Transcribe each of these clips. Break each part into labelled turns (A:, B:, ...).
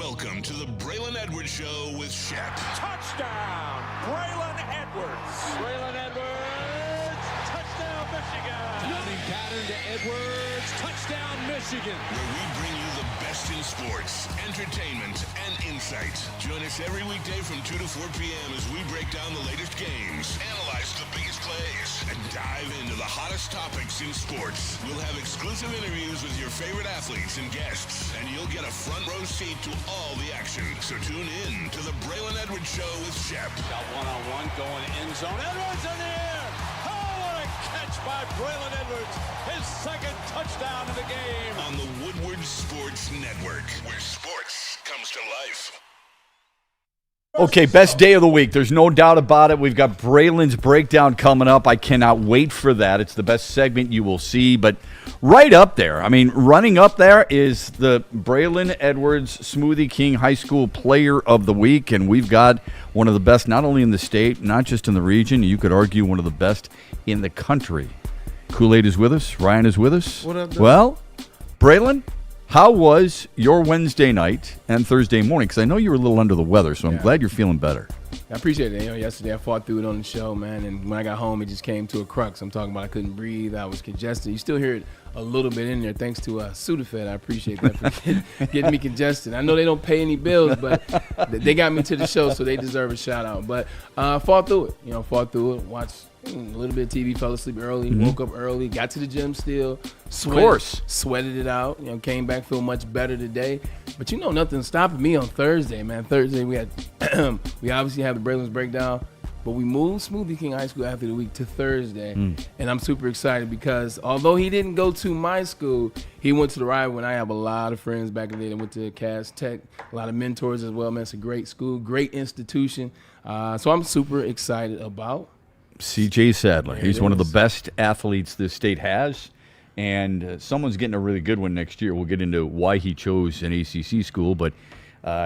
A: Welcome to the Braylon Edwards Show with Shep.
B: Touchdown, Braylon Edwards.
C: Braylon Edwards, touchdown, Michigan.
D: Running pattern to Edwards, touchdown, Michigan.
A: Where we bring you the best in sports, entertainment, and insight. Join us every weekday from 2 to 4 p.m. as we break down the latest games, analyze the biggest plays, and dive into the hottest topics in sports. We'll have exclusive interviews with your favorite athletes and guests, and you'll get a front row seat to all the action. So tune in to the Braylon Edwards Show with Shep.
C: Got one-on-one going end zone. Edwards in the air. Oh, what a catch by Braylon Edwards. His second touchdown of the game.
A: On the Woodward Sports Network, where sports comes to life.
E: Okay, best day of the week. There's no doubt about it. We've got Braylon's breakdown coming up. I cannot wait for that. It's the best segment you will see. But right up there, I mean, running up there is the Braylon Edwards Smoothie King High School Player of the Week. And we've got one of the best, not only in the state, not just in the region. You could argue one of the best in the country. Kool-Aid is with us. Ryan is with us.
F: What up,
E: well, Braylon, how was your Wednesday night and Thursday morning? Because I know you were a little under the weather, so I'm glad you're feeling better.
F: I appreciate it. Yesterday I fought through it on the show, man, and when I got home, it just came to a crux. I'm talking about I couldn't breathe. I was congested. You still hear it a little bit in there, thanks to Sudafed. I appreciate that for getting me congested. I know they don't pay any bills, but they got me to the show, so they deserve a shout out. But fought through it. Fought through it. Watched a little bit of TV, fell asleep early, woke up early, got to the gym still. Sweated it out. Came back, feel much better today. But nothing's stopping me on Thursday, man. Thursday we had we obviously had the Braylon's breakdown, but we moved Smoothie King High School Athlete of the Week to Thursday, and I'm super excited because although he didn't go to my school, he went to the rival, and I have a lot of friends back in the day that went to Cass Tech, a lot of mentors as well, man. It's a great school, great institution, so I'm super excited about
E: C.J. Sadler. He's one of the best athletes this state has, and someone's getting a really good one next year. We'll get into why he chose an ACC school, but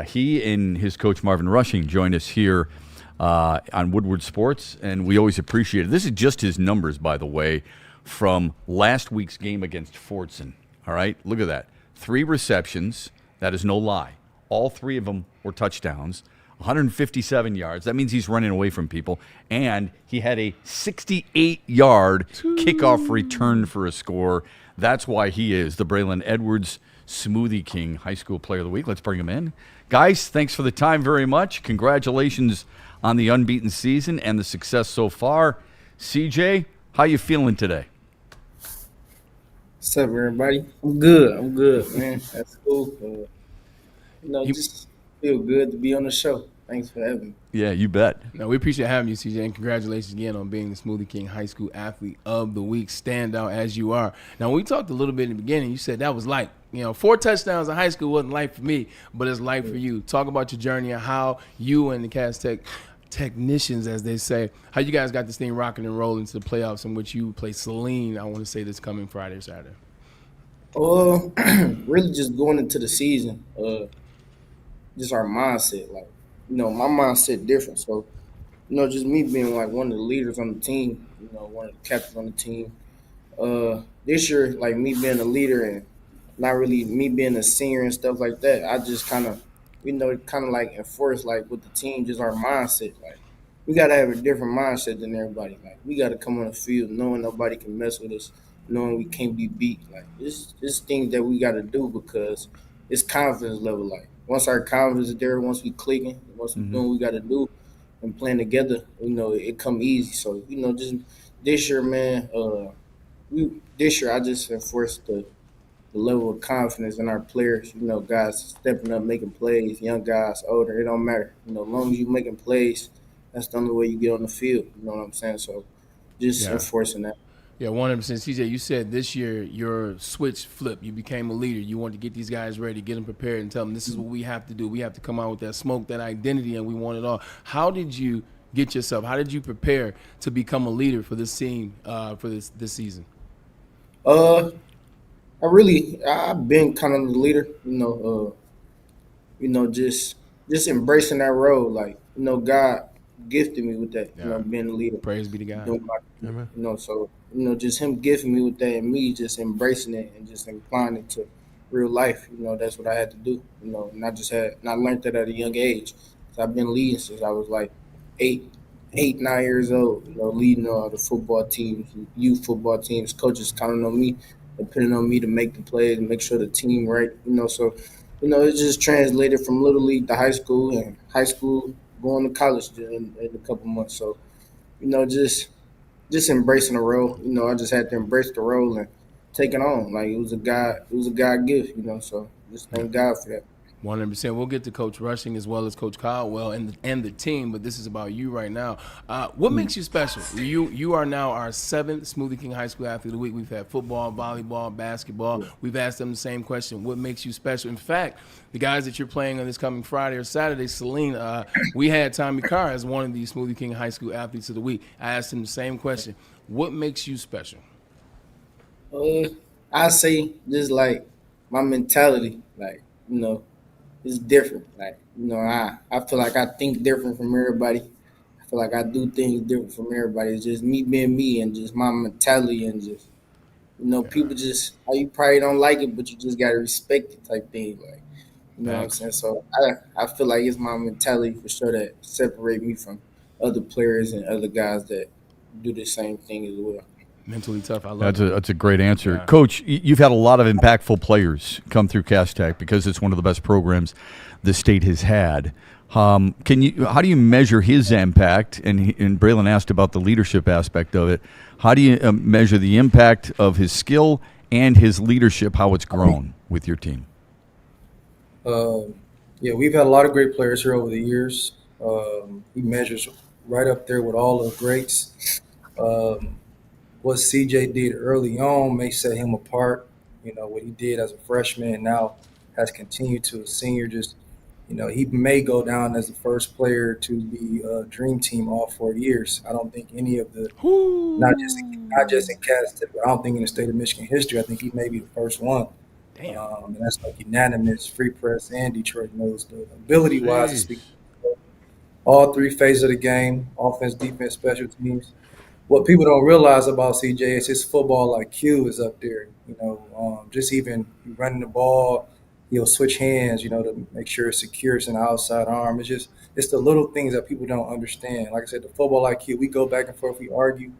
E: he and his coach Marvin Rushing joined us here on Woodward Sports, and we always appreciate it. This is just his numbers, by the way, from last week's game against Fortson. All right, look at that. 3 receptions. That is no lie. All 3 of them were touchdowns. 157 yards. That means he's running away from people. And he had a 68-yard kickoff return for a score. That's why he is the Braylon Edwards Smoothie King High School Player of the Week. Let's bring him in. Guys, thanks for the time very much. Congratulations on the unbeaten season and the success so far. CJ, how you feeling today?
G: What's up, everybody? I'm good, man. That's cool. Just feel good to be on the show. Thanks for having me.
E: Yeah, you bet.
F: No, we appreciate having you, CJ, and congratulations again on being the Smoothie King High School Athlete of the Week. Standout as you are. Now, when we talked a little bit in the beginning, you said that was light. 4 touchdowns in high school wasn't light for me, but it's light for you. Talk about your journey and how you and the Cass Tech technicians, as they say, how you guys got this thing rocking and rolling to the playoffs in which you play Saline, I want to say, this coming Friday or Saturday.
G: Really just going into the season, just our mindset. My mindset different. So, just me being like one of the leaders on the team, one of the captains on the team. This year, like me being a leader and not really me being a senior and stuff like that, I just kind of, like enforce like with the team, just our mindset. Like we got to have a different mindset than everybody. Like we got to come on the field knowing nobody can mess with us, knowing we can't be beat. Like this things that we got to do because it's confidence level. Like once our confidence is there, once we clicking, once we doing what we got to do and playing together, it come easy. So, just this year, man, this year I just enforced the level of confidence in our players. Guys stepping up, making plays, young guys, older, it don't matter. As long as you making plays, that's the only way you get on the field. You know what I'm saying? So just enforcing that.
F: Yeah, 100%. CJ, you said this year your switch flipped. You became a leader. You wanted to get these guys ready, get them prepared, and tell them this is what we have to do. We have to come out with that smoke, that identity, and we want it all. How did you get yourself? How did you prepare to become a leader for this team for this season?
G: I've been kind of the leader. Just embracing that role. Like God gifted me with that. Being a leader.
F: Praise be to God.
G: So just him gifting me with that and me just embracing it and just applying it to real life. That's what I had to do. And I learned that at a young age. So I've been leading since I was like 9 years old. Leading the football teams, youth football teams, coaches counting on me, depending on me to make the plays and make sure the team right. So it's just translated from little league to high school, and high school going to college in a couple months. So just embracing the role. I just had to embrace the role and take it on. Like it was a God gift. So just thank God for that.
F: 100%. We'll get to Coach Rushing as well as Coach Caldwell and the team, but this is about you right now. What makes you special? You are now our 7th Smoothie King High School Athlete of the Week. We've had football, volleyball, basketball. Yeah. We've asked them the same question. What makes you special? In fact, the guys that you're playing on this coming Friday or Saturday, Celine, we had Tommy Carr as one of the Smoothie King High School Athletes of the Week. I asked him the same question. What makes you special?
G: I say just like my mentality, like, it's different. Like, I feel like I think different from everybody. I feel like I do things different from everybody. It's just me being me and just my mentality and just, people just, you probably don't like it, but you just got to respect it type thing. Like, what I'm saying? So I feel like it's my mentality for sure that separate me from other players and other guys that do the same thing as well.
F: Mentally tough. I love
E: That's a great answer. Yeah. Coach, you've had a lot of impactful players come through Cass Tech because it's one of the best programs the state has had. How do you measure his impact? And Braylon asked about the leadership aspect of it. How do you measure the impact of his skill and his leadership, how it's grown with your team?
H: Yeah, we've had a lot of great players here over the years. He measures right up there with all the greats. What CJ did early on may set him apart. What he did as a freshman and now has continued to a senior. Just, he may go down as the first player to be a dream team all 4 years. I don't think any of the, not just in Cass Tech, but I don't think in the state of Michigan history, I think he may be the first one.
F: Damn.
H: And that's like unanimous, Free Press and Detroit knows the ability-wise to speak all 3 phases of the game, offense, defense, special teams. What people don't realize about CJ is his football IQ is up there. Just even running the ball, he'll switch hands, to make sure it's secure, it's an outside arm. It's the little things that people don't understand. Like I said, the football IQ, we go back and forth, we argue.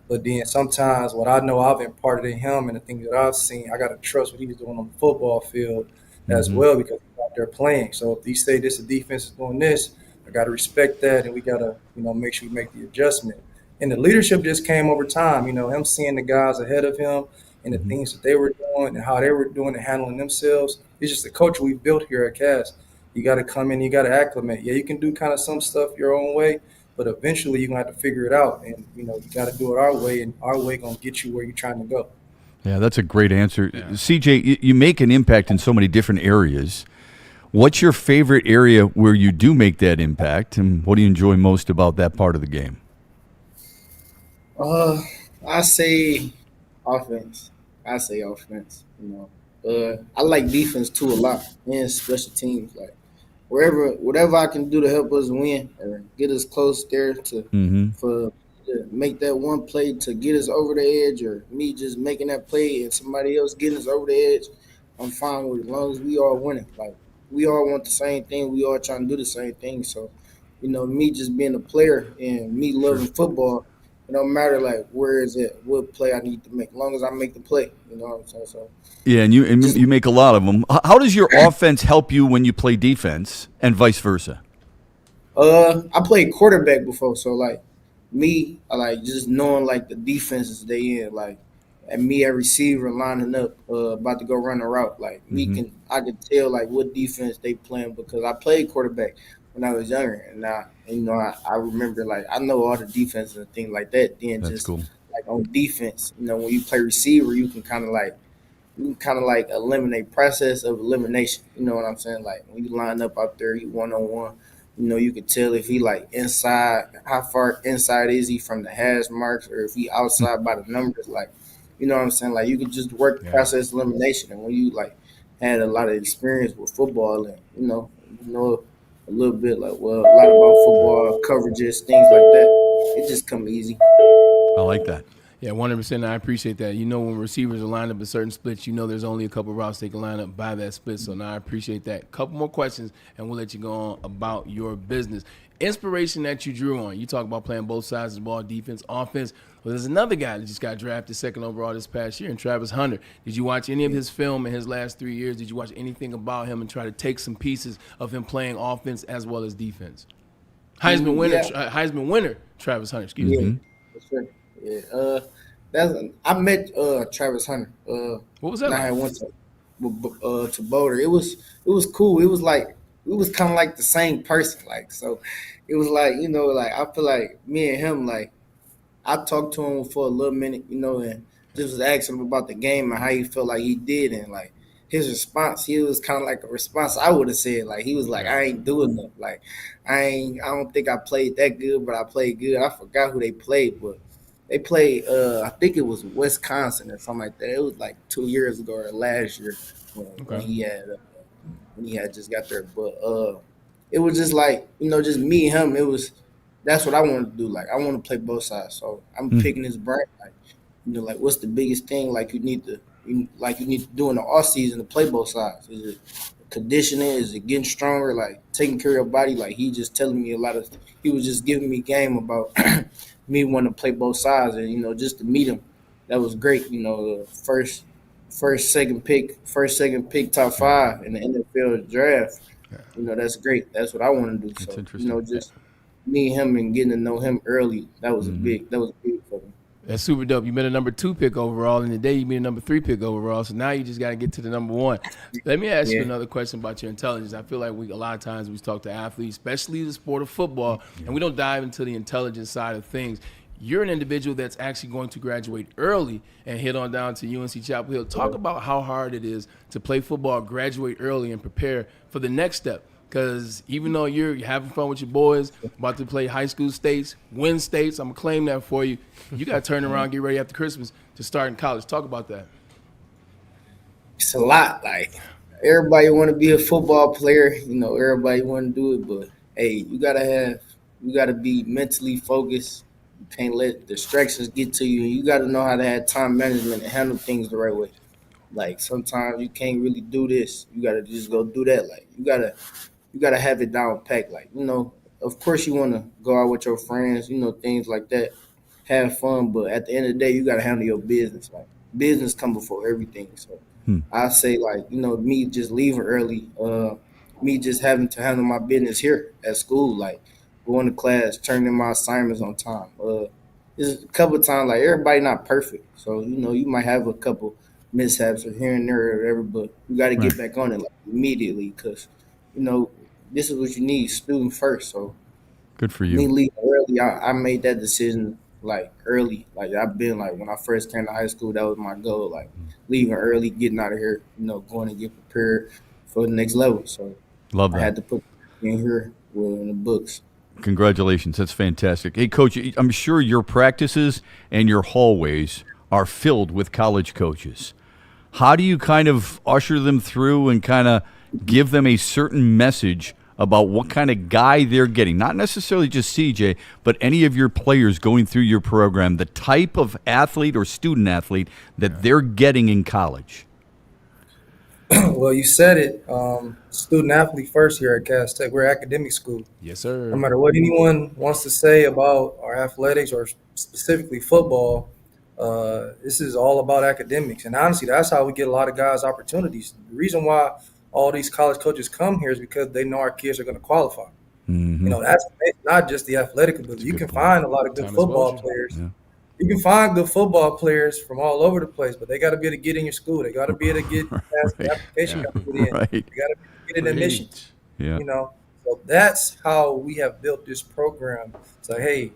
H: But then sometimes what I know I've imparted in him and the things that I've seen, I got to trust what he's doing on the football field as well because he's out there playing. So if he say this, the defense is doing this, I got to respect that, and we got to, make sure we make the adjustment. And the leadership just came over time, him seeing the guys ahead of him and the things that they were doing and how they were doing and handling themselves. It's just the culture we built here at Cass. You got to come in, you got to acclimate. Yeah, you can do kind of some stuff your own way, but eventually you're going to have to figure it out. And, you got to do it our way, and our way going to get you where you're trying to go.
E: Yeah, that's a great answer. Yeah. CJ, you make an impact in so many different areas. What's your favorite area where you do make that impact, and what do you enjoy most about that part of the game?
G: I say offense. I like defense too a lot, and special teams. Like whatever I can do to help us win or get us close there to make that one play to get us over the edge, or me just making that play and somebody else getting us over the edge, I'm fine with it as long as we all winning. Like we all want the same thing, we all trying to do the same thing. So, me just being a player and me loving football. It don't matter like where is it, what play I need to make, as long as I make the play. You know what I'm saying? So
E: yeah, and you make a lot of them. How does your offense help you when you play defense, and vice versa?
G: I played quarterback before, so like me, I like just knowing like the defenses they in, like, and me at receiver lining up, about to go run a route. Like I can tell like what defense they playing because I played quarterback when I was younger, and I remember like I know all the defenses and things like that. Then
E: that's
G: just
E: cool.
G: Like on defense, when you play receiver, you can kind of like eliminate process of elimination. You know what I'm saying? Like when you line up out there, you 1-on-1. You can tell if he like inside, how far inside is he from the hash marks, or if he outside by the numbers. Like, you know what I'm saying? Like you can just work process elimination, and when you like had a lot of experience with football, and you know a little bit like a lot about football coverages, things like that, it just come easy.
E: I like that.
F: Yeah, 100%. I appreciate that. You know, when receivers are lined up in certain splits, you know there's only a couple routes they can line up by that split. So now I appreciate that. Couple more questions, and we'll let you go on about your business. Inspiration that you drew on. You talk about playing both sides of the ball, defense, offense. Well, there's another guy that just got drafted second overall this past year, and Travis Hunter. Did you watch any of his film in his last 3 years? Did you watch anything about him and try to take some pieces of him playing offense as well as defense? Heisman winner, Travis Hunter. Excuse me.
G: That's right. Yeah. I met Travis Hunter.
F: What was that like?
G: I went to Boulder. It was cool. It was kind of like the same person. Like, so it was like, you know, like I feel like me and him, like, I talked to him for a little minute, you know, and just was asking him about the game and how he felt like he did, and like his response, he was kind of like a response I would have said. Like, he was like, I ain't doing enough. Like, I don't think I played that good, but I played good. I forgot who they played, but they played, I think it was Wisconsin or something like that. It was like 2 years ago or last year when he had just got there. But it was just like, you know, just me and him. That's what I wanted to do. Like, I want to play both sides. So I'm picking his brain. Like, you know, like, what's the biggest thing like you need to do in the off season to play both sides? Is it conditioning? Is it getting stronger? Like, taking care of your body? Like, he just telling me he was just giving me game about me wanting to play both sides, and, you know, just to meet him, that was great. You know, the first second pick, top 5 in the NFL draft. You know, that's great. That's what I want to do.
E: That's
G: so,
E: interesting.
G: you know, just me and him and getting to know him early, that was big for me.
F: That's super dope. You been a number 2 pick overall, and today you been a number 3 pick overall. So now you just got to get to the number 1. Let me ask you another question about your intelligence. I feel like a lot of times we talk to athletes, especially the sport of football, and we don't dive into the intelligence side of things. You're an individual that's actually going to graduate early and head on down to UNC Chapel Hill. Talk about how hard it is to play football, graduate early, and prepare for the next step. Because even though you're having fun with your boys, about to play high school states, win states, I'm going to claim that for you. You got to turn around, get ready after Christmas to start in college. Talk about that.
G: It's a lot. Like, everybody want to be a football player. You know, everybody want to do it. But, hey, you got to be mentally focused. You can't let distractions get to you. You got to know how to have time management and handle things the right way. Like, sometimes you can't really do this. You got to just go do that. Like, you got to have it down packed. Like, you know, of course you want to go out with your friends, you know, things like that, have fun. But at the end of the day, you got to handle your business. Like, business come before everything. So I say, like, you know, me just leaving early, me just having to handle my business here at school, like going to class, turning in my assignments on time. There's a couple of times, like, everybody not perfect. So, you know, you might have a couple mishaps or here and there or whatever, but you got to get back on it, like, immediately, because, you know, this is what you need, student first. So
E: good for you.
G: Me leaving early, I made that decision, like, early. Like, I've been, like, when I first came to high school, that was my goal, like, leaving early, getting out of here, you know, going to get prepared for the next level. So
E: love that.
G: I had to put in here in the books.
E: Congratulations. That's fantastic. Hey, Coach, I'm sure your practices and your hallways are filled with college coaches. How do you kind of usher them through and kind of give them a certain message about what kind of guy they're getting? Not necessarily just CJ, but any of your players going through your program, the type of athlete or student athlete that they're getting in college.
H: Well, you said it. Student athlete first here at Cass Tech. We're an academic school.
F: Yes, sir.
H: No matter what anyone wants to say about our athletics or specifically football, this is all about academics. And honestly, that's how we get a lot of guys opportunities. The reason why all these college coaches come here is because they know our kids are going to qualify.
E: Mm-hmm.
H: You know, that's not just the athletic ability. You can find a lot of good football players.
E: Yeah.
H: You can find good football players from all over the place, but they got to be able to get in your school. They got to be able to get past the application, got to get in.
E: Right.
H: They got to get in admissions.
E: Yeah.
H: You know, so that's how we have built this program. It's like, hey,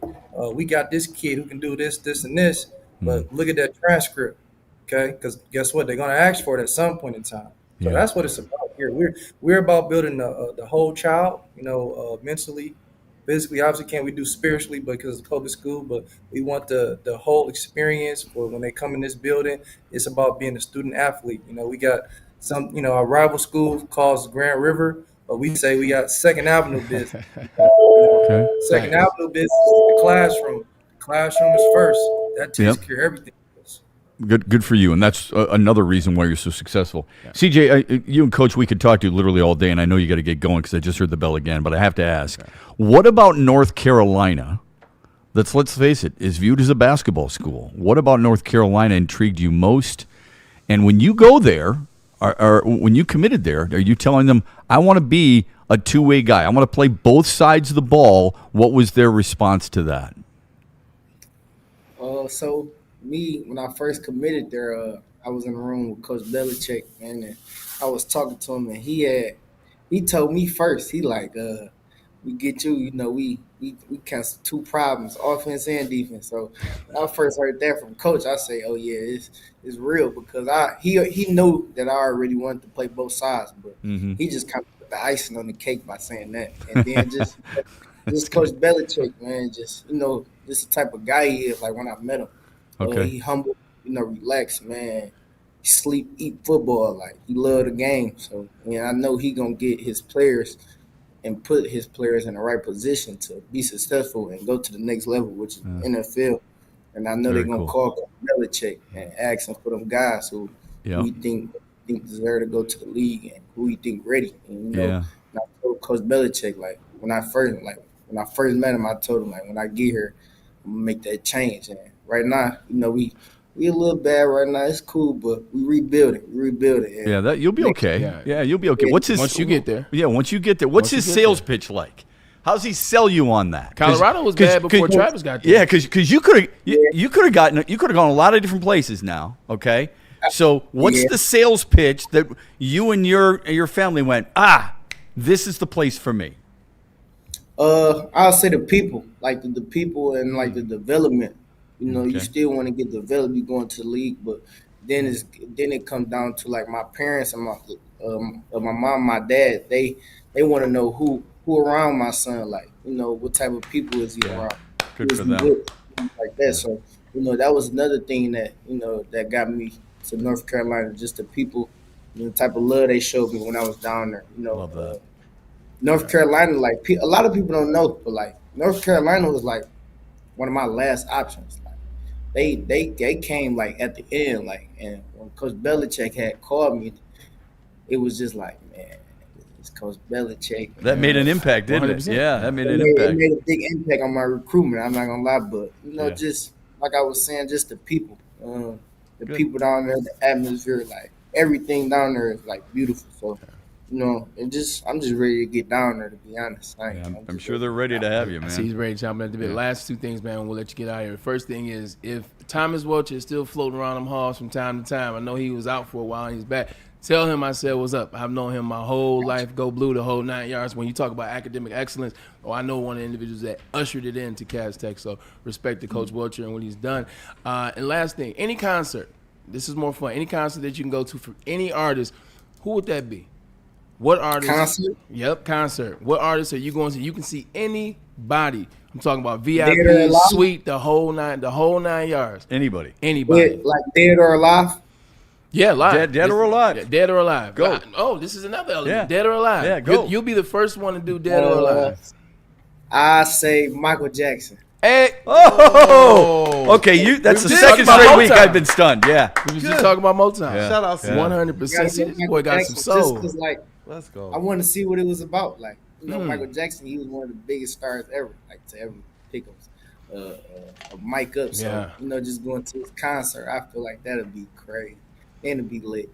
H: we got this kid who can do this, this, and this, but look at that transcript, okay? Because guess what? They're going to ask for it at some point in time. So that's what it's about here. We're about building the whole child, you know, mentally, physically. Obviously, can't we do spiritually because it's public school, but we want the whole experience for when they come in this building. It's about being a student athlete. You know, we got some, you know, our rival school calls Grand River, but we say we got Second Avenue business.
E: Okay.
H: Second Avenue business is the classroom. The classroom is first. that takes care of everything.
E: Good for you, and that's another reason why you're so successful. Yeah. CJ, you and Coach, we could talk to you literally all day, and I know you got to get going because I just heard the bell again, but I have to ask, what about North Carolina, let's face it, is viewed as a basketball school? What about North Carolina intrigued you most? And when you go there, or when you committed there, are you telling them, I want to be a two-way guy, I want to play both sides of the ball? What was their response to that?
G: So me, when I first committed there, I was in the room with Coach Belichick, man, and I was talking to him, and he told me first, he like, we get you, you know, we cancel two problems, offense and defense. So when I first heard that from Coach, I say, oh yeah, it's real, because he knew that I already wanted to play both sides, but he just kind of put the icing on the cake by saying that, and then just Coach Belichick, man, just, you know, just the type of guy he is. Like when I met him, he humble, you know, relaxed, man. He sleep, eat football, like he love the game. So, I know he gonna get his players and put his players in the right position to be successful and go to the next level, which is NFL. And I know they're gonna call Coach Belichick and ask him for them guys who he think deserve to go to the league and who he think ready. And and I told Coach Belichick, like when I first met him, I told him, like, when I get here, I'm gonna make that change. And right now, you know, we a little bad right now. It's cool, but we rebuild it. And
E: that you'll be okay. Yeah, you'll be okay. What's his
F: once you get there?
E: Yeah, once you get there. What's his sales pitch like? How's he sell you on that?
F: Colorado was bad before Travis got there.
E: Yeah, because you could have gone a lot of different places now. Okay, so what's the sales pitch that you and your family went? This is the place for me.
G: I'll say the people, like the people and like the development. You know, you still want to get developed, you going to the league, but then it comes down to like my parents and my mom, my dad. They want to know who around my son, like, you know, what type of people is he around?
E: Good for them.
G: Like that. So, you know, that was another thing that, you know, that got me to North Carolina, just the people, you know, the type of love they showed me when I was down there. You know,
E: love that.
G: North Carolina, like a lot of people don't know, but like North Carolina was like one of my last options. Like they came like at the end, like, and when Coach Belichick had called me, it was just like, man, it's Coach Belichick.
E: That made an impact, didn't it? Yeah, that made an impact.
G: It made a big impact on my recruitment. I'm not gonna lie, but you know, just like I was saying, just the people, people down there, the atmosphere, like everything down there is like beautiful. So. You know, I'm just ready to get down there, to be honest.
E: I'm sure they're ready to have you, man.
F: I see he's ready to jump at the bit. Last two things, man, we'll let you get out of here. The first thing is, if Thomas Welcher is still floating around them halls from time to time, I know he was out for a while and he's back. Tell him I said what's up. I've known him my whole life, go blue the whole 9 yards. When you talk about academic excellence, I know one of the individuals that ushered it into Cass Tech, so respect to Coach Welcher and what he's done. And last thing, any concert, this is more fun, any concert that you can go to for any artist, who would that be? What artist?
G: Concert?
F: Yep, concert. What artist are you going to see? You can see anybody. I'm talking about VIP, suite, the whole nine yards.
E: Anybody.
G: Like dead or alive?
F: Yeah, live.
E: Dead or alive.
F: Yeah, dead or alive.
E: Go.
F: This is another element.
E: Yeah.
F: Dead or alive.
E: Yeah, go.
F: You'll be the first one to do dead or alive.
G: I say Michael Jackson.
F: Hey.
E: Oh. Okay, that's the second straight week I've been stunned. Yeah.
F: We was just talking about Motown.
E: Yeah.
I: Shout out
F: 100%. See, this boy got some soul.
G: Just 'cause, like,
I: Let's go.
G: I want to see what it was about. Like, you know, Michael Jackson, he was one of the biggest stars ever, like to ever pick a mic up. So, you know, just going to his concert, I feel like that'd be crazy. And it'd be lit.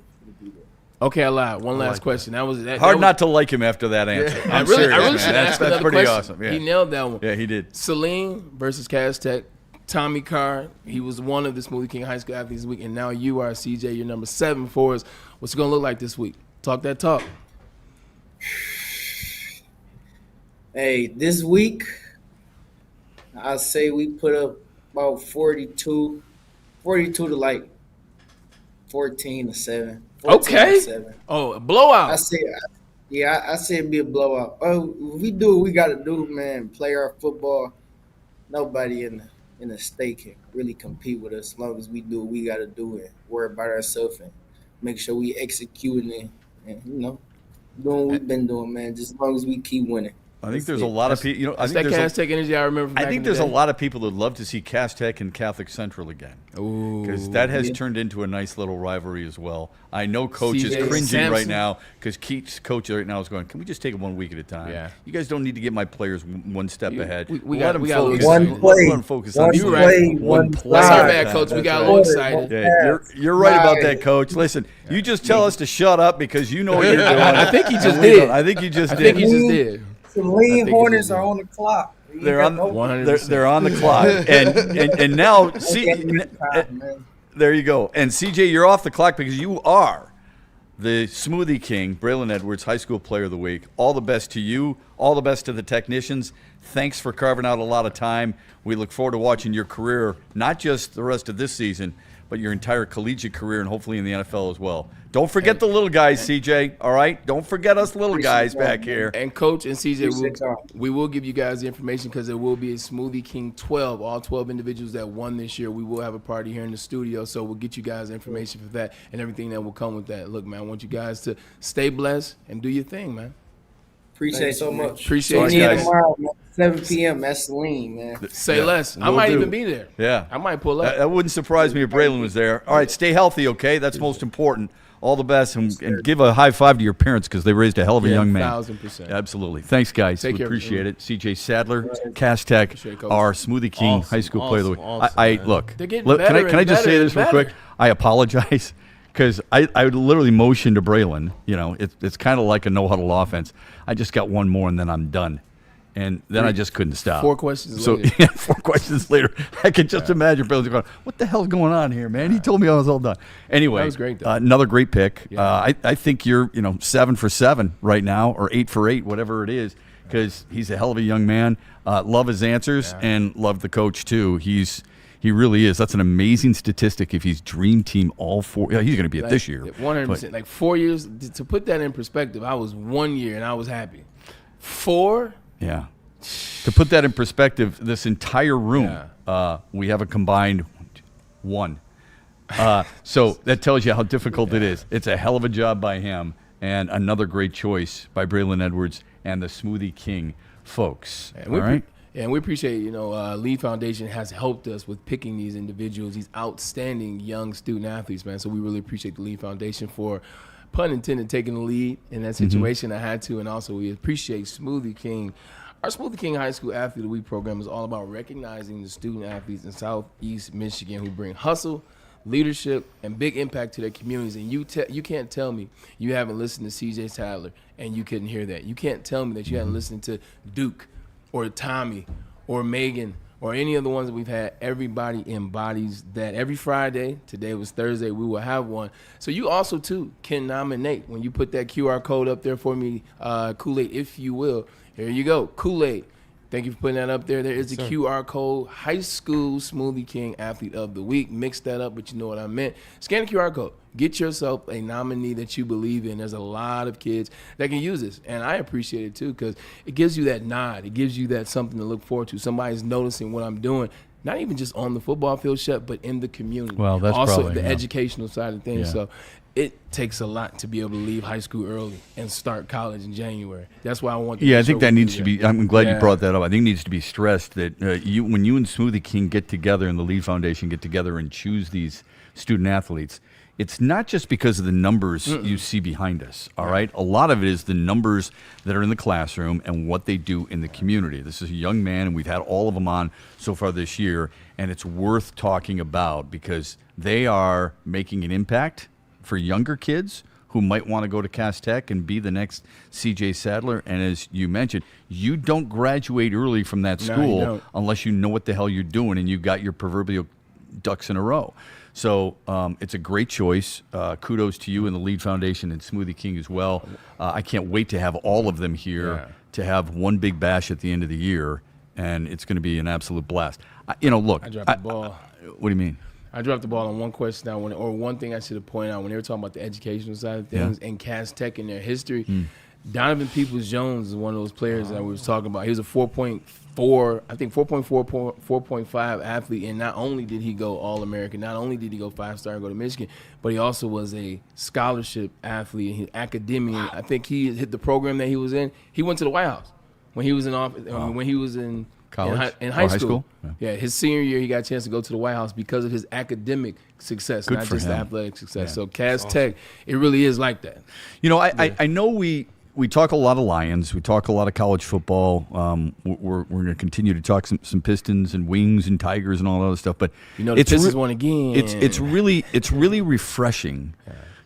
F: Okay, I lied. One last question. That was
E: hard not to like him after that answer.
F: I really should ask
E: That's pretty
F: question.
E: awesome. Yeah.
F: He nailed that one.
E: Yeah, he did.
F: Celine versus Cass Tech. Tommy Carr, he was one of the Smoothie King High School athletes this week, and now you are, CJ. You're number 7 for us. What's it gonna look like this week? Talk that talk.
G: Hey, this week, I'll say we put up about 42 to like 14 to 7.
F: Okay.
G: 7.
F: Oh, a blowout.
G: I say it'd be a blowout. Oh, if we do what we got to do, man, play our football. Nobody in the state can really compete with us as long as we do what we got to do and worry about ourselves and make sure we executing it and, you know, doing what we've been doing, man, just as long as we keep winning.
E: I think there's a lot of people. You know, I
F: That's
E: think
F: that
E: there's
F: Cass Tech energy I remember from
E: I
F: back
E: think
F: in the
E: there's a
F: day.
E: lot of people that love to see Cass Tech and Catholic Central again. Because that has turned into a nice little rivalry as well. I know Coach is
F: CJ
E: cringing
F: Sampson.
E: right now because Keith's coach right now is going, can we just take it 1 week at a time?
F: Yeah.
E: You guys don't need to get my players one step ahead.
F: we
E: Let
F: got-
E: them
F: we got a little
E: focus.
F: excited.
H: One play,
E: Let them focus on
H: one
E: something.
H: play,
E: One
H: one
E: play.
F: That's our
H: drive.
F: bad, Coach. We
E: That's
F: got a
E: right.
F: little excited.
E: Yeah, you're right about that, Coach. Listen, you just tell us to shut up because you know what you're doing.
F: I think he just
E: And we
F: did.
E: don't. I think you just
F: I
E: did.
F: think he just did.
H: The
F: I
H: lean
F: think
H: Hornets
F: it's
H: are on the clock. You
E: They're
H: got
E: on.
H: no-
F: 100%.
E: They're on the clock, and now see.
H: man.
E: There you go. And CJ, you're off the clock because you are the Smoothie King, Braylon Edwards, High School Player of the Week. All the best to you. All the best to the technicians. Thanks for carving out a lot of time. We look forward to watching your career, not just the rest of this season, but your entire collegiate career and hopefully in the NFL as well. Don't forget the little guys, CJ, all right? Don't forget us little guys back here.
F: And Coach and CJ,
H: Appreciate y'all.
F: we will give you guys the information because there will be a Smoothie King 12, all 12 individuals that won this year. We will have a party here in the studio, so we'll get you guys information for that and everything that will come with that. Look, man, I want you guys to stay blessed and do your thing, man.
H: Appreciate
G: Thanks
H: so
G: so
H: much.
G: much.
F: Appreciate
E: Sorry,
F: you
G: Yeah,
E: guys.
F: guys.
G: tomorrow, man, 7 p.m. That's lean, man.
F: Say
E: Yeah,
F: less. I
E: will
F: might
E: do.
F: even be there.
E: Yeah.
F: I might pull
E: That,
F: up.
E: that wouldn't surprise me if Braylon was there. All right, stay healthy, okay? That's most important. All the best, and give a high five to your parents because they raised a hell of a young man.
F: 1,000%.
E: Absolutely. Thanks, guys.
F: Take
E: We
F: care.
E: appreciate it. CJ Sadler, Cass Tech,
F: Appreciate it, Coach.
E: our Smoothie King High School Player of the Week.
I: awesome,
E: I
I: man.
E: look.
F: They're getting
E: Look, can
F: better
E: I
F: and
E: just say
F: better
E: this
F: and
E: real quick?
F: better.
E: I apologize because I would literally motion to Braylon. You know, it's kind of like a no huddle offense. I just got one more and then I'm done. And then I just couldn't stop.
F: 4 questions
E: So
F: later.
E: yeah, 4 questions later, I can just imagine Braylon's going, "What the hell's going on here, man?" He told me I was all done. Anyway,
F: That was great, though.
E: another great pick.
F: Yeah.
E: I think you're 7 for 7 right now, or 8 for 8, whatever it is, because he's a hell of a young man. Love his answers and love the coach too. He really is. That's an amazing statistic. If he's dream team all 4, yeah, he's going to be it this year.
F: 100%. Like 4 years. To put that in perspective, I was 1 year and I was happy. 4.
E: Yeah. To put that in perspective, this entire room, we have a combined 1. So that tells you how difficult it is. It's a hell of a job by him, and another great choice by Braylon Edwards and the Smoothie King folks.
F: And
E: All right?
F: And we appreciate, Lee Foundation has helped us with picking these individuals, these outstanding young student athletes, man. So we really appreciate the Lee Foundation for, pun intended, taking the lead in that situation. I had to, and also we appreciate Smoothie King. Our Smoothie King High School Athlete of the Week program is all about recognizing the student athletes in Southeast Michigan who bring hustle, leadership, and big impact to their communities. And you can't tell me you haven't listened to CJ Sadler and you couldn't hear that. You can't tell me that you haven't listened to Duke or Tommy or Megan or any of the ones that we've had. Everybody embodies that. Every Friday, today was Thursday, we will have one. So you also, too, can nominate. When you put that QR code up there for me, Kool-Aid, if you will, here you go, Kool-Aid. Thank you for putting that up there. There is a QR code, High School Smoothie King Athlete of the Week. Mix that up, but you know what I meant. Scan the QR code. Get yourself a nominee that you believe in. There's a lot of kids that can use this, and I appreciate it too because it gives you that nod. It gives you that something to look forward to. Somebody's noticing what I'm doing, not even just on the football field, Shep, but in the community.
E: Well, that's
F: also
E: probably,
F: the
E: yeah.
F: educational side of things.
E: Yeah.
F: So it takes a lot to be able to leave high school early and start college in January. That's why I want to
E: Yeah, I
F: show
E: think that
F: we
E: needs
F: do
E: to
F: that.
E: be. I'm glad you
F: Yeah.
E: brought that up. I think it needs to be stressed that when you and Smoothie King get together and the Lee Foundation get together and choose these student athletes, it's not just because of the numbers you see behind us. All right, a lot of it is the numbers that are in the classroom and what they do in the community. This is a young man, and we've had all of them on so far this year, and it's worth talking about because they are making an impact for younger kids who might want to go to Cass Tech and be the next CJ Sadler. And as you mentioned, you don't graduate early from that
F: No, you
E: school
F: don't.
E: unless you know what the hell you're doing and you got your proverbial ducks in a row. So it's a great choice. Kudos to you and the Lead Foundation and Smoothie King as well. I can't wait to have all of them here to have one big bash at the end of the year, and it's going to be an absolute blast. Look.
F: I dropped the ball.
E: What do you mean?
F: I dropped the ball on one question or one thing I should have pointed out when they were talking about the educational side of things and Cass Tech and their history. Donovan Peoples-Jones is one of those players that we was talking about. He was a 4.4, I think 4.5 athlete, and not only did he go All-American, not only did he go 5-star and go to Michigan, but he also was a scholarship athlete, and academia. I think he hit the program that he was in. He went to the White House. when he was in office, when he was in
E: College?
F: in high
E: High
F: school.
E: school?
F: Yeah, his senior year, he got a chance to go to the White House because of his academic success,
E: Good
F: not
E: for
F: just the
E: him.
F: athletic success. So Cass Tech, it really is like that.
E: You know, I know we talk a lot of Lions. We talk a lot of college football. We're going to continue to talk some Pistons and Wings and Tigers and all that other stuff. But
F: You know, the Pistons won again.
E: It's really refreshing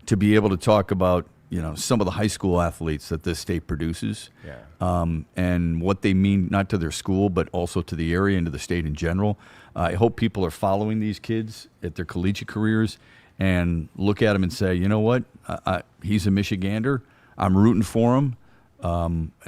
E: to be able to talk about some of the high school athletes that this state produces, and what they mean not to their school but also to the area and to the state in general. I hope people are following these kids at their collegiate careers and look at them and say, you know what, he's a Michigander. I'm rooting for him.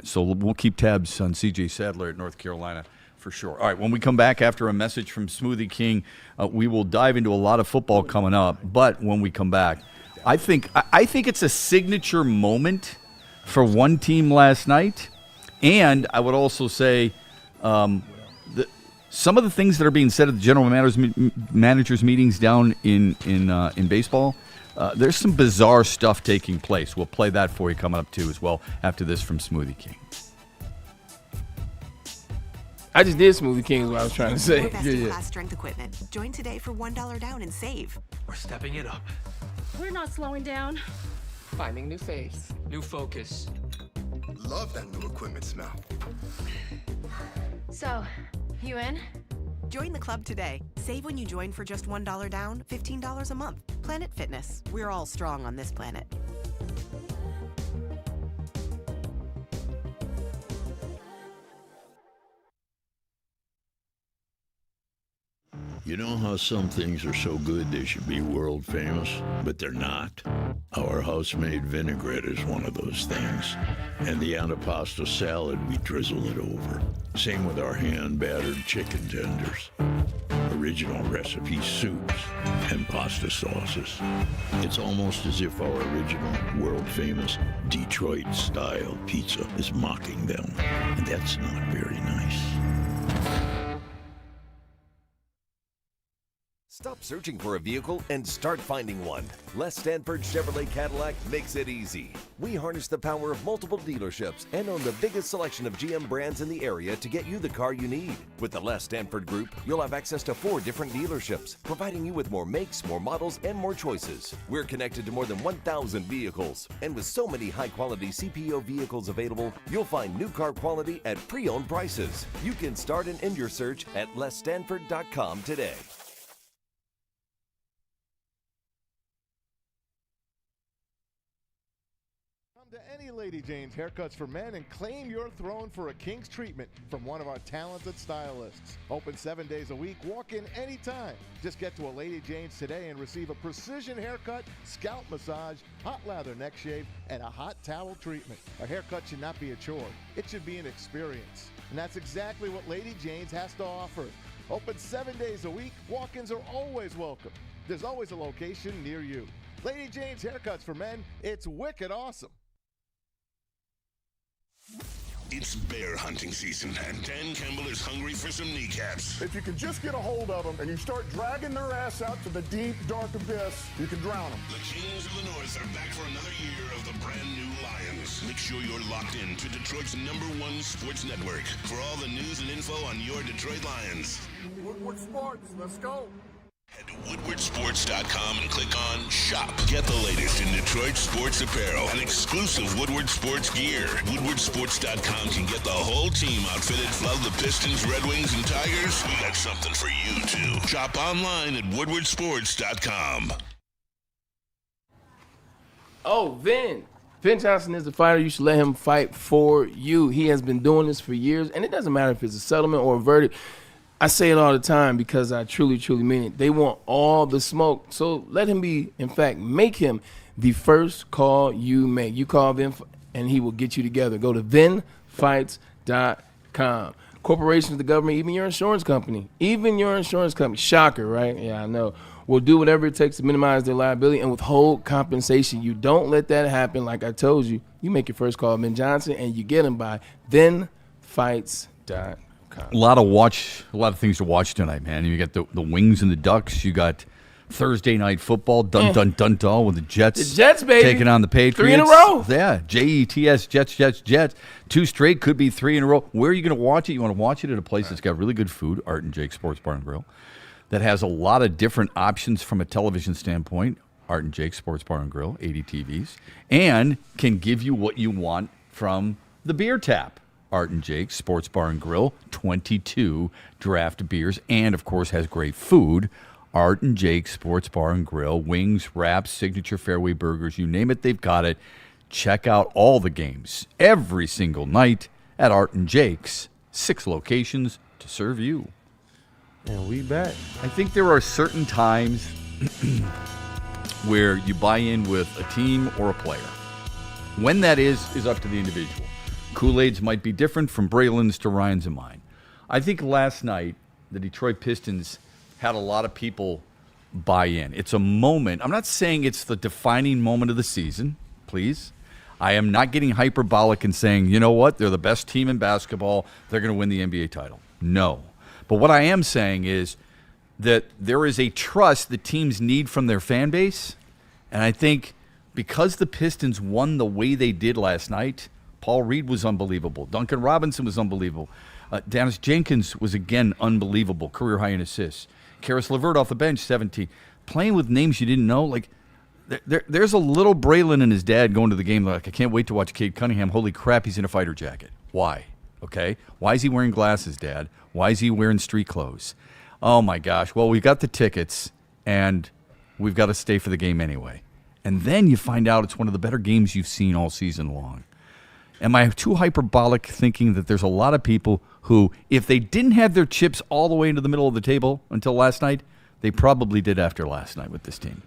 E: So we'll keep tabs on C.J. Sadler at North Carolina for sure. All right, when we come back after a message from Smoothie King, we will dive into a lot of football coming up. But when we come back, I think it's a signature moment for one team last night, and I would also say some of the things that are being said at the general managers meetings down in baseball. There's some bizarre stuff taking place. We'll play that for you coming up too as well after this from Smoothie King.
F: I just did Smoothie King is what I was trying to say.
I: Best-in-class strength equipment. Join today for $1 down and save.
J: We're stepping it up.
K: We're not slowing down.
J: Finding new faith. New focus.
L: Love that new equipment smell.
K: So, you in?
I: Join the club today. Save when you join for just $1 down, $15 a month. Planet Fitness. We're all strong on this planet.
M: You know how some things are so good they should be world famous, but they're not? Our house-made vinaigrette is one of those things. And the antipasto salad, we drizzle it over. Same with our hand-battered chicken tenders. Original recipe soups and pasta sauces. It's almost as if our original, world-famous Detroit-style pizza is mocking them. And that's not very nice.
N: Stop searching for a vehicle and start finding one. Les Stanford Chevrolet Cadillac makes it easy. We harness the power of multiple dealerships and own the biggest selection of GM brands in the area to get you the car you need. With the Les Stanford Group, you'll have access to 4 different dealerships, providing you with more makes, more models, and more choices. We're connected to more than 1,000 vehicles. And with so many high-quality CPO vehicles available, you'll find new car quality at pre-owned prices. You can start and end your search at lesstanford.com today.
O: To any Lady Jane's Haircuts for Men and claim your throne for a king's treatment from one of our talented stylists. Open 7 days a week, walk in anytime. Just get to a Lady Jane's today and receive a precision haircut, scalp massage, hot lather neck shave, and a hot towel treatment. A haircut should not be a chore. It should be an experience. And that's exactly what Lady Jane's has to offer. Open 7 days a week, walk-ins are always welcome. There's always a location near you. Lady Jane's Haircuts for Men, it's wicked awesome.
A: It's bear hunting season, and Dan Campbell is hungry for some kneecaps.
P: If you can just get a hold of them and you start dragging their ass out to the deep, dark abyss, you can drown them.
A: The Kings of the North are back for another year of the brand new Lions. Make sure you're locked in to Detroit's #1 sports network for all the news and info on your Detroit Lions.
P: Woodward Sports, let's go.
A: Head to woodwardsports.com and click on Shop. Get the latest in Detroit sports apparel and exclusive Woodward Sports gear. Woodwardsports.com can get the whole team outfitted. Love the Pistons, Red Wings, and Tigers? We got something for you, too. Shop online at woodwardsports.com.
F: Oh, Vin Johnson is a fighter. You should let him fight for you. He has been doing this for years, and it doesn't matter if it's a settlement or a verdict. I say it all the time because I truly, truly mean it. They want all the smoke. So let him be, in fact, make him the first call you make. You call Vin and he will get you together. Go to vinfights.com. Corporations, the government, even your insurance company. Shocker, right? Yeah, I know. Will do whatever it takes to minimize their liability and withhold compensation. You don't let that happen. Like I told you, you make your first call, Vin Johnson, and you get him by vinfights.com.
E: A lot of things to watch tonight, man. You got the Wings and the Ducks. You got Thursday night football, dun, with the Jets.
F: The Jets, baby.
E: Taking on the Patriots.
F: 3 in a row.
E: Yeah, Jets, Jets. 2 straight, could be 3 in a row. Where are you going to watch it? You want to watch it at a place that's got really good food, Art and Jake Sports Bar and Grill, that has a lot of different options from a television standpoint, Art and Jake Sports Bar and Grill, 80 TVs, and can give you what you want from the beer tap. Art and Jake Sports Bar and Grill, 22 draft beers, and of course has great food. Art and Jake Sports Bar and Grill, wings, wraps, signature fairway burgers, you name it, they've got it. Check out all the games every single night at Art and Jake's, 6 locations to serve you.
Q: And we back.
E: I think there are certain times where you buy in with a team or a player. When that is up to the individual. Kool-Aids might be different from Braylon's to Ryan's and mine. I think last night the Detroit Pistons had a lot of people buy in. It's a moment. I'm not saying it's the defining moment of the season, please. I am not getting hyperbolic and saying, you know what, they're the best team in basketball, they're going to win the NBA title. No. But what I am saying is that there is a trust that teams need from their fan base, and I think because the Pistons won the way they did last night, Paul Reed was unbelievable. Duncan Robinson was unbelievable. Dennis Jenkins was, again, unbelievable. Career high in assists. Karis LeVert off the bench, 17. Playing with names you didn't know. Like, there's a little Braylon and his dad going to the game like, I can't wait to watch Cade Cunningham. Holy crap, he's in a fighter jacket. Why? Okay? Why is he wearing glasses, Dad? Why is he wearing street clothes? Oh, my gosh. Well, we got the tickets, and we've got to stay for the game anyway. And then you find out it's one of the better games you've seen all season long. Am I too hyperbolic thinking that there's a lot of people who, if they didn't have their chips all the way into the middle of the table until last night, they probably did after last night with this team?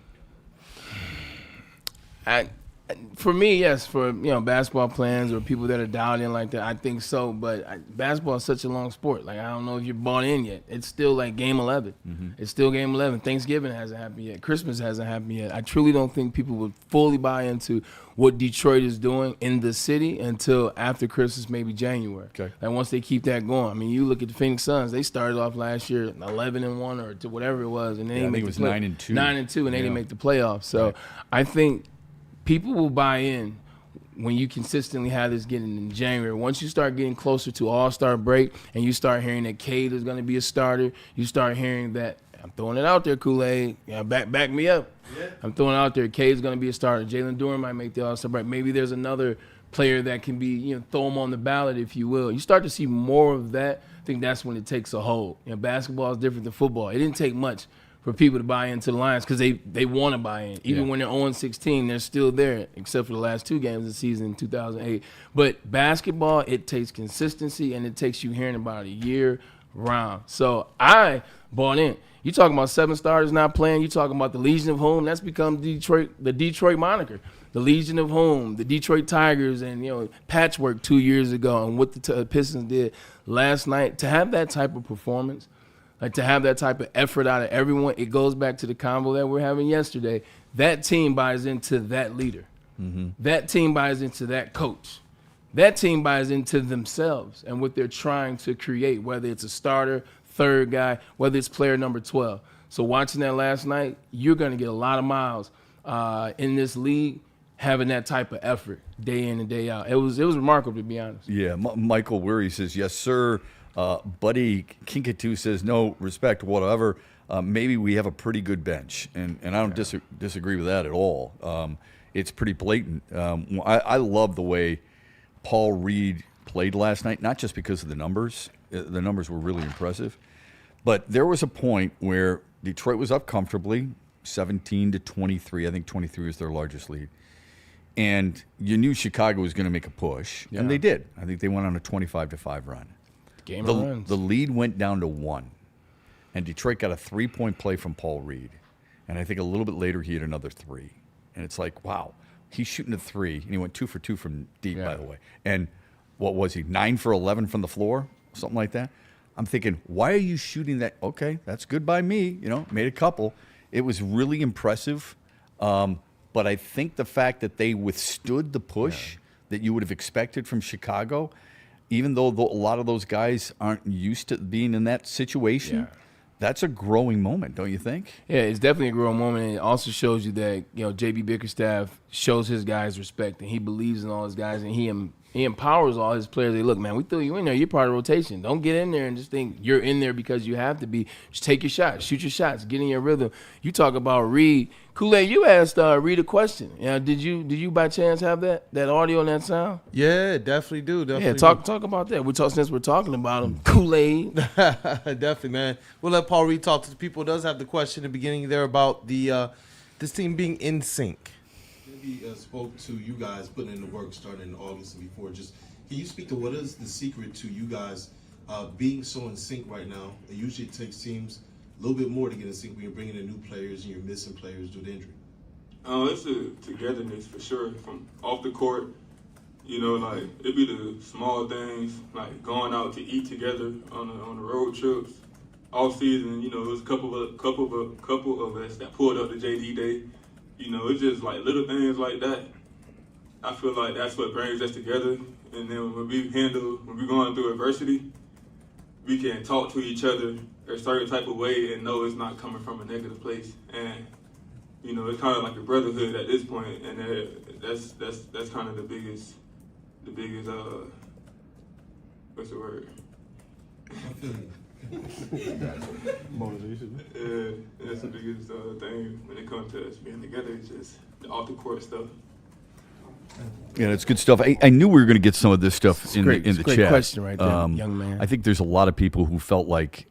F: For me, yes. For basketball plans or people that are dialed in like that, I think so. But basketball is such a long sport. Like, I don't know if you're bought in yet. It's still like game 11. Mm-hmm. It's still game 11. Thanksgiving hasn't happened yet. Christmas hasn't happened yet. I truly don't think people would fully buy into what Detroit is doing in the city until after Christmas, maybe January. Okay. Like, once they keep that going. I mean, you look at the Phoenix Suns. They started off last year 11-1 or to whatever it was, and they didn't make
E: it was 9-2.
F: 9-2, and they didn't make the playoffs. So right. I think people will buy in when you consistently have this getting in January. Once you start getting closer to All-Star break and you start hearing that Cade is going to be a starter, you start hearing that, I'm throwing it out there, Kool-Aid. Back me up. Yeah. I'm throwing it out there. Cade's going to be a starter. Jalen Duren might make the All-Star break. Maybe there's another player that can be, throw him on the ballot, if you will. You start to see more of that. I think that's when it takes a hold. Basketball is different than football. It didn't take much for people to buy into the Lions because they want to buy in. Even when they're 0-16, they're still there, except for the last 2 games of the season in 2008. But basketball, it takes consistency, and it takes you hearing about it year round. So I bought in. You talking about 7 starters not playing. You talking about the Legion of Home. That's become the Detroit moniker. The Legion of Home, the Detroit Tigers, and patchwork 2 years ago, and what the Pistons did last night. To have that type of performance, like to have that type of effort out of everyone, it goes back to the convo that we're having yesterday. That team buys into that leader. Mm-hmm. That team buys into that coach. That team buys into themselves and what they're trying to create, whether it's a starter, third guy, whether it's player number 12. So watching that last night, you're going to get a lot of miles in this league having that type of effort day in and day out. It was remarkable, to be honest.
E: Yeah, Michael Weary says, yes, sir. Buddy Kinkatu says, no respect, whatever. Maybe we have a pretty good bench, and I don't disagree with that at all. It's pretty blatant. I love the way Paul Reed played last night, not just because of the numbers. The numbers were really impressive. But there was a point where Detroit was up comfortably, 17-23. I think 23 was their largest lead. And you knew Chicago was going to make a push, and they did. I think they went on a 25-5 run.
F: Game of runs.
E: The lead went down to 1, and Detroit got a 3-point play from Paul Reed. And I think a little bit later he had another 3. And it's like, wow, he's shooting a 3, and he went 2 for 2 from deep, by the way. And what was he, 9 for 11 from the floor, something like that? I'm thinking, why are you shooting that? Okay, that's good by me. Made a couple. It was really impressive. But I think the fact that they withstood the push that you would have expected from Chicago, even though a lot of those guys aren't used to being in that situation, that's a growing moment, don't you think?
F: Yeah, it's definitely a growing moment, and it also shows you that JB Bickerstaff shows his guys respect, and he believes in all his guys, and he empowers all his players. They look, man, we threw you in there. You're part of the rotation. Don't get in there and just think you're in there because you have to be. Just take your shots, shoot your shots, get in your rhythm. You talk about Reed. Kool-Aid, you asked Reed a question. Yeah, did you by chance have that audio and that sound?
Q: Yeah, definitely do. Definitely
F: talk about that. Since we're talking about him, Kool-Aid.
Q: Definitely, man. We'll let Paul Reed talk to the people. Does have the question at the beginning there about the this team being in sync.
R: Maybe spoke to you guys putting in the work starting in August and before. Just can you speak to what is the secret to you guys being so in sync right now? It usually takes teams a little bit more to get in sync when you're bringing in new players and you're missing players due to injury.
S: It's a togetherness for sure. From off the court, like it be the small things, like going out to eat together on the road trips. All season, it was a couple of us that pulled up the JD day. It's just like little things like that. I feel like that's what brings us together. And then when we're going through adversity, we can talk to each other a certain type of way and know it's not coming from a negative place. And it's kind of like a brotherhood at this point, and that's kind of the biggest what's the word?
R: Motivation.
S: Yeah, that's the biggest thing when it comes to us being together. It's just the off the court stuff.
E: Yeah, it's good stuff. I knew we were going to get some of this stuff in the chat.
F: Great question right there, young man.
E: I think there's a lot of people who felt like,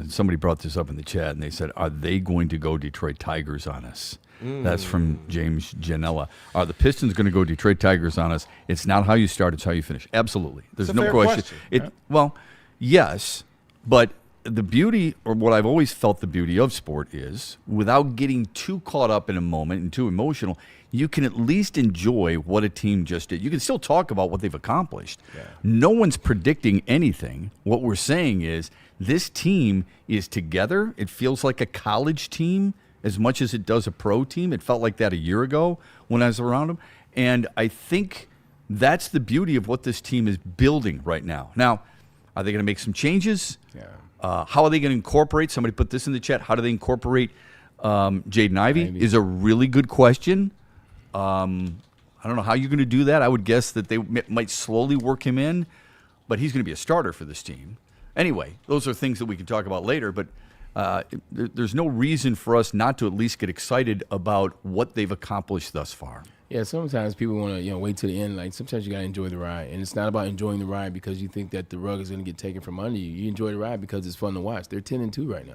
E: somebody brought this up in the chat, and they said, are they going to go Detroit Tigers on us? That's from James Janella. Are the Pistons going to go Detroit Tigers on us? It's not how you start, it's how you finish. Absolutely. There's no question. Well, yes, but the beauty, or what I've always felt the beauty of sport is, without getting too caught up in a moment and too emotional, you can at least enjoy what a team just did. You can still talk about what they've accomplished. Yeah. No one's predicting anything. What we're saying is this team is together. It feels like a college team as much as it does a pro team. It felt like that a year ago when I was around them. And I think that's the beauty of what this team is building right now. Now, are they going to make some changes? Yeah. How are they going to incorporate? Somebody put this in the chat. How do they incorporate Jaden Ivey? Is a really good question. I don't know how you're going to do that. I would guess that they might slowly work him in, but he's going to be a starter for this team. Anyway, those are things that we can talk about later, but there's no reason for us not to at least get excited about what they've accomplished thus far.
F: Yeah, sometimes people want to wait to the end. Like sometimes you got to enjoy the ride, and it's not about enjoying the ride because you think that the rug is going to get taken from under you. You enjoy the ride because it's fun to watch. They're 10-2 right now.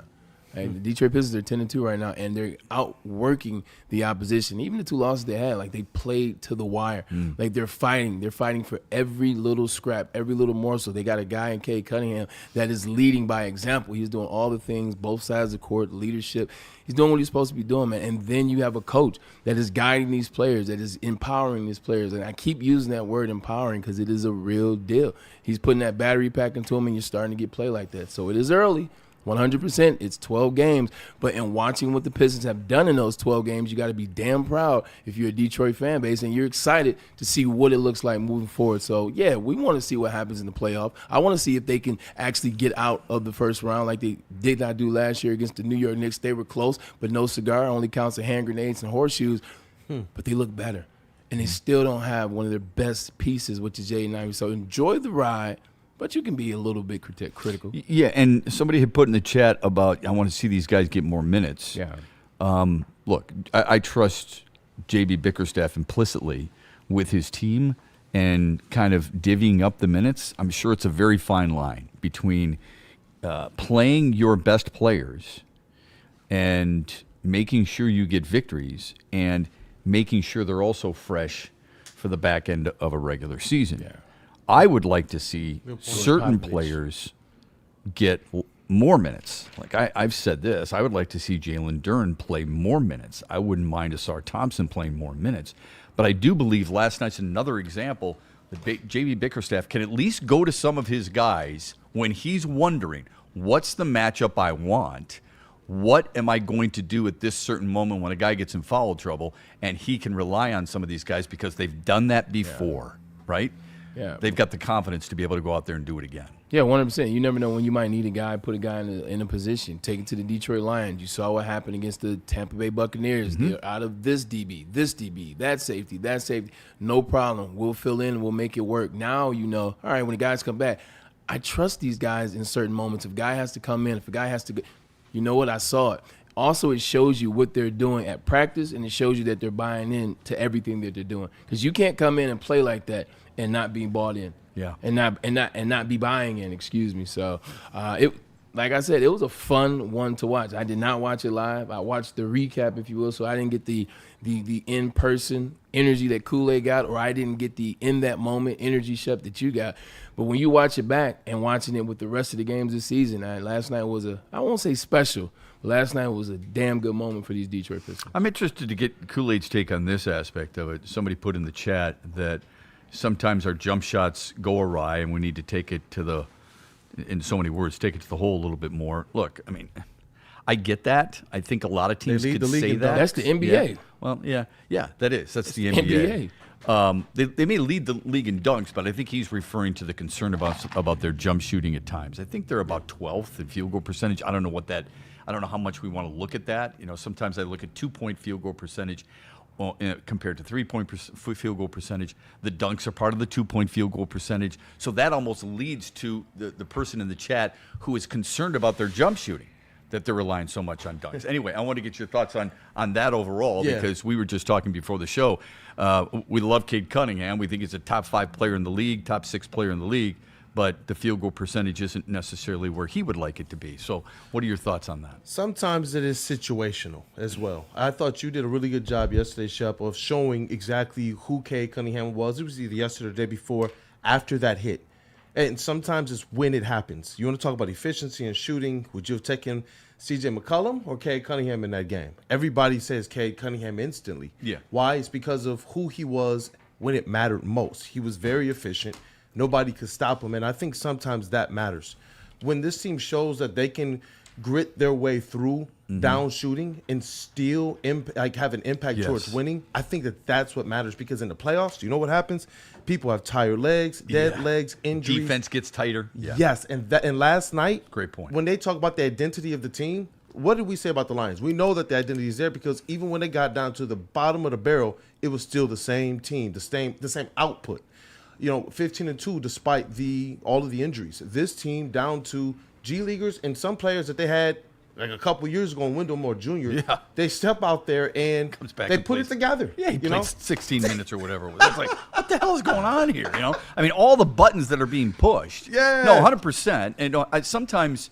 F: Right? The Detroit Pistons are 10-2 right now, and they're outworking the opposition. Even the two losses they had, like they played to the wire. Like they're fighting. They're fighting for every little scrap, every little morsel. They got a guy in Cade Cunningham that is leading by example. He's doing all the things, both sides of the court, leadership. He's doing what he's supposed to be doing, man. And then you have a coach that is guiding these players, that is empowering these players. And I keep using that word empowering because it is a real deal. He's putting that battery pack into them, and you're starting to get play like that. So it is early. 100%. It's 12 games. But in watching what the Pistons have done in those 12 games, you got to be damn proud if you're a Detroit fan base and you're excited to see what it looks like moving forward. So, yeah, we want to see what happens in the playoff. I want to see if they can actually get out of the first round like they did not do last year against the New York Knicks. They were close, but no cigar. Only counts of hand grenades and horseshoes. But they look better. And they still don't have one of their best pieces, which is Jaden Ivey. So enjoy the ride. But you can be a little bit critical.
E: Yeah, and somebody had put in the chat about, I want to see these guys get more minutes.
F: Yeah.
E: Look, I trust JB Bickerstaff implicitly with his team and kind of divvying up the minutes. I'm sure it's a very fine line between playing your best players and making sure you get victories and making sure they're also fresh for the back end of a regular season. Yeah. I would like to see certain players get more minutes. Like I've said this, I would like to see Jalen Duren play more minutes. I wouldn't mind Asar Thompson playing more minutes. But I do believe last night's another example that J.B. Bickerstaff can at least go to some of his guys when he's wondering, what's the matchup I want? What am I going to do at this certain moment when a guy gets in foul trouble? And he can rely on some of these guys because they've done that before, right?
F: Yeah.
E: They've got the confidence to be able to go out there and do it again.
F: Yeah, 100%. You never know when you might need a guy, put a guy in a position, take it to the Detroit Lions. You saw what happened against the Tampa Bay Buccaneers. They're out of this DB, that safety. No problem. We'll fill in. We'll make it work. Now you know, all right, when the guys come back, I trust these guys in certain moments. If a guy has to come in, if a guy has to go, you know what? I saw it. Also, it shows you what they're doing at practice, and it shows you that they're buying in to everything that they're doing. Because you can't come in and play like that and not being bought in.
E: Yeah.
F: And not be buying in, excuse me. So like I said, it was a fun one to watch. I did not watch it live. I watched the recap, if you will, so I didn't get the in-person energy that Kool-Aid got, or I didn't get the in that moment energy, Shep, that you got. But when you watch it back and watching it with the rest of the games this season, last night was I won't say special, but last night was a damn good moment for these Detroit Pistons.
E: I'm interested to get Kool-Aid's take on this aspect of it. Somebody put in the chat that sometimes our jump shots go awry and we need to take it to the, in so many words, take it to the hole a little bit more. Look, I mean, I get that. I think a lot of teams could say that.
F: That's the NBA.
E: Yeah. Well, yeah, that is. That's the NBA. They may lead the league in dunks, but I think he's referring to the concern about their jump shooting at times. I think they're about 12th in field goal percentage. I don't know how much we want to look at that. You know, sometimes I look at 2-point field goal percentage compared to 3-point field goal percentage. The dunks are part of the 2-point field goal percentage. So that almost leads to the person in the chat who is concerned about their jump shooting, that they're relying so much on dunks. Anyway, I want to get your thoughts on that overall, because we were just talking before the show. We love Cade Cunningham. We think he's a top 5 player in the league, top 6 player in the league, but the field goal percentage isn't necessarily where he would like it to be. So what are your thoughts on that?
Q: Sometimes it is situational as well. I thought you did a really good job yesterday, Shep, of showing exactly who Cade Cunningham was. It was either yesterday or the day before after that hit. And sometimes it's when it happens. You want to talk about efficiency and shooting. Would you have taken C.J. McCollum or Cade Cunningham in that game? Everybody says Cade Cunningham instantly.
E: Yeah.
Q: Why? It's because of who he was when it mattered most. He was very efficient. Nobody could stop him, and I think sometimes that matters. When this team shows that they can grit their way through down shooting and still have an impact towards winning, I think that's what matters, because in the playoffs, you know what happens? People have tired legs, dead legs, injuries.
E: Defense gets tighter. Yeah.
Q: Yes, and last night,
E: great point.
Q: When they talk about the identity of the team, what did we say about the Lions? We know that the identity is there, because even when they got down to the bottom of the barrel, it was still the same team, the same output. 15-2 despite all of the injuries. This team down to G Leaguers and some players that they had like a couple years ago in Wendell Moore Jr.
E: Yeah.
Q: They step out there and they put it together.
E: Yeah, he plays 16 minutes or whatever it was. It's like, what the hell is going on here? I mean, all the buttons that are being pushed.
Q: Yeah.
E: No, 100%. And sometimes,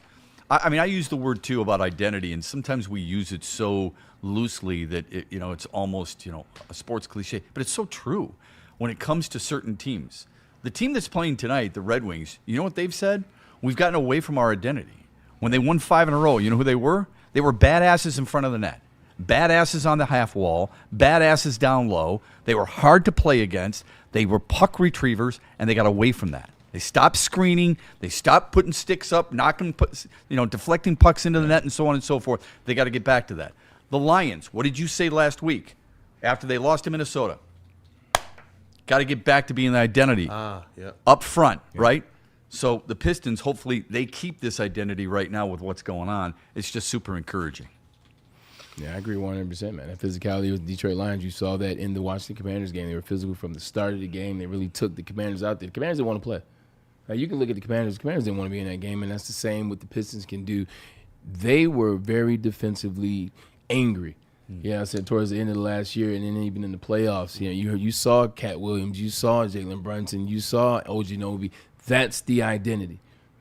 E: I use the word too about identity, and sometimes we use it so loosely that it's almost a sports cliche, but it's so true. When it comes to certain teams, the team that's playing tonight, the Red Wings, you know what they've said? We've gotten away from our identity. When they won 5 in a row, you know who they were? They were badasses in front of the net, badasses on the half wall, badasses down low. They were hard to play against. They were puck retrievers, and they got away from that. They stopped screening. They stopped putting sticks up, deflecting pucks into the net, and so on and so forth. They got to get back to that. The Lions, what did you say last week after they lost to Minnesota? Got to get back to being the identity up front, right? So the Pistons, hopefully, they keep this identity right now with what's going on. It's just super encouraging.
F: Yeah, I agree 100%, man. That physicality with the Detroit Lions, you saw that in the Washington Commanders game. They were physical from the start of the game. They really took the Commanders out there. The Commanders didn't want to play. You can look at the Commanders. The Commanders didn't want to be in that game, and that's the same what the Pistons can do. They were very defensively angry. Yeah, I said towards the end of the last year, and then even in the playoffs, you saw Cat Williams, you saw Jalen Brunson, you saw Ojinobi. That's the identity.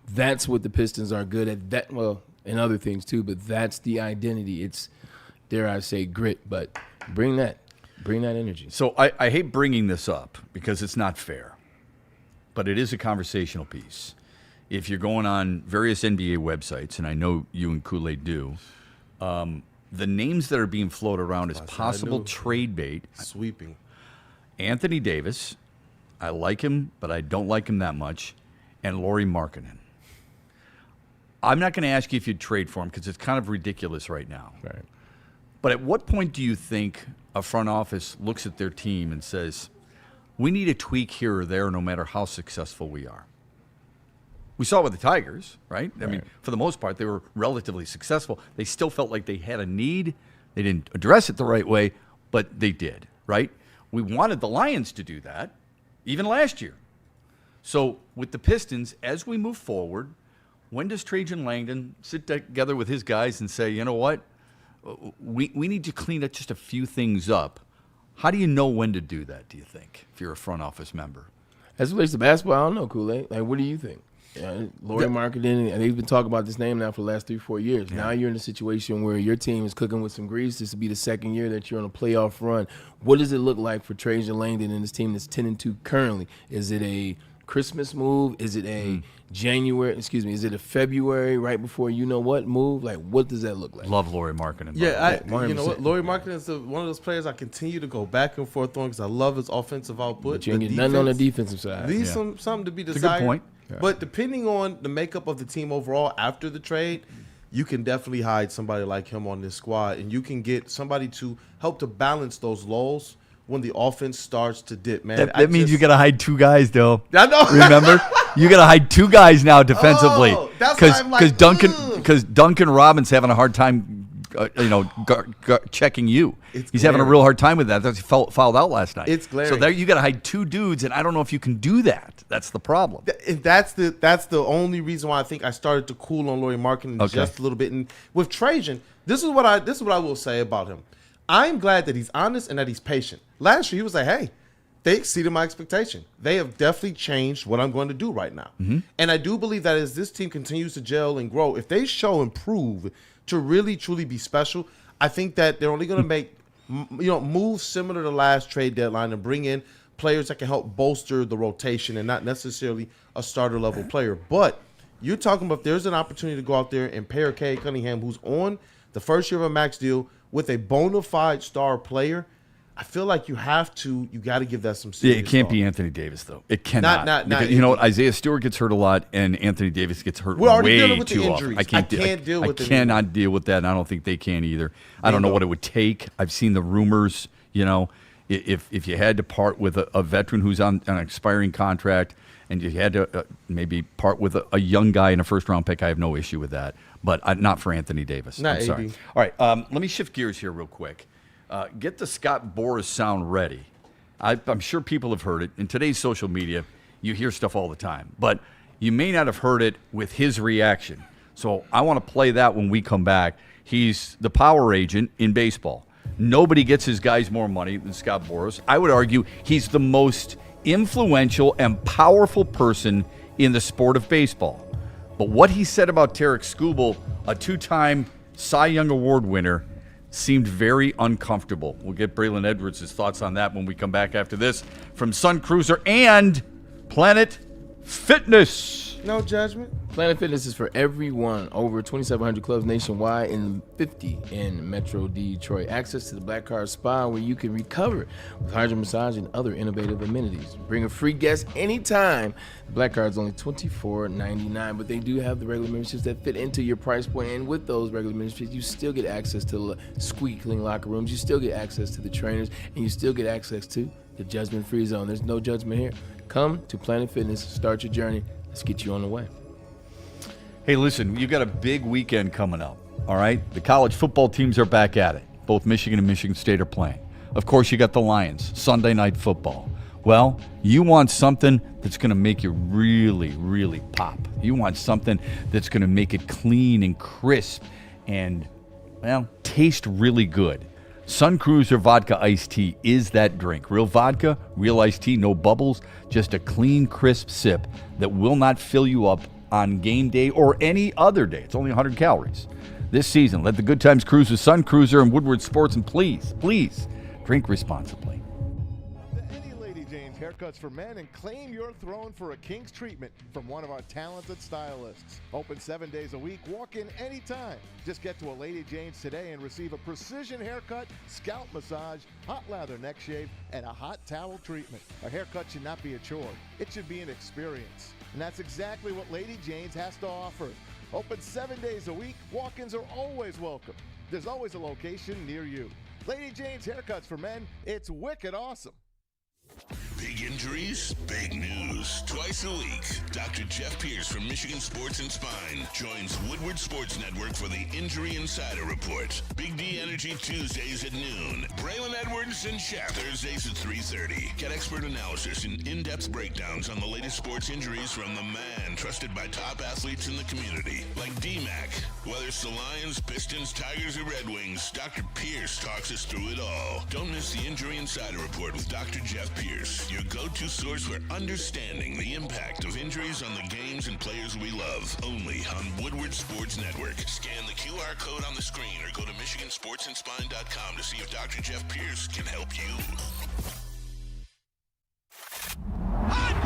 F: That's what the Pistons are good at. That, well, and other things too, but that's the identity. It's, dare I say, grit, but bring that energy.
E: So I hate bringing this up because it's not fair, but it is a conversational piece. If you're going on various NBA websites, and I know you and Kool-Aid do, the names that are being floated around as possible trade bait.
Q: Sweeping.
E: Anthony Davis, I like him, but I don't like him that much, and Lauri Markkanen. I'm not going to ask you if you'd trade for him because it's kind of ridiculous right now.
F: Right.
E: But at what point do you think a front office looks at their team and says, we need a tweak here or there no matter how successful we are? We saw it with the Tigers, right? I mean, for the most part, they were relatively successful. They still felt like they had a need. They didn't address it the right way, but they did, right? We wanted the Lions to do that, even last year. So with the Pistons, as we move forward, when does Trajan Langdon sit together with his guys and say, you know what, we need to clean up just a few things up? How do you know when to do that, do you think, if you're a front office member?
F: As it relates to basketball, I don't know, Kool-Aid. Like, what do you think? Lauri Markkanen, and they've been talking about this name now for the last 3-4 years. Yeah. Now you're in a situation where your team is cooking with some grease. This will be the second year that you're on a playoff run. What does it look like for Trajan Langdon and his team that's 10-2 currently? Is it a Christmas move? Is it a is it a February right before you-know-what move? Like, what does that look like?
E: Love Lauri Markkanen.
Q: Yeah, you know what? Lauri Markkanen is one of those players I continue to go back and forth on because I love his offensive output.
F: But you ain't get nothing on the defensive side.
Q: Leaves something to be desired.
E: It's a good point.
Q: Yeah. But depending on the makeup of the team overall after the trade, you can definitely hide somebody like him on this squad, and you can get somebody to help to balance those lulls when the offense starts to dip, man.
E: That means you got to hide two guys, though.
Q: I know.
E: Remember? You got to hide two guys now defensively. Because Duncan Robbins having a hard time checking you. He's having a real hard time with that. He fouled out last night.
Q: It's glaring.
E: So there you got to hide two dudes, and I don't know if you can do that. That's the problem.
Q: That's the only reason why I think I started to cool on Lauri Markkanen just a little bit. And with Trajan, this is what I will say about him. I'm glad that he's honest and that he's patient. Last year he was like, hey, they exceeded my expectation. They have definitely changed what I'm going to do right now. Mm-hmm. And I do believe that as this team continues to gel and grow, if they show and prove to really, truly be special, I think that they're only going to make moves similar to the last trade deadline and bring in players that can help bolster the rotation and not necessarily a starter-level player. But you're talking about if there's an opportunity to go out there and pair Cade Cunningham, who's on the first year of a max deal, with a bona fide star player, I feel like you got to give that some serious
E: it can't
Q: thought.
E: be Anthony Davis, though. It cannot.
Q: Not
E: you know what? Isaiah Stewart gets hurt a lot, and Anthony Davis gets hurt way too often. I cannot deal with that, and I don't think they can either. I don't know what it would take. I've seen the rumors, if you had to part with a veteran who's on an expiring contract and you had to maybe part with a young guy in a first-round pick, I have no issue with that. But not for Anthony Davis. I'm sorry. All right, let me shift gears here real quick. Get the Scott Boras sound ready. I'm sure people have heard it. In today's social media, you hear stuff all the time. But you may not have heard it with his reaction. So I want to play that when we come back. He's the power agent in baseball. Nobody gets his guys more money than Scott Boras. I would argue he's the most influential and powerful person in the sport of baseball. But what he said about Tarek Skubal, a two-time Cy Young Award winner, seemed very uncomfortable. We'll get Braylon Edwards' thoughts on that when we come back after this from Sun Cruiser and Planet Fitness.
Q: No judgment.
F: Planet Fitness is for everyone. Over 2,700 clubs nationwide and 50 in Metro Detroit. Access to the Black Card Spa where you can recover with hydro massage and other innovative amenities. Bring a free guest anytime. The Black Card's only $24.99, but they do have the regular memberships that fit into your price point. And with those regular memberships, you still get access to the squeaky clean locker rooms. You still get access to the trainers, and you still get access to the judgment-free zone. There's no judgment here. Come to Planet Fitness. Start your journey. Let's get you on the way.
E: Hey, listen, you got a big weekend coming up, all right? The college football teams are back at it. Both Michigan and Michigan State are playing. Of course, you got the Lions, Sunday Night Football. Well, you want something that's going to make you really, really pop. You want something that's going to make it clean and crisp and, taste really good. Sun Cruiser Vodka Iced Tea is that drink. Real vodka, real iced tea, no bubbles, just a clean, crisp sip that will not fill you up on game day or any other day. It's only 100 calories. This season, let the good times cruise with Sun Cruiser and Woodward Sports, and please, drink responsibly.
O: Haircuts for men, and claim your throne for a king's treatment from one of our talented stylists. Open 7 days a week. Walk in anytime. Just get to a Lady Jane's today and receive a precision haircut, scalp massage, hot lather neck shave, and a hot towel treatment. A haircut should not be a chore. It should be an experience. And that's exactly what Lady Jane's has to offer. Open 7 days a week. Walk-ins are always welcome. There's always a location near you. Lady Jane's Haircuts for Men. It's wicked awesome.
A: Big injuries, big news. Twice a week, Dr. Jeff Pierce from Michigan Sports and Spine joins Woodward Sports Network for the Injury Insider Report. Big D Energy Tuesdays at noon. Braylon Edwards and Shep Thursdays at 3:30. Get expert analysis and in-depth breakdowns on the latest sports injuries from the man trusted by top athletes in the community, like D-Mac. Whether it's the Lions, Pistons, Tigers, or Red Wings, Dr. Pierce talks us through it all. Don't miss the Injury Insider Report with Dr. Jeff Pierce, your go-to source for understanding the impact of injuries on the games and players we love. Only on Woodward Sports Network. Scan the QR code on the screen or go to MichiganSportsandSpine.com to see if Dr. Jeff Pierce can help you.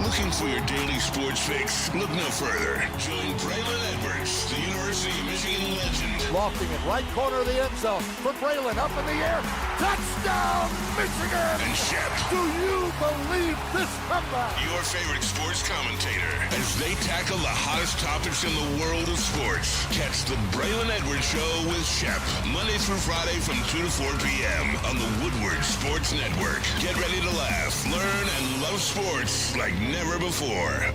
A: Looking for your daily sports fix? Look no further. Join Braylon Edwards, the University of Michigan legend.
B: Lofting it right corner of the end zone for Braylon, up in the air. Touchdown, Michigan!
A: And Shep.
B: Do you believe this comeback?
A: Your favorite sports commentator as they tackle the hottest topics in the world of sports. Catch the Braylon Edwards Show with Shep, Monday through Friday from 2 to 4 p.m. on the Woodward Sports Network. Get ready to laugh, learn, and love sports like never before.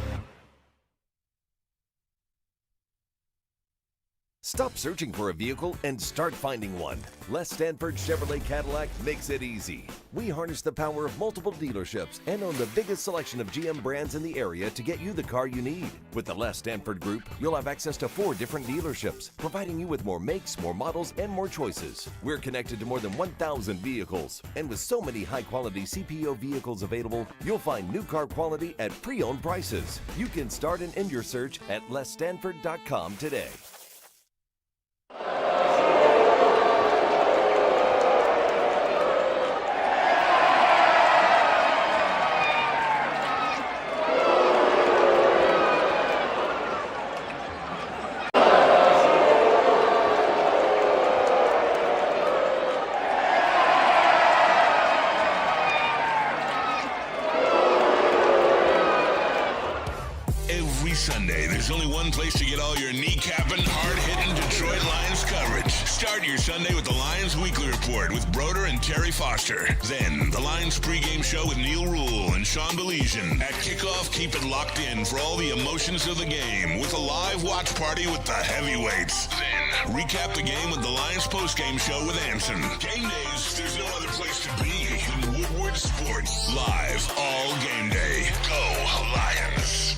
N: Stop searching for a vehicle and start finding one. Les Stanford Chevrolet Cadillac makes it easy. We harness the power of multiple dealerships and own the biggest selection of GM brands in the area to get you the car you need. With the Les Stanford Group, you'll have access to 4 different dealerships, providing you with more makes, more models, and more choices. We're connected to more than 1,000 vehicles, and with so many high-quality CPO vehicles available, you'll find new car quality at pre-owned prices. You can start and end your search at lesstanford.com today.
A: Sunday, there's only one place to get all your kneecapping, hard-hitting Detroit Lions coverage. Start your Sunday with the Lions Weekly Report with Broder and Terry Foster. Then, the Lions pregame show with Neil Rule and Sean Baligian. At kickoff, keep it locked in for all the emotions of the game with a live watch party with the heavyweights. Then, recap the game with the Lions postgame show with Anson. Game days, there's no other place to be than Woodward Sports. Live all game day. Go Lions!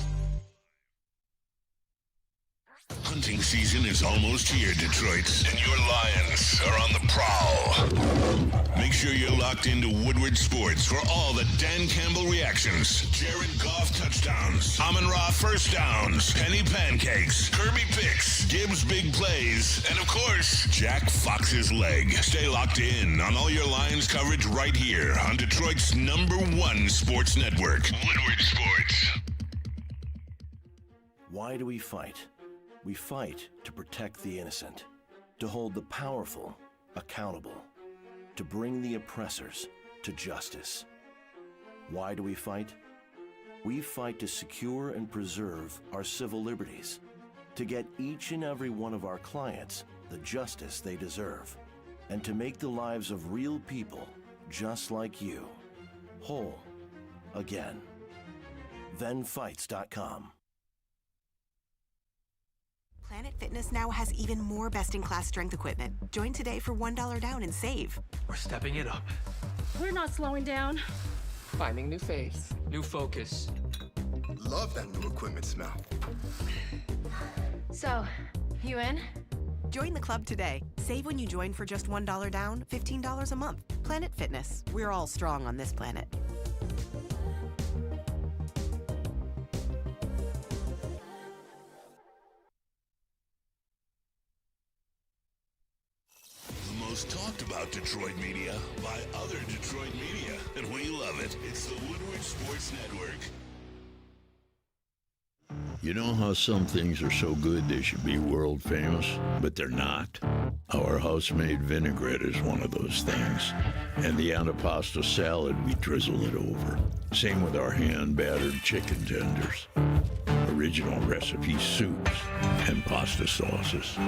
A: Hunting season is almost here, Detroit, and your Lions are on the prowl. Make sure you're locked into Woodward Sports for all the Dan Campbell reactions, Jared Goff touchdowns, Amon-Ra first downs, Penny pancakes, Kirby picks, Gibbs big plays, and of course, Jack Fox's leg. Stay locked in on all your Lions coverage right here on Detroit's #1 sports network, Woodward Sports.
T: Why do we fight? We fight to protect the innocent, to hold the powerful accountable, to bring the oppressors to justice. Why do we fight? We fight to secure and preserve our civil liberties, to get each and every one of our clients the justice they deserve, and to make the lives of real people just like you whole again. ThenFights.com.
I: Planet Fitness now has even more best-in-class strength equipment. Join today for $1 down and save.
J: We're stepping it up.
K: We're not slowing down.
J: Finding new face, new focus.
L: Love that new equipment smell.
K: So, you in?
I: Join the club today. Save when you join for just $1 down, $15 a month. Planet Fitness. We're all strong on this planet.
A: Most talked about Detroit media by other Detroit media, and we love it. It's the Woodward Sports Network.
M: You know how some things are so good they should be world famous, but they're not? Our house-made vinaigrette is one of those things. And the antipasto salad, we drizzle it over. Same with our hand-battered chicken tenders. original recipe soups and pasta sauces.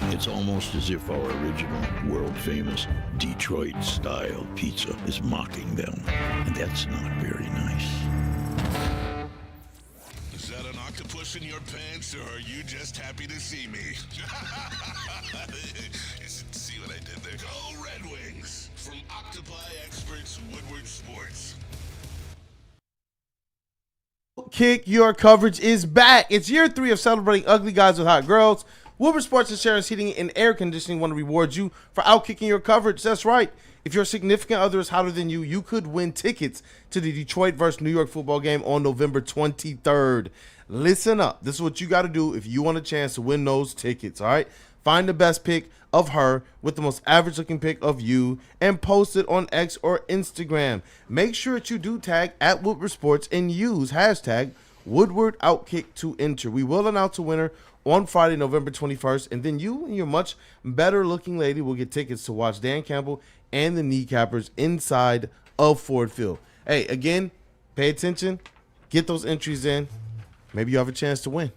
M: It's almost as if our original, world-famous Detroit-style pizza is mocking them, and that's not very nice.
A: Is that an octopus in your pants, or are you just happy to see me? See what I did there? Go Red Wings! From Octopi Experts, Woodward Sports.
Q: Kick Your Coverage is back. It's year 3 of celebrating ugly guys with hot girls. Woodward Sports and Sharon's Heating and Air Conditioning want to reward you for outkicking your coverage. That's right. If your significant other is hotter than you, you could win tickets to the Detroit versus New York football game on November 23rd. Listen up. This is what you got to do if you want a chance to win those tickets, all right? Find the best pic of her with the most average-looking pic of you and post it on X or Instagram. Make sure that you do tag at Woodward Sports and use hashtag Woodward Outkick to enter. We will announce a winner on Friday, November 21st, and then you and your much better-looking lady will get tickets to watch Dan Campbell and the Kneecappers inside of Ford Field. Hey, again, pay attention. Get those entries in. Maybe you have a chance to win.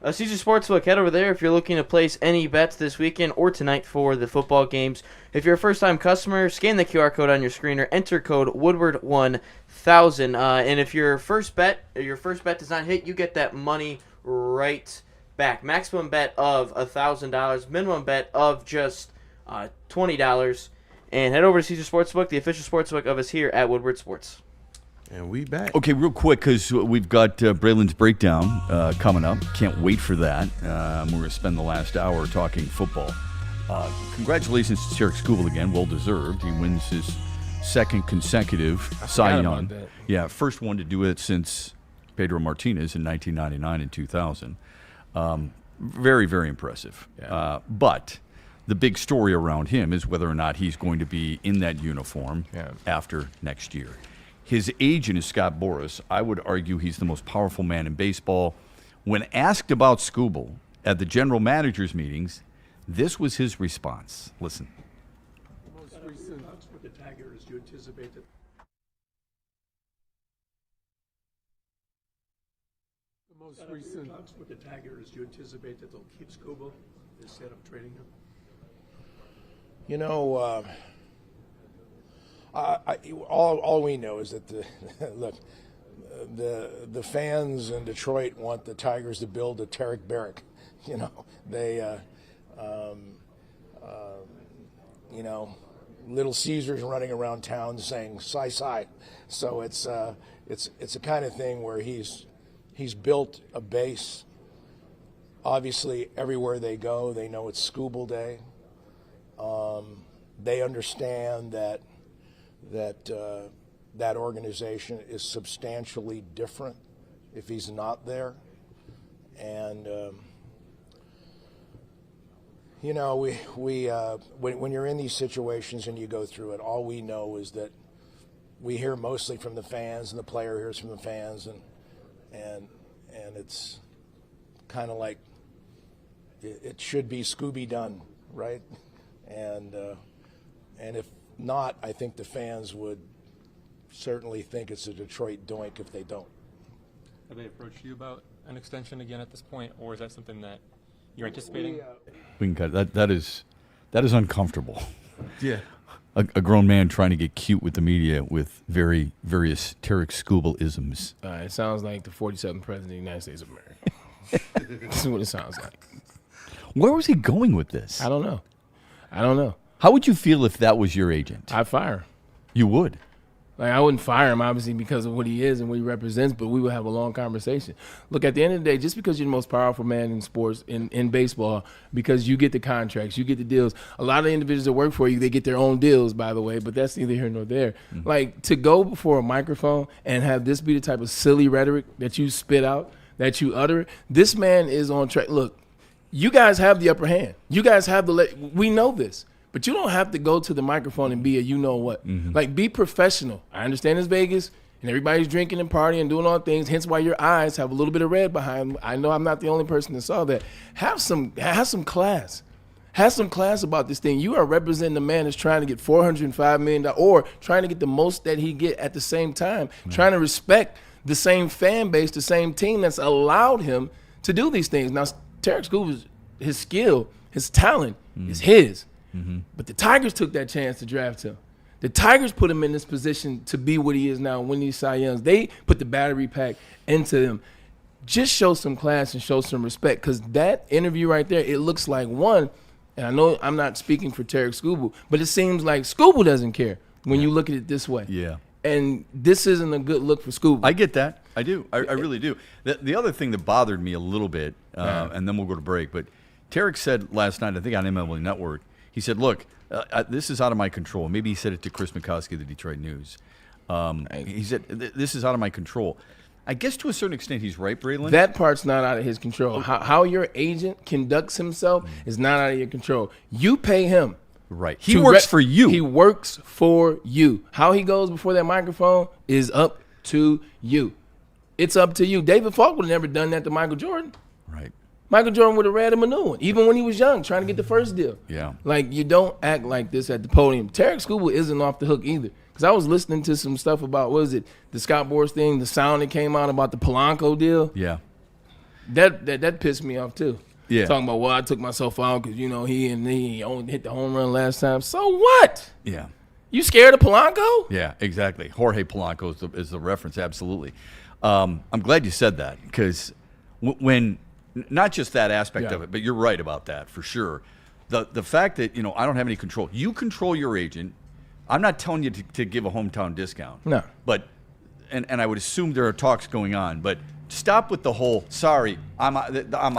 B: Caesar Sportsbook, head over there if you're looking to place any bets this weekend or tonight for the football games. If you're a first-time customer, scan the QR code on your screen or enter code Woodward1000. And if your first bet does not hit, you get that money right back. Maximum bet of $1,000, minimum bet of just $20. And head over to Caesar Sportsbook, the official sportsbook of us here at Woodward Sports.
Q: And we back.
E: Okay, real quick, because we've got Braylon's Breakdown coming up. Can't wait for that. We're going to spend the last hour talking football. Congratulations to Skubal again. Well-deserved. He wins his second consecutive Cy Young. Yeah, first one to do it since Pedro Martinez in 1999 and 2000. Very, very impressive. Yeah. But the big story around him is whether or not he's going to be in that uniform after next year. His agent is Scott Boras. I would argue he's the most powerful man in baseball. When asked about Skubal at the general managers' meetings, this was his response. Listen.
U: The most recent with the Tigers, do you anticipate that? The most recent with the Tigers, do you anticipate that they'll keep Skubal instead of trading him?
V: You know, all we know is that the fans in Detroit want the Tigers to build a Tarek Barrack. You know, they Little Caesar's running around town saying "Cy." So it's a kind of thing where he's built a base. Obviously, everywhere they go, they know it's Skubal Day. They understand that organization is substantially different if he's not there. And, when you're in these situations and you go through it, all we know is that we hear mostly from the fans and the player hears from the fans and it's kind of like it should be Scooby done, right? And if not, I think the fans would certainly think it's a Detroit doink if they don't.
W: Have they approached you about an extension again at this point, or is that something that you're anticipating?
E: We can cut that. That is uncomfortable.
Q: Yeah.
E: A grown man trying to get cute with the media with various Tarek Skubal-isms.
F: It sounds like the 47th president of the United States of America. This is what it sounds like.
E: Where was he going with this?
F: I don't know.
E: How would you feel if that was your agent?
F: I'd fire him.
E: You would?
F: Like, I wouldn't fire him, obviously, because of what he is and what he represents, but we would have a long conversation. Look, at the end of the day, just because you're the most powerful man in sports, in baseball, because you get the contracts, you get the deals. A lot of the individuals that work for you, they get their own deals, by the way, but that's neither here nor there. Mm-hmm. Like, to go before a microphone and have this be the type of silly rhetoric that you spit out, that you utter, this man is on track. Look, you guys have the upper hand. You guys have we know this. But you don't have to go to the microphone and be a you-know-what. Mm-hmm. Like, be professional. I understand it's Vegas, and everybody's drinking and partying and doing all things, hence why your eyes have a little bit of red behind them. I know I'm not the only person that saw that. Have some class. Have some class about this thing. You are representing a man that's trying to get $405 million or trying to get the most that he get at the same time, trying to respect the same fan base, the same team that's allowed him to do these things. Now, Tarek Skubal, his skill, his talent is his.
E: Mm-hmm.
F: But the Tigers took that chance to draft him. The Tigers put him in this position to be what he is now, win these Cy Youngs. They put the battery pack into him. Just show some class and show some respect, because that interview right there, it looks like one, and I know I'm not speaking for Tarek Skubal, but it seems like Skubal doesn't care when you look at it this way.
E: Yeah.
F: And this isn't a good look for Skubal.
E: I get that. I do. I really do. The other thing that bothered me a little bit, and then we'll go to break, but Tarek said last night, I think on MLB Network, he said, look, this is out of my control. Maybe he said it to Chris McCoskey of the Detroit News. He said, this is out of my control. I guess to a certain extent he's right, Braylon.
F: That part's not out of his control. How your agent conducts himself is not out of your control. You pay him.
E: Right. He works for you.
F: He works for you. How he goes before that microphone is up to you. It's up to you. David Falk would have never done that to Michael Jordan.
E: Right.
F: Michael Jordan would have read him a new one, even when he was young, trying to get the first deal.
E: Yeah.
F: Like, you don't act like this at the podium. Tarek Skubal isn't off the hook either. Because I was listening to some stuff about, what was it, the Scott Boras thing, the sound that came out about the Polanco deal.
E: Yeah.
F: That pissed me off too.
E: Yeah.
F: Talking about, well, I took myself out because, he only hit the home run last time. So what?
E: Yeah.
F: You scared of Polanco?
E: Yeah, exactly. Jorge Polanco is the reference, absolutely. I'm glad you said that, because when not just that aspect of it, but you're right about that for sure. The fact that I don't have any control. You control your agent. I'm not telling you to give a hometown discount.
F: No.
E: But and I would assume there are talks going on. But stop with the whole. Sorry, I'm out of it. I'm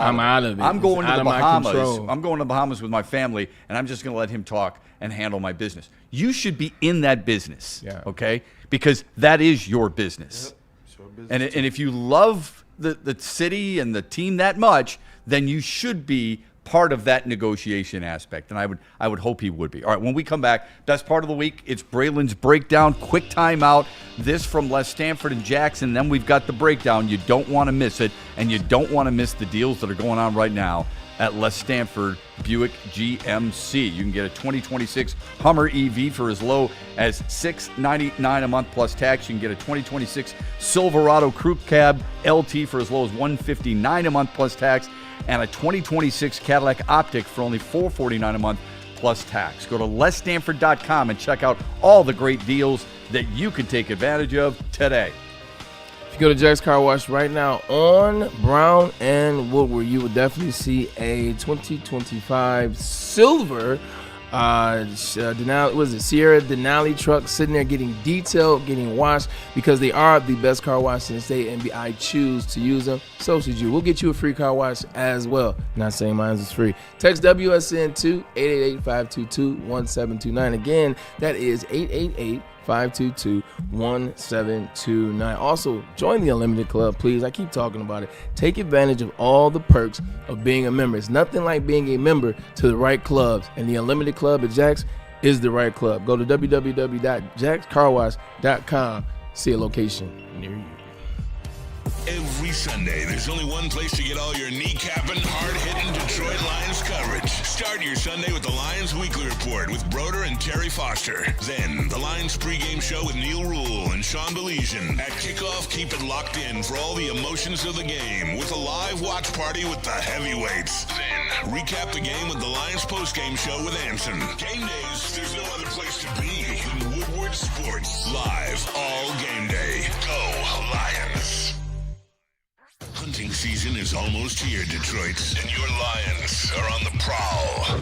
E: going to the Bahamas. I'm going to the Bahamas with my family, and I'm just going to let him talk and handle my business. You should be in that business, okay? Because that is your business. Yep. And if you love the city and the team that much, then you should be part of that negotiation aspect, and I would hope he would be. All right, when we come back, best part of the week, it's Braylon's Breakdown, quick timeout. This from Les Stanford and Jackson, then we've got the breakdown. You don't want to miss it, and you don't want to miss the deals that are going on right now at Les Stanford Buick GMC. You can get a 2026 Hummer EV for as low as $699 a month plus tax. You can get a 2026 Silverado Crew Cab LT for as low as $159 a month plus tax, and a 2026 Cadillac Optic for only $449 a month plus tax. Go to lesstanford.com and check out all the great deals that you can take advantage of today.
F: If you go to Jack's Car Wash right now on Brown and Woodward, you will definitely see a 2025 silver Sierra Denali truck sitting there getting detailed, getting washed, because they are the best car wash in the state, and I choose to use them. So should you. We'll get you a free car wash as well. Not saying mine is free. Text WSN to 888-522-1729. Again, that is 888-522-1729. Also, join the Unlimited Club, please. I keep talking about it. Take advantage of all the perks of being a member. It's nothing like being a member to the right clubs, and the Unlimited Club at Jack's is the right club. Go to www.jackscarwash.com. See a location near you.
A: Every Sunday, there's only one place to get all your kneecapping, hard-hitting Detroit Lions coverage. Start your Sunday with the Lions Weekly Report with Broder and Terry Foster. Then, the Lions pregame show with Neil Rule and Sean Baligian. At kickoff, keep it locked in for all the emotions of the game with a live watch party with the heavyweights. Then, recap the game with the Lions postgame show with Anson. Game days, there's no other place to be than Woodward Sports. Live all game day. Go Lions! Hunting season is almost here, Detroit, and your Lions are on the prowl.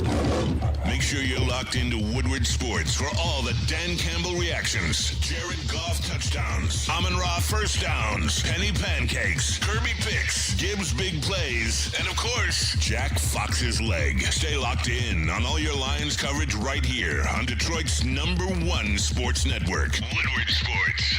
A: Make sure you're locked into Woodward Sports for all the Dan Campbell reactions, Jared Goff touchdowns, Amon-Ra first downs, Penny pancakes, Kirby picks, Gibbs big plays, and of course, Jack Fox's leg. Stay locked in on all your Lions coverage right here on Detroit's #1 sports network, Woodward Sports.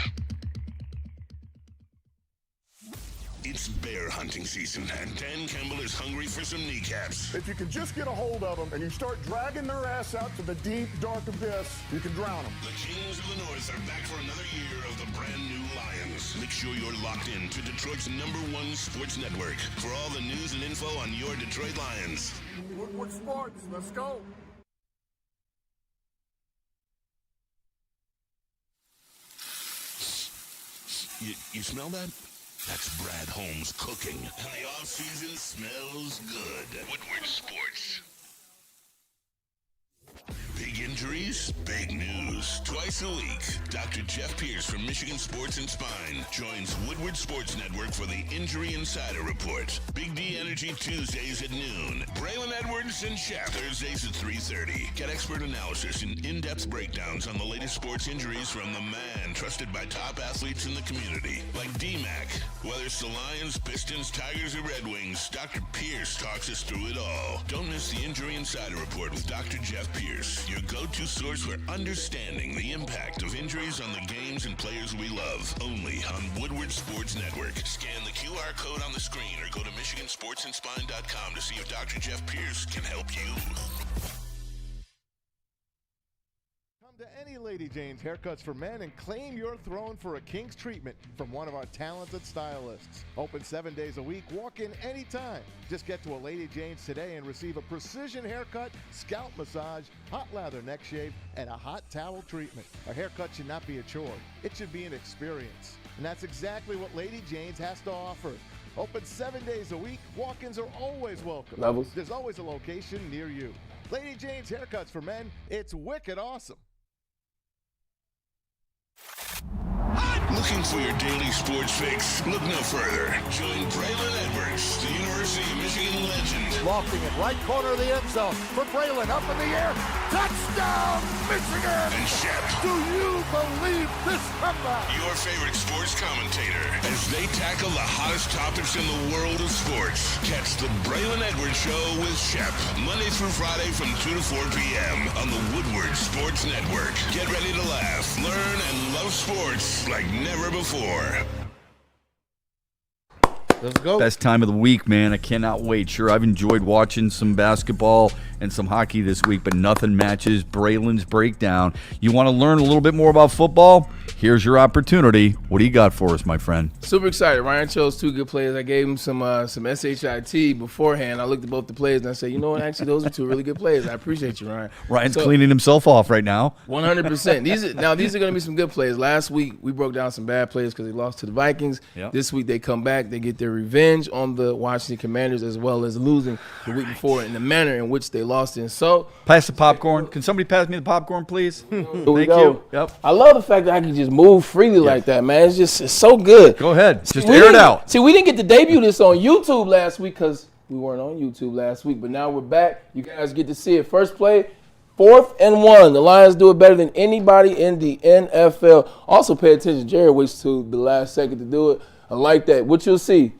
A: It's bear hunting season, and Dan Campbell is hungry for some kneecaps.
P: If you can just get a hold of them and you start dragging their ass out to the deep, dark abyss, you can drown them.
A: The Kings of the North are back for another year of the brand new Lions. Make sure you're locked in to Detroit's #1 sports network for all the news and info on your Detroit Lions.
P: Woodward Sports, let's go.
A: You smell that? That's Brad Holmes cooking. And the off-season smells good. Woodward Sports. Big injuries, big news. Twice a week, Dr. Jeff Pierce from Michigan Sports and Spine joins Woodward Sports Network for the Injury Insider Report. Big D Energy Tuesdays at noon. Braylon Edwards and Shep Thursdays at 3:30. Get expert analysis and in-depth breakdowns on the latest sports injuries from the man trusted by top athletes in the community. Like D-Mac. Whether it's the Lions, Pistons, Tigers, or Red Wings, Dr. Pierce talks us through it all. Don't miss the Injury Insider Report with Dr. Jeff Pierce, your go-to source for understanding the impact of injuries on the games and players we love. Only on Woodward Sports Network. Scan the QR code on the screen or go to MichiganSportsandSpine.com to see if Dr. Jeff Pierce can help you.
O: Come to any Lady Jane's Haircuts for Men and claim your throne for a king's treatment from one of our talented stylists. Open 7 days a week. Walk in anytime. Just get to a Lady Jane's today and receive a precision haircut, scalp massage, hot lather neck shave, and a hot towel treatment. A haircut should not be a chore. It should be an experience. And that's exactly what Lady Jane's has to offer. Open 7 days a week. Walk-ins are always welcome.
F: Levels.
O: There's always a location near you. Lady Jane's Haircuts for Men. It's wicked awesome.
A: Looking for your daily sports fix? Look no further. Join Braylon Edwards, the University of Michigan legend.
P: Lofting it right corner of the end zone for Braylon, up in the air. Touchdown, Michigan!
A: And Shep.
P: Do you believe this comeback?
A: Your favorite sports commentator as they tackle the hottest topics in the world of sports. Catch the Braylon Edwards Show with Shep, Monday through Friday from 2 to 4 p.m. on the Woodward Sports Network. Get ready to laugh, learn, and love sports like never before.
Q: Let's go.
E: Best time of the week, man. I cannot wait. Sure, I've enjoyed watching some basketball and some hockey this week, but nothing matches Braylon's breakdown. You want to learn a little bit more about football? Here's your opportunity. What do you got for us, my friend?
F: Super excited. Ryan chose two good plays. I gave him some SHIT beforehand. I looked at both the plays and I said, you know what? Actually, those are two really good plays. I appreciate you, Ryan.
E: Ryan's cleaning himself off right now.
F: 100%. These are going to be some good plays. Last week, we broke down some bad plays because they lost to the Vikings.
E: Yep.
F: This week, they come back. They get their revenge on the Washington Commanders as well as losing the week before in the manner in which they lost in. So,
E: pass the popcorn. Can somebody pass me the popcorn, please?
F: Here we
E: Thank
F: go.
E: you. Yep.
F: I love the fact that I can just move freely like that, man. It's so good.
E: Go ahead. Just air it out.
F: See, we didn't get to debut this on YouTube last week because we weren't on YouTube last week, but now we're back. You guys get to see it. First play, 4th and 1. The Lions do it better than anybody in the NFL. Also pay attention. Jared waits to the last second to do it. I like that. What you'll see,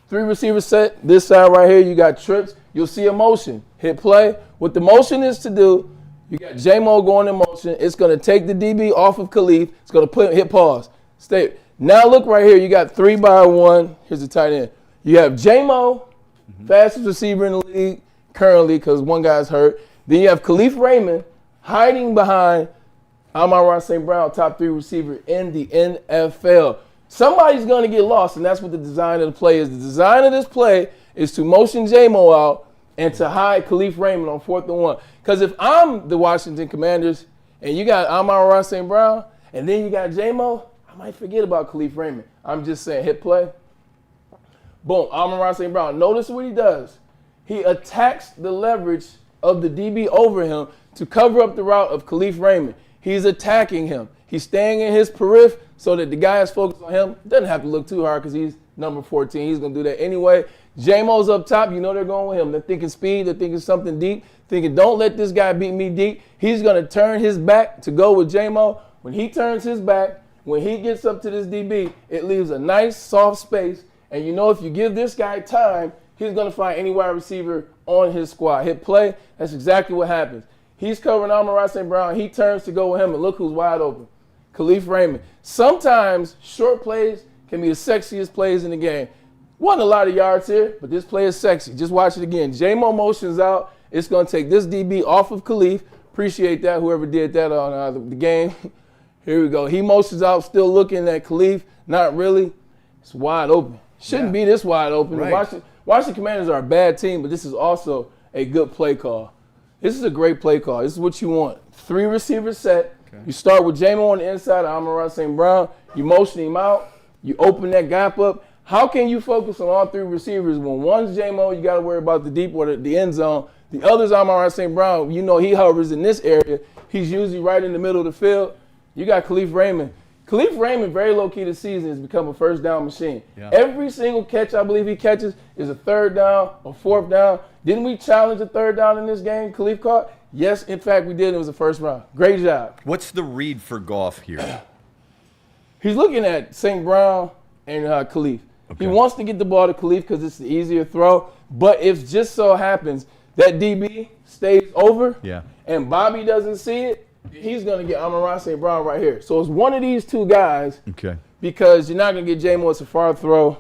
F: 3 receiver set. This side right here, you got trips. You'll see a motion. Hit play. What the motion is to do, you got J-Mo going in motion. It's going to take the DB off of Khalif. It's going to hit pause. Stay. Now look right here. You got 3-by-1. Here's the tight end. You have J-Mo, fastest receiver in the league currently because one guy's hurt. Then you have Khalif Raymond hiding behind Amon-Ra St. Brown, top 3 receiver in the NFL. Somebody's going to get lost, and that's what the design of the play is. The design of this play is to motion J-Mo out and to hide Khalif Raymond on 4th and 1. Because if I'm the Washington Commanders and you got Amon-Ra St. Brown and then you got J-Mo, I might forget about Khalif Raymond. I'm just saying, hit play. Boom, Amon-Ra St. Brown. Notice what he does. He attacks the leverage of the DB over him to cover up the route of Khalif Raymond. He's attacking him. He's staying in his periphery so that the guy is focused on him. Doesn't have to look too hard because he's number 14. He's going to do that anyway. J-Mo's up top. You know they're going with him. They're thinking speed. They're thinking something deep. Thinking, don't let this guy beat me deep. He's going to turn his back to go with J-Mo. When he turns his back, when he gets up to this DB, it leaves a nice, soft space. And you know if you give this guy time, he's going to find any wide receiver on his squad. Hit play. That's exactly what happens. He's covering Amon-Ra St. Brown. He turns to go with him, and look who's wide open. Khalif Raymond. Sometimes short plays can be the sexiest plays in the game. Wasn't a lot of yards here, but this play is sexy. Just watch it again. J-Mo motions out. It's going to take this DB off of Khalif. Appreciate that, whoever did that on the game. Here we go. He motions out, still looking at Khalif. Not really. It's wide open. Shouldn't be this wide open.
E: Right.
F: Washington Commanders are a bad team, but this is also a good play call. This is a great play call. This is what you want. 3 receivers set. Okay. You start with J-Mo on the inside of Amon-Ra St. Brown. You motion him out. You open that gap up. How can you focus on all three receivers when one's J-Mo, you got to worry about the deep or the end zone. The other's Amon-Ra St. Brown. You know he hovers in this area. He's usually right in the middle of the field. You got Khalif Raymond. Khalif Raymond, very low-key this season, has become a first-down machine. Yeah. Every single catch I believe he catches is a third down, a fourth down. Didn't we challenge a third down in this game Khalif caught? Yes, in fact, we did. It was the first round. Great job.
E: What's the read for Goff here?
F: He's looking at St. Brown and Khalif. Okay. He wants to get the ball to Khalif because it's the easier throw. But if just so happens that DB stays over and Bobby doesn't see it, he's going to get Amon-Ra St. Brown right here. So it's one of these two guys because you're not going to get J-Mo. It's a far throw.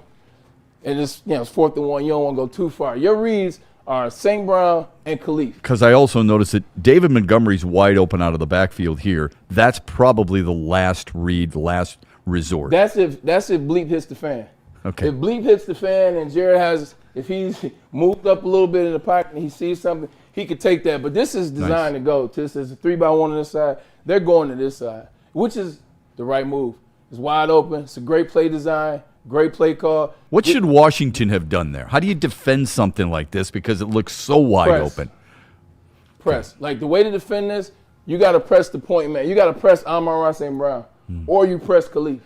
F: And it's 4th and 1. You don't want to go too far. Your reads are St. Brown and Khalif.
E: Because I also noticed that David Montgomery's wide open out of the backfield here. That's probably the last read, the last resort.
F: That's if Bleep hits the fan.
E: Okay.
F: If Bleep hits the fan and Jared if he's moved up a little bit in the pocket and he sees something, he could take that. But this is designed to go. This is a 3-by-1 on this side. They're going to this side, which is the right move. It's wide open. It's a great play design, great play call.
E: What should Washington have done there? How do you defend something like this because it looks so wide open?
F: Press. Like the way to defend this, you got to press the point man. You got to press Amon-Ra St. Brown or you press Khalif.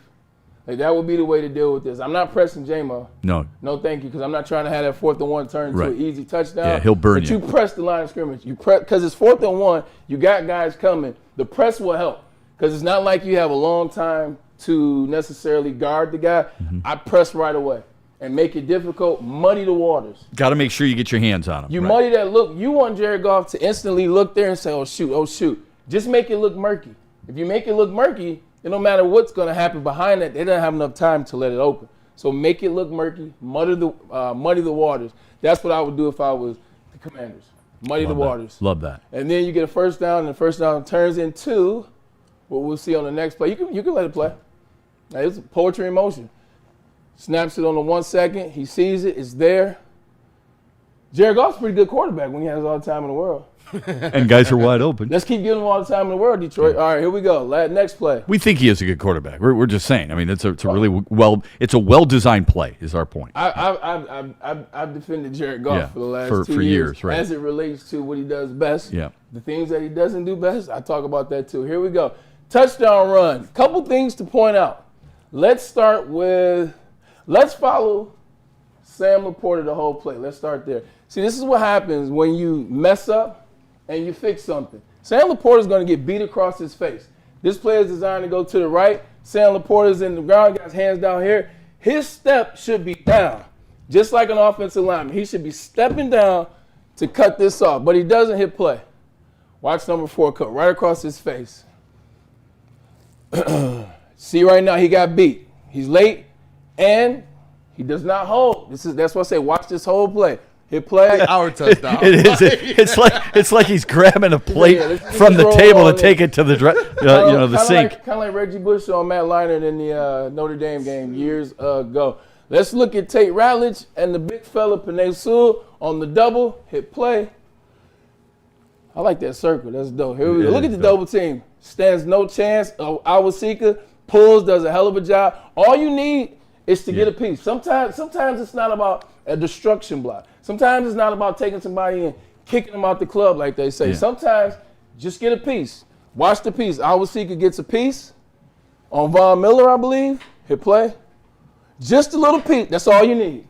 F: Like that would be the way to deal with this. I'm not pressing J-Mo.
E: No,
F: thank you, because I'm not trying to have that 4th and 1 turn into an easy touchdown.
E: Yeah, he'll burn you.
F: But you press the line of scrimmage. You press because it's 4th and 1. You got guys coming. The press will help because it's not like you have a long time to necessarily guard the guy. I press right away and make it difficult. Muddy the waters.
E: Got to make sure you get your hands on him.
F: You muddy that look. You want Jared Goff to instantly look there and say, "Oh shoot." Just make it look murky. If you make it look murky, it don't matter what's going to happen behind that. They don't have enough time to let it open. So make it look murky, muddy the waters. That's what I would do if I was the Commanders. Muddy the waters.
E: Love that.
F: And then you get a first down, and the first down turns into what we'll see on the next play. You can let it play. Now, it's poetry in motion. Snaps it on the 1 second. He sees it. It's there. Jared Goff's a pretty good quarterback when he has all the time in the world.
E: And guys are wide open.
F: Let's keep giving him all the time in the world, Detroit. All right, here we go. Next play.
E: We think he is a good quarterback. We're just saying. I mean, it's a really well-designed play is our point.
F: I've defended Jared Goff for the last 2
E: years, right?
F: As it relates to what he does best.
E: Yeah.
F: The things that he doesn't do best, I talk about that too. Here we go. Touchdown run. Couple things to point out. Let's follow Sam Laporta the whole play. Let's start there. See, this is what happens when you mess up and you fix something. Sam Laporta is going to get beat across his face. This play is designed to go to the right. Sam Laporta is in the ground, got his hands down here. His step should be down, just like an offensive lineman. He should be stepping down to cut this off, but he doesn't hit play. Watch number 4 cut right across his face. See right now, he got beat. He's late, and he does not hold. That's why I say watch this whole play. Hit play.
Q: Our touchdown.
E: It is. It's like he's grabbing a plate from the table to take it to the the sink.
F: Kind of like Reggie Bush on Matt Leinart in the Notre Dame game years ago. Let's look at Tate Ratledge and the big fella Penei Sewell on the double. Hit play. I like that circle. That's dope. Here we go. Look at the double team. Stands no chance. Awasika pulls, does a hell of a job. All you need is to get a piece. Sometimes it's not about a destruction block. Sometimes it's not about taking somebody and kicking them out the club, like they say. Sometimes just get a piece. Watch the piece. Awasika gets a piece on Von Miller, I believe. Hit play. Just a little piece. That's all you need.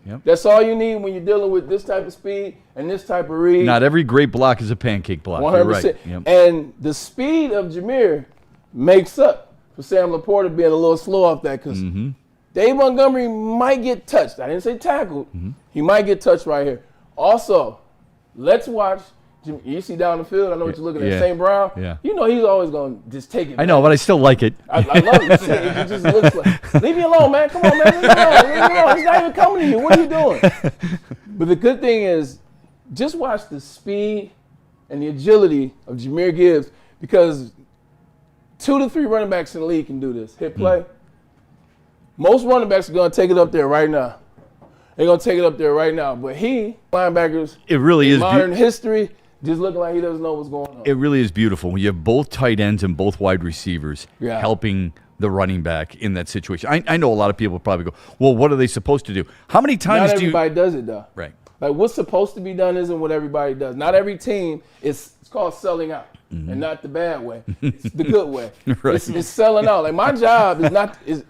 E: Yep.
F: That's all you need when you're dealing with this type of speed and this type of read.
E: Not every great block is a pancake block. 100%. You're right. Yep.
F: And the speed of Jameer makes up for Sam Laporta being a little slow off that because Dave Montgomery might get touched. I didn't say tackled. He might get touched right here. Also, let's watch. You see down the field, I know what you're looking at. St. Brown, you know he's always going to just take it.
E: I know, but I still like it.
F: I love it. It just looks like, leave me alone, man. Come on, man. Leave me alone. He's not even coming to you. What are you doing? But the good thing is, just watch the speed and the agility of Jahmyr Gibbs because 2 to 3 running backs in the league can do this. Hit play. Most running backs are going to take it up there right now. They're going to take it up there right now. But linebackers,
E: it really is
F: modern history, just looking like he doesn't know what's going on.
E: It really is beautiful when you have both tight ends and both wide receivers helping the running back in that situation. I know a lot of people probably go, well, what are they supposed to do? How many times
F: Not everybody does it, though.
E: Right.
F: Like, what's supposed to be done isn't what everybody does. Not every team it's called selling out, and not the bad way. It's the good way.
E: Right.
F: It's selling out. Like, my job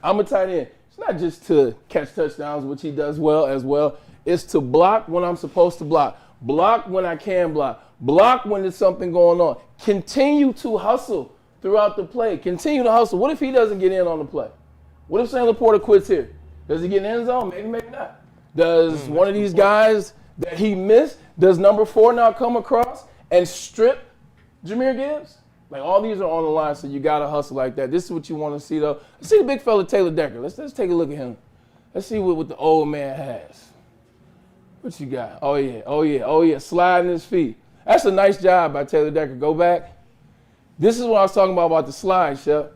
F: I'm a tight end. It's not just to catch touchdowns, which he does well as well. It's to block when I'm supposed to block when I can block when there's something going on. Continue to hustle throughout the play. Continue to hustle. What if he doesn't get in on the play? What if Sam Laporta quits here? Does he get in the end zone? Maybe, maybe not. Does one of these guys that he missed, does number 4 now come across and strip Jahmyr Gibbs? Like, all these are on the line, so you got to hustle like that. This is what you want to see, though. Let's see the big fella Taylor Decker. Let's take a look at him. Let's see what the old man has. What you got? Oh, yeah. Sliding his feet. That's a nice job by Taylor Decker. Go back. This is what I was talking about the slide, Shep.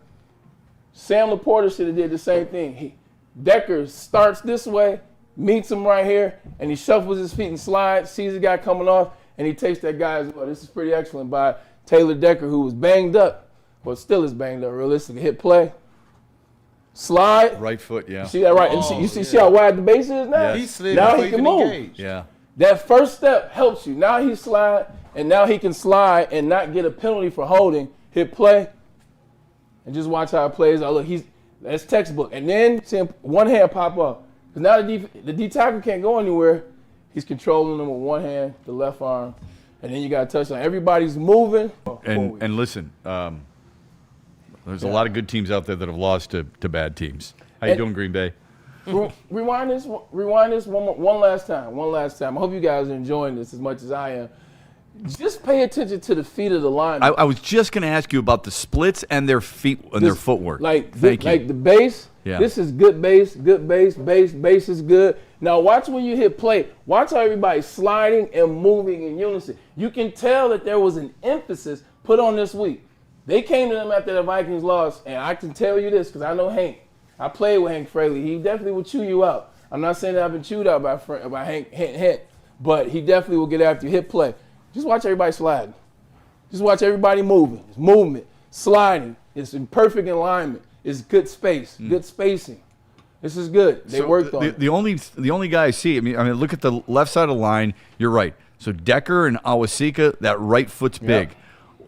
F: Sam Laporta should have did the same thing. Decker starts this way, meets him right here, and he shuffles his feet and slides, sees the guy coming off, and he takes that guy as well. This is pretty excellent by Taylor Decker, who was banged up, but still is banged up, realistically. Hit play. Slide.
E: Right foot, yeah.
F: See that right? And you see how wide the base is now?
E: Yeah. He slid
F: now
E: before
F: he
E: he
F: can
E: could
F: move.
E: engage. Yeah.
F: That first step helps you. Now he slide, and now he can slide and not get a penalty for holding. Hit play, and just watch how it plays. Oh, look, that's textbook. And then see him, one hand pop up. Because now the D tackle can't go anywhere. He's controlling them with one hand, the left arm, and then you got a touchdown. Everybody's moving.
E: And listen, there's a lot of good teams out there that have lost to bad teams. How you doing, Green Bay?
F: Rewind this one last time. I hope you guys are enjoying this as much as I am. Just pay attention to the feet of the line.
E: I was just going to ask you about the splits and their feet and their footwork.
F: Like the base.
E: Yeah.
F: This is good base. Base is good. Now watch when you hit play. Watch how everybody's sliding and moving in unison. You can tell that there was an emphasis put on this week. They came to them after the Vikings lost, and I can tell you this because I know Hank. I played with Hank Fraley. He definitely will chew you out. I'm not saying that I've been chewed out by Hank, but he definitely will get after you. Hit play. Just watch everybody sliding. Just watch everybody moving. It's movement, sliding. It's in perfect alignment. It's good space, good spacing. This is good. They worked on it.
E: The only guy I see, I mean, look at the left side of the line. You're right. So Decker and Awasika, that right foot's big. Yep.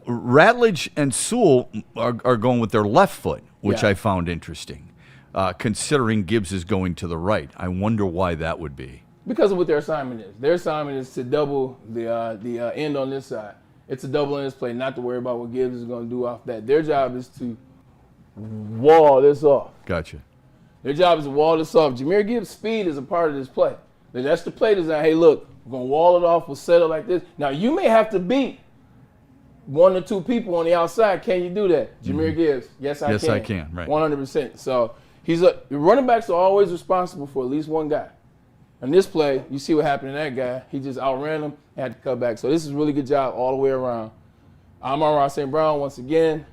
E: Ratledge and Sewell are going with their left foot, which I found interesting, considering Gibbs is going to the right. I wonder why that would be.
F: Because of what their assignment is. Their assignment is to double the end on this side. It's a double in this play, not to worry about what Gibbs is going to do off that. Their job is to wall this off.
E: Gotcha.
F: Their job is to wall this off. Jahmyr Gibbs' speed is a part of this play. That's the play design. Hey, look, we're going to wall it off. We'll set it like this. Now, you may have to beat 1 or 2 people on the outside. Can you do that? Jahmyr Gibbs, yes, I can.
E: Yes, I can, right.
F: 100%. So the running backs are always responsible for at least one guy. In this play, you see what happened to that guy. He just outran him and had to cut back. So this is a really good job all the way around. Amon-Ra St. Brown, once again,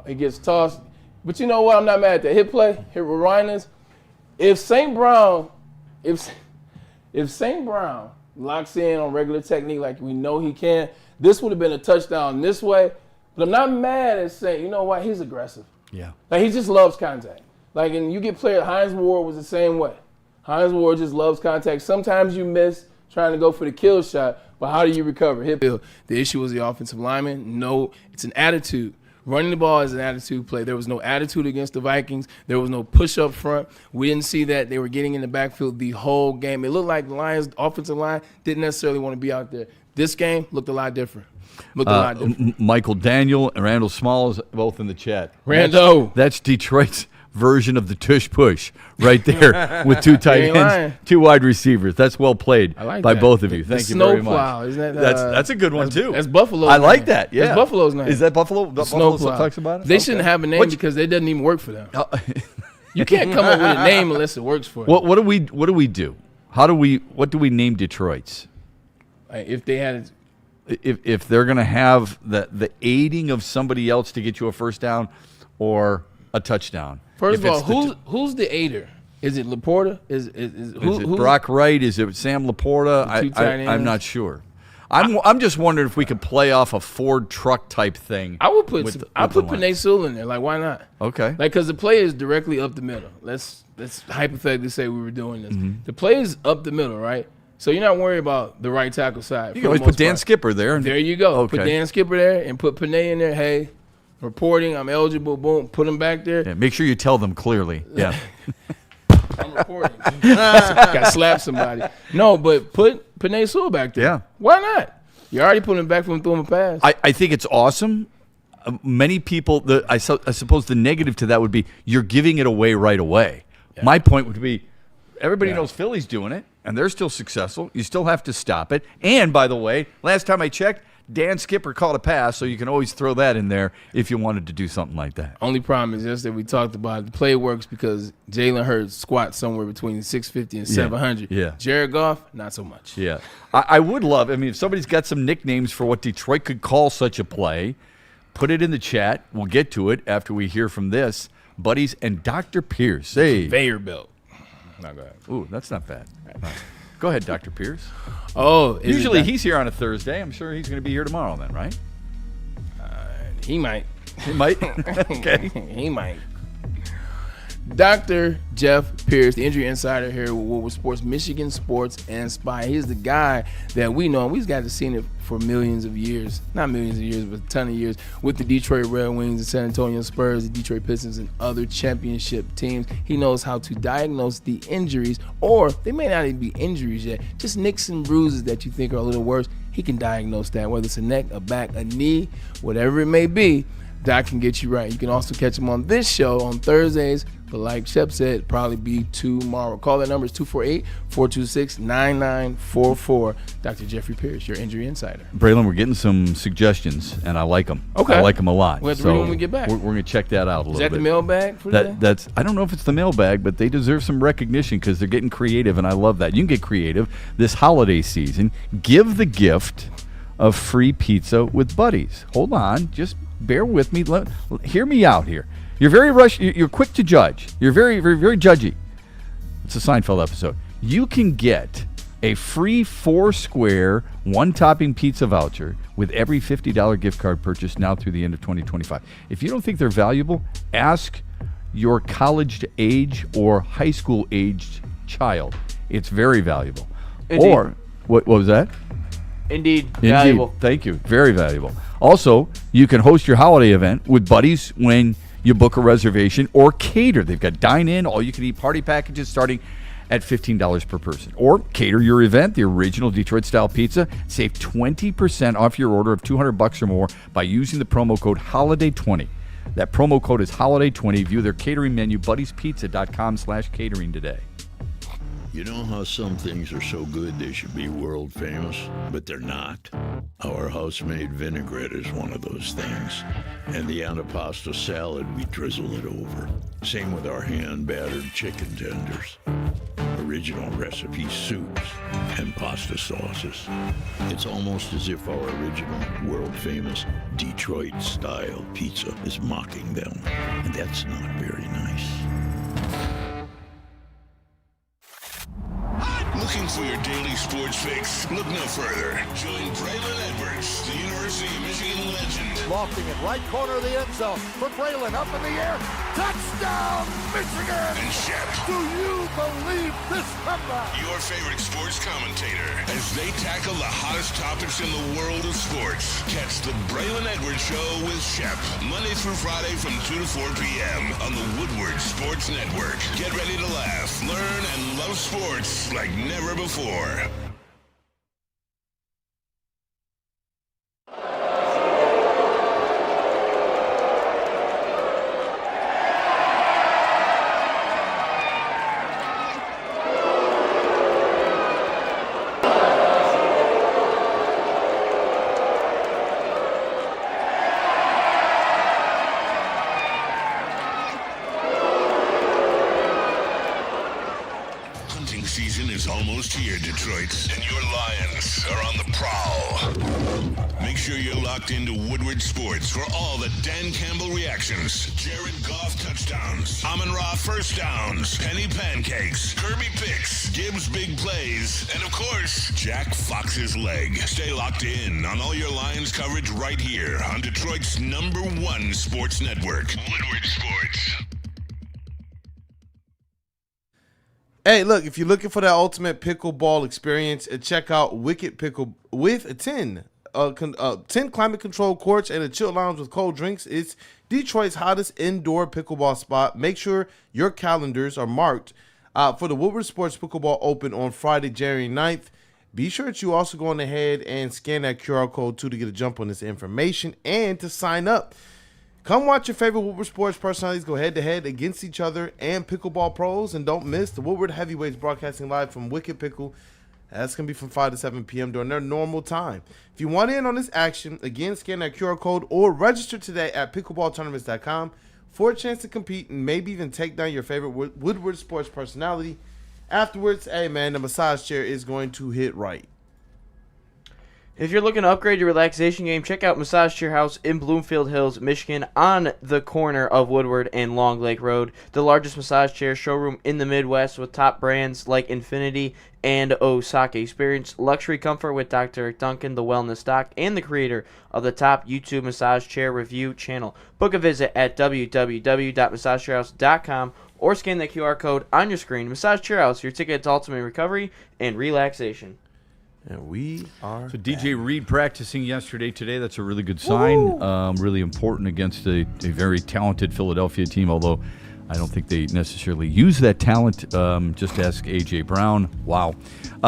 F: he gets tossed. But you know what? I'm not mad at that. Hit play, hit Rhinans. If St. Brown locks in on regular technique like we know he can, this would have been a touchdown this way. But I'm not mad at saying, you know what? He's aggressive.
E: Yeah.
F: Like, he just loves contact. Like, and you get players, Hines Ward was the same way. Hines Ward just loves contact. Sometimes you miss trying to go for the kill shot, but how do you recover? The issue was the offensive lineman. No, it's an attitude. Running the ball is an attitude play. There was no attitude against the Vikings. There was no push up front. We didn't see that. They were getting in the backfield the whole game. It looked like the Lions' offensive line didn't necessarily want to be out there. This game looked a lot different.
E: Michael Daniel and Randall Smalls both in the chat. That's Detroit's version of the tush push right there with 2 tight ends, 2 wide receivers. That's well played by both of you. Thank you very much.
F: Isn't
E: that's a good one too.
F: That's Buffalo.
E: I like that. Yeah,
F: that's Buffalo's name.
E: Is that Buffalo? Buffalo
F: still
E: talks about it.
F: They shouldn't have a name because it doesn't even work for them. You can't come up with a name unless it works for you.
E: What do we do? What do we name Detroit's?
F: If they had.
E: If they're going to have the aiding of somebody else to get you a first down or a touchdown.
F: First of all, who's the aider? Is it Laporta? Is
E: it Brock Wright? Is it Sam Laporta? I'm not sure. I'm just wondering if we could play off a Ford truck type thing.
F: I would put Penei Sewell in there. Like, why not?
E: Okay.
F: Like, because the play is directly up the middle. Let's hypothetically say we were doing this.
E: Mm-hmm.
F: The play is up the middle, right? So you're not worried about the right tackle side.
E: You can always put Dan Skipper there.
F: There you go.
E: Okay.
F: Put Dan Skipper there and put Penei in there. Hey, reporting, I'm eligible. Boom, put him back there.
E: Yeah, make sure you tell them clearly. Yeah.
F: I'm reporting. Got to slap somebody. No, but put Penei Sewell back there.
E: Yeah.
F: Why not? You already put him back from throwing a pass.
E: I think it's awesome. Many people, I suppose the negative to that would be you're giving it away right away. Yeah. My point would be everybody knows Philly's doing it, and they're still successful. You still have to stop it. And, by the way, last time I checked, Dan Skipper called a pass, so you can always throw that in there if you wanted to do something like that.
F: Only problem is just that we talked about it. The play works because Jalen Hurts squats somewhere between 650 and 700.
E: Yeah.
F: Jared Goff, not so much.
E: Yeah. I would love, if somebody's got some nicknames for what Detroit could call such a play, put it in the chat. We'll get to it after we hear from this. Buddies and Dr. Pierce. Hey.
F: Conveyor belt. Not bad.
E: Ooh, that's not bad. Go ahead, Dr. Pierce.
F: Oh,
E: usually he's here on a Thursday. I'm sure he's going to be here tomorrow then, right?
F: He might.
E: He might? Okay.
F: He might. Dr. Jeff Pierce, the injury insider here with Woodward Sports, Michigan Sports and Spy. He's the guy that we know, and we've got to see it for millions of years. Not millions of years, but a ton of years with the Detroit Red Wings, the San Antonio Spurs, the Detroit Pistons, and other championship teams. He knows how to diagnose the injuries, or they may not even be injuries yet, just nicks and bruises that you think are a little worse. He can diagnose that, whether it's a neck, a back, a knee, whatever it may be. Doc can get you right. You can also catch him on this show on Thursdays, but like Shep said, probably be tomorrow. Call that number is 248-426-9944. Dr. Jeffrey Pierce, your injury insider.
E: Braylon, we're getting some suggestions, and I like them.
F: Okay.
E: I like them a lot.
F: We'll have to read them when we get back.
E: We're going to check that out a little bit.
F: Is that the mailbag for today?
E: That's I don't know if it's the mailbag, but they deserve some recognition because they're getting creative, and I love that. You can get creative this holiday season. Give the gift of free pizza with buddies. Hold on. Just bear with me. Hear me out here. You're very You're quick to judge. You're very, very, very judgy. It's a Seinfeld episode. You can get a free 4-square, 1-topping pizza voucher with every $50 gift card purchase now through the end of 2025. If you don't think they're valuable, ask your college-age or high school-aged child. It's very valuable.
B: Indeed.
E: Or, what was that?
B: Indeed, valuable.
E: Thank you. Very valuable. Also, you can host your holiday event with buddies when you book a reservation or cater. They've got dine-in, all-you-can-eat party packages starting at $15 per person. Or cater your event, the original Detroit-style pizza. Save 20% off your order of $200 or more by using the promo code HOLIDAY20. That promo code is HOLIDAY20. View their catering menu, buddiespizza.com/catering today.
M: You know how some things are so good they should be world famous, but they're not? Our house-made vinaigrette is one of those things. And the antipasto salad, we drizzle it over. Same with our hand-battered chicken tenders. Original recipe soups and pasta sauces. It's almost as if our original, world-famous Detroit-style pizza is mocking them. And that's not very nice.
A: Looking for your daily sports fix? Look no further. Join Braylon Edwards, the University of Michigan legend.
P: Lofting it right corner of the end zone for Braylon, up in the air. Touchdown, Michigan!
A: And Shep.
P: Do you believe this comeback?
A: Your favorite sports commentator as they tackle the hottest topics in the world of sports. Catch the Braylon Edwards Show with Shep, Monday through Friday from 2 to 4 p.m. on the Woodward Sports Network. Get ready to laugh, learn, and love sports like never before. Season is almost here, Detroit, and your Lions are on the Prowl. Make sure you're locked into Woodward Sports for all the Dan Campbell reactions, Jared Goff touchdowns, Amon-Ra first downs, Penny pancakes, Kirby picks, Gibbs big plays, and of course, Jack Fox's leg. Stay locked in on all your Lions coverage right here on Detroit's #1 sports network, Woodward Sports.
Q: Hey, look, if you're looking for that ultimate pickleball experience, check out Wicked Pickle with 10 climate control courts and a chill lounge with cold drinks. It's Detroit's hottest indoor pickleball spot. Make sure your calendars are marked for the Woodward Sports Pickleball Open on Friday, January 9th. Be sure that you also go on ahead and scan that QR code too to get a jump on this information and to sign up. Come watch your favorite Woodward Sports personalities go head-to-head against each other and pickleball pros. And don't miss the Woodward Heavyweights broadcasting live from Wicked Pickle. That's going to be from 5 to 7 p.m. during their normal time. If you want in on this action, again, scan that QR code or register today at pickleballtournaments.com for a chance to compete and maybe even take down your favorite Woodward Sports personality. Afterwards, hey, man, the massage chair is going to hit right.
B: If you're looking to upgrade your relaxation game, check out Massage Chair House in Bloomfield Hills, Michigan, on the corner of Woodward and Long Lake Road. The largest massage chair showroom in the Midwest with top brands like Infinity and Osaka. Experience luxury comfort with Dr. Duncan, the wellness doc, and the creator of the top YouTube massage chair review channel. Book a visit at www.massagechairhouse.com or scan the QR code on your screen. Massage Chair House, your ticket to ultimate recovery and relaxation.
Q: And we are
E: So DJ Reed practicing yesterday. Today, that's a really good sign. Really important against a very talented Philadelphia team, although I don't think they necessarily use that talent. Just ask A.J. Brown. Wow.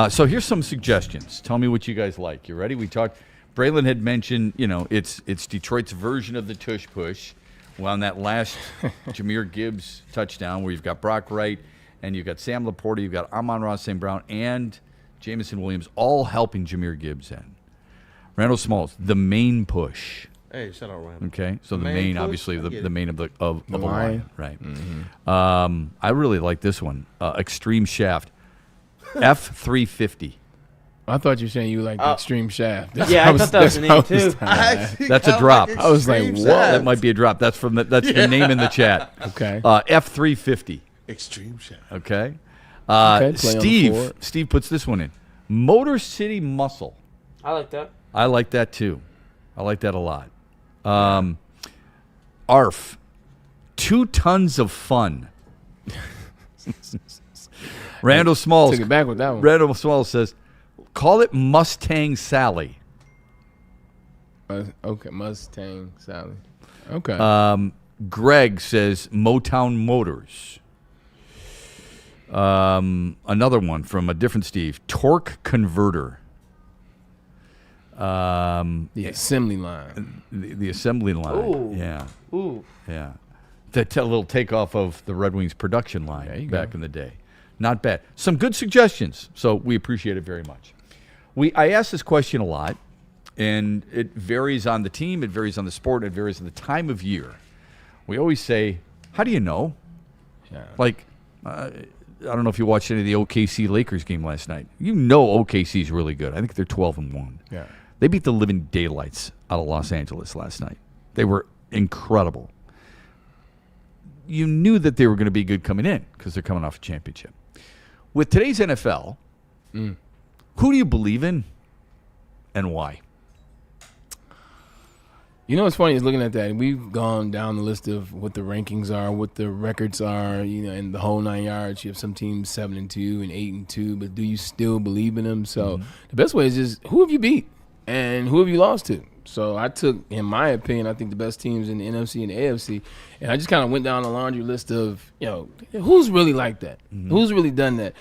E: So here's some suggestions. Tell me what you guys like. You ready? We talked. Braylon had mentioned, it's Detroit's version of the tush push. Well, on that last Jahmyr Gibbs touchdown where you've got Brock Wright and you've got Sam Laporta, you've got Amon-Ra St. Brown, and Jamison Williams all helping Jahmyr Gibbs in. Randall Smalls, the main push.
Q: Hey, shout out Randall.
E: Okay, so the main obviously the main of the line, right?
F: Mm-hmm.
E: I really like this one. Extreme Shaft, F350.
F: I thought you were saying you like the Extreme Shaft.
B: Yeah, I thought that was the name too.
E: That's a drop.
F: I was like, what?
E: That might be a drop. That's from that's the name in the chat.
F: Okay.
E: F350.
Q: Extreme Shaft.
E: Okay.
F: Steve
E: Steve puts this one in. Motor City Muscle.
B: I like that.
E: I like that too. I like that a lot. ARF. 2 tons of fun. Randall Smalls.
F: Took it back with that one.
E: Randall Smalls says, call it Mustang Sally.
F: Okay, Mustang Sally. Okay.
E: Greg says Motown Motors. Another one from a different Steve. Torque Converter.
F: The assembly line.
E: The assembly line.
B: Ooh.
E: Yeah.
B: Ooh.
E: Yeah. The little takeoff of the Red Wings production line back in the day. Not bad. Some good suggestions. So we appreciate it very much. I ask this question a lot, and it varies on the team, it varies on the sport, it varies on the time of year. We always say, how do you know?
F: Yeah.
E: Like, I don't know if you watched any of the OKC Lakers game last night. You know OKC's really good. I think they're 12-1.
F: Yeah.
E: They beat the living daylights out of Los Angeles last night. They were incredible. You knew that they were going to be good coming in because they're coming off a championship. With today's NFL, who do you believe in and why?
F: You know what's funny is looking at that. We've gone down the list of what the rankings are, what the records are, and the whole 9 yards. You have some teams 7-2 and 8-2, but do you still believe in them? So the best way is just who have you beat and who have you lost to? So I took, in my opinion, I think the best teams in the NFC and the AFC, and I just kind of went down the laundry list of, who's really like that? Who's really done that?